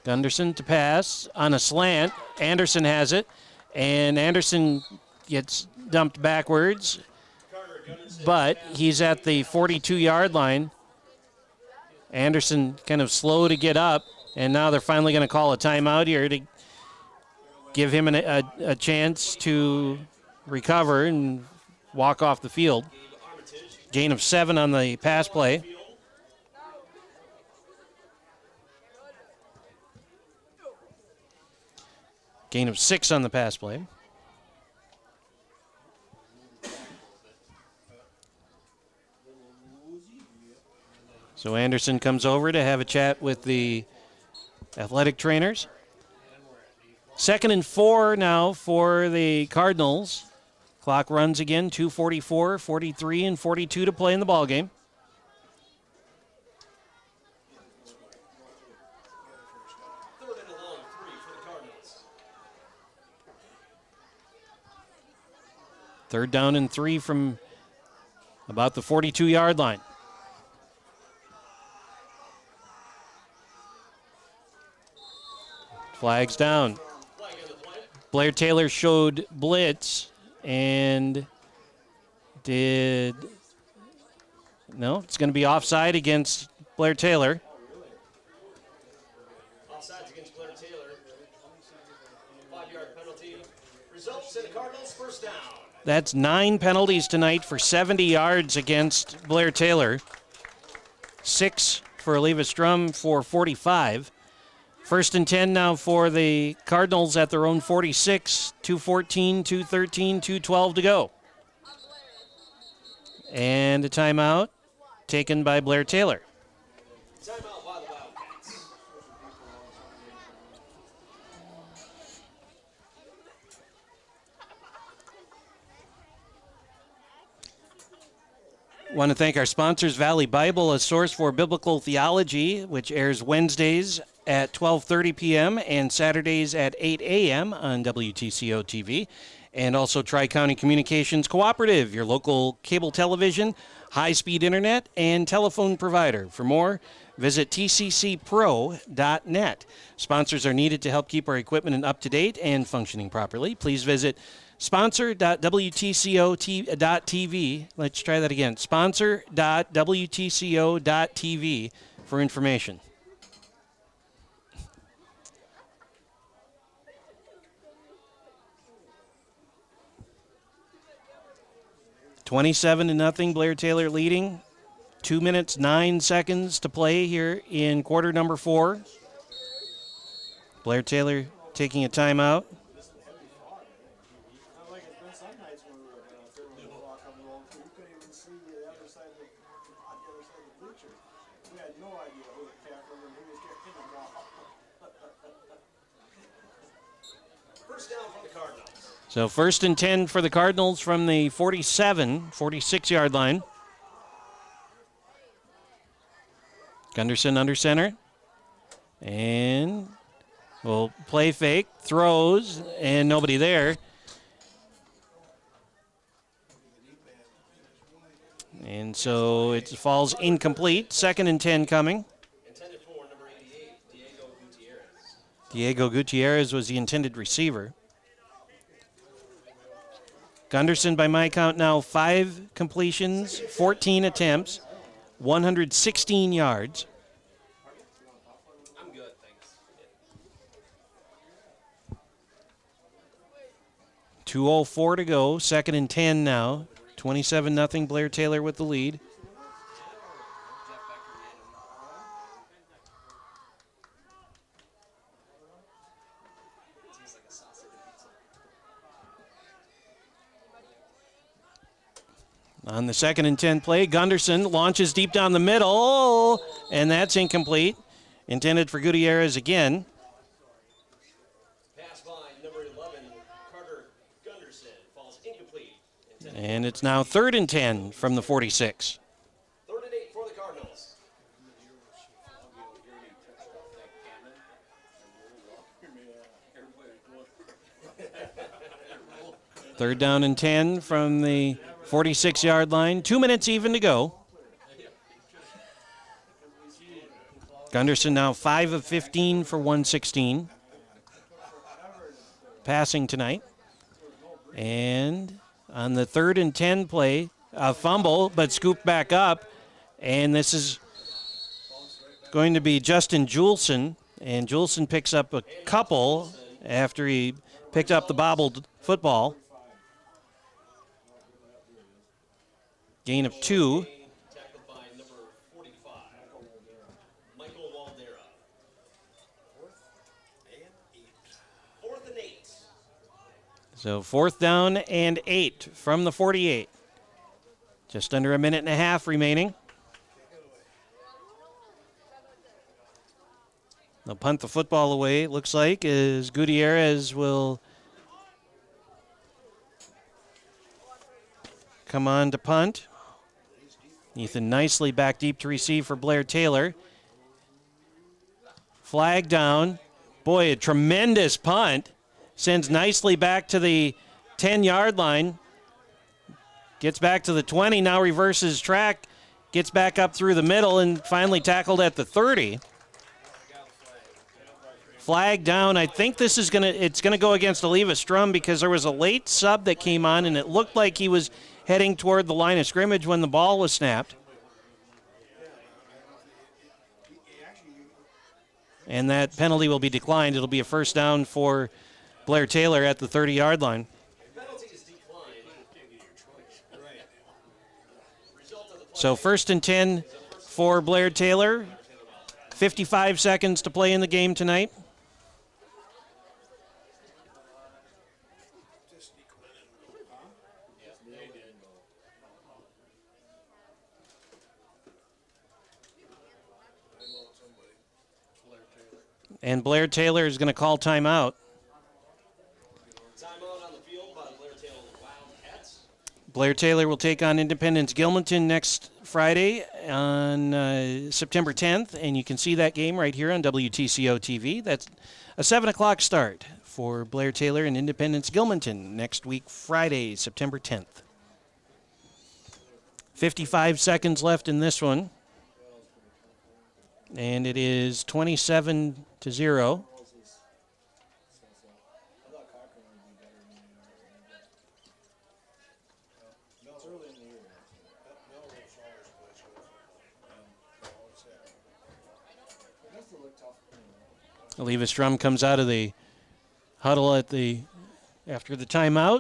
[SPEAKER 3] Gunderson to pass on a slant. Anderson has it, and Anderson gets dumped backwards, but he's at the 42-yard line. Anderson kind of slow to get up, and now they're finally going to call a timeout here to give him a chance to recover and walk off the field. Gain of 7 on the pass play. Gain of 6 on the pass play. So Anderson comes over to have a chat with the athletic trainers. 2nd and 4 now for the Cardinals. Clock runs again, 2:44, 43, and 42 to play in the ballgame.
[SPEAKER 12] Third and a long 3 for the Cardinals.
[SPEAKER 3] 3rd down and 3 from about the 42-yard line. Flags down. Blair-Taylor showed blitz and did... No, it's going to be offside against Blair-Taylor.
[SPEAKER 12] Offsides against Blair-Taylor. 5-yard penalty. Results in the Cardinals' first down.
[SPEAKER 3] That's 9 penalties tonight for 70 yards against Blair-Taylor. 6 for Eleva-Strum for 45. 1st and 10 now for the Cardinals at their own 46. 2:14, 2:13, 2:12 to go. And a timeout taken by Blair-Taylor.
[SPEAKER 12] Timeout by the Wildcats.
[SPEAKER 3] Want to thank our sponsors, Valley Bible, a source for biblical theology, which airs Wednesdays at 12:30 p.m. and Saturdays at 8 a.m. on WTCO TV. And also Tri-County Communications Cooperative, your local cable television, high-speed internet, and telephone provider. For more, visit tccpro.net. Sponsors are needed to help keep our equipment up-to-date and functioning properly. Please visit sponsor.wtco.tv. Let's try that again. Sponsor.wtco.tv for information. $27-0, Blair-Taylor leading. 2 minutes, 9 seconds to play here in quarter number 4. Blair-Taylor taking a timeout.
[SPEAKER 12] First down from the Cardinals.
[SPEAKER 3] So 1st and 10 for the Cardinals from the 46-yard line. Gunderson under center. And will play fake, throws, and nobody there. And so it falls incomplete. 2nd and 10 coming.
[SPEAKER 12] Intended for number 88, Diego Gutierrez.
[SPEAKER 3] Diego Gutierrez was the intended receiver. Gunderson, by my count now, 5 completions, 14 attempts, 116 yards.
[SPEAKER 12] I'm good, thanks.
[SPEAKER 3] 2:04 to go, 2nd and 10 now. 27-0, Blair-Taylor with the lead. On the 2nd and 10 play, Gunderson launches deep down the middle, and that's incomplete. Intended for Gutierrez again.
[SPEAKER 12] Pass by number 11, Carter Gunderson, falls incomplete.
[SPEAKER 3] And it's now 3rd and 10 from the 46.
[SPEAKER 12] 3rd and 8 for the Cardinals.
[SPEAKER 3] 3rd down and 10 from the 46-yard line. 2 minutes even to go. Gunderson now 5 of 15 for 116. Passing tonight. And on the 3rd and 10 play, a fumble, but scooped back up. And this is going to be Justin Juleson. And Juleson picks up a couple after he picked up the bobbled football. Gain of 2.
[SPEAKER 12] Tackled by number 45, Michael Waldera. 4th and 8.
[SPEAKER 3] So 4th down and 8 from the 48. Just under a minute and a half remaining. They'll punt the football away, it looks like, as Gutierrez will come on to punt. Ethan nicely back deep to receive for Blair-Taylor. Flag down. Boy, a tremendous punt. Sends nicely back to the 10-yard line. Gets back to the 20, now reverses track. Gets back up through the middle and finally tackled at the 30. Flag down. I think this is it's gonna go against Eleva-Strum because there was a late sub that came on and it looked like he was heading toward the line of scrimmage when the ball was snapped. And that penalty will be declined. It'll be a first down for Blair-Taylor at the 30-yard line. So 1st and 10 for Blair-Taylor. 55 seconds to play in the game tonight. And Blair-Taylor is going to call timeout.
[SPEAKER 12] Timeout on the field by Blair-Taylor Wildcats.
[SPEAKER 3] Blair-Taylor will take on Independence Gilmanton next Friday on September 10th, and you can see that game right here on WTCO TV. That's a 7 o'clock start for Blair-Taylor and Independence Gilmanton next week, Friday, September 10th. 55 seconds left in this one. And it is 27-0. Eleva-Strum comes out of the huddle after the timeout.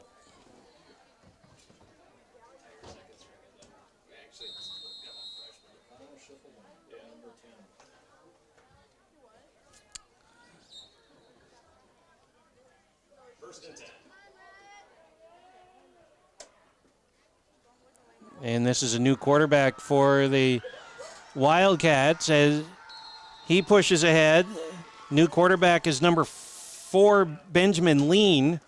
[SPEAKER 3] And this is a new quarterback for the Wildcats as he pushes ahead. New quarterback is number 4, Benjamin Lean.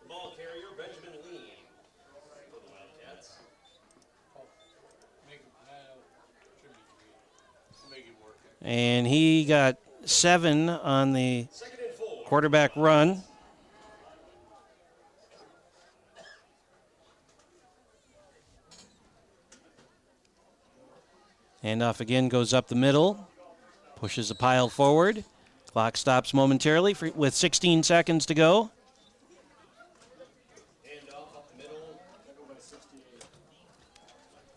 [SPEAKER 12] Ball carrier, Benjamin Lean for the Wildcats.
[SPEAKER 3] And he got 7 on the quarterback run. Handoff again goes up the middle. Pushes the pile forward. Clock stops momentarily with 16 seconds to go.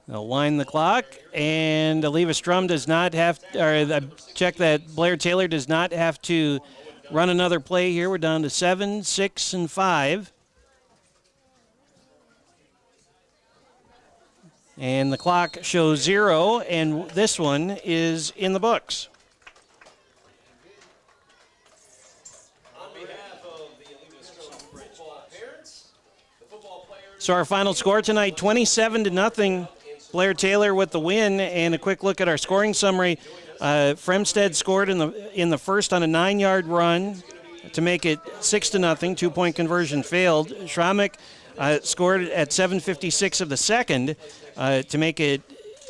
[SPEAKER 3] They'll wind the clock, and Eleva-Strum does not have, check that Blair-Taylor does not have to run another play here. We're down to 7, 6, and 5. And the clock shows 0, and this one is in the books. So our final score tonight, 27-0. Blair-Taylor with the win, and a quick look at our scoring summary. Fremstead scored in the first on a 9-yard run to make it 6-0. 2-point conversion failed. Schramek scored at 7:56 of the second to make it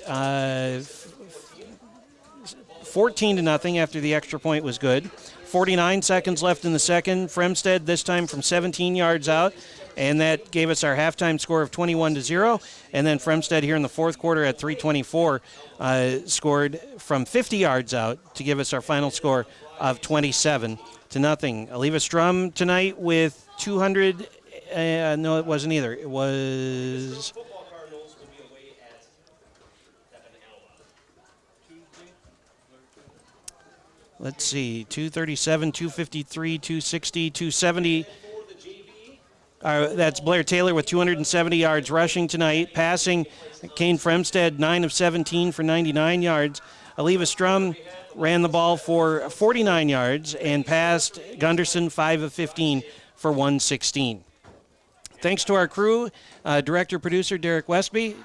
[SPEAKER 3] 14-0 after the extra point was good. 49 seconds left in the second. Fremstead this time from 17 yards out. And that gave us our halftime score of 21-0. And then Fremstead here in the fourth quarter at 3:24 scored from 50 yards out to give us our final score of 27-0. Eleva-Strum tonight with 200. No, it wasn't either. It was. Let's see, 237, 253, 260, 270. That's Blair-Taylor with 270 yards rushing tonight. Passing, Kane Fremstead, 9 of 17 for 99 yards. Eleva-Strum ran the ball for 49 yards and passed Gunderson 5 of 15 for 116. Thanks to our crew, director-producer Derek Westby,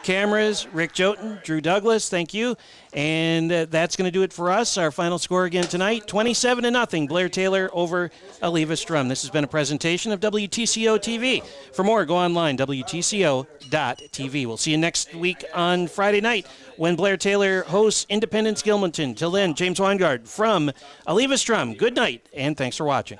[SPEAKER 3] cameras, Rick Joten, Drew Douglas, thank you. And that's going to do it for us. Our final score again tonight, 27-0, Blair-Taylor over Eleva-Strum. This has been a presentation of WTCO TV. For more, go online, WTCO.TV. We'll see you next week on Friday night when Blair-Taylor hosts Independence Gilmanton. Till then, James Weingard from Eleva-Strum. Good night, and thanks for watching.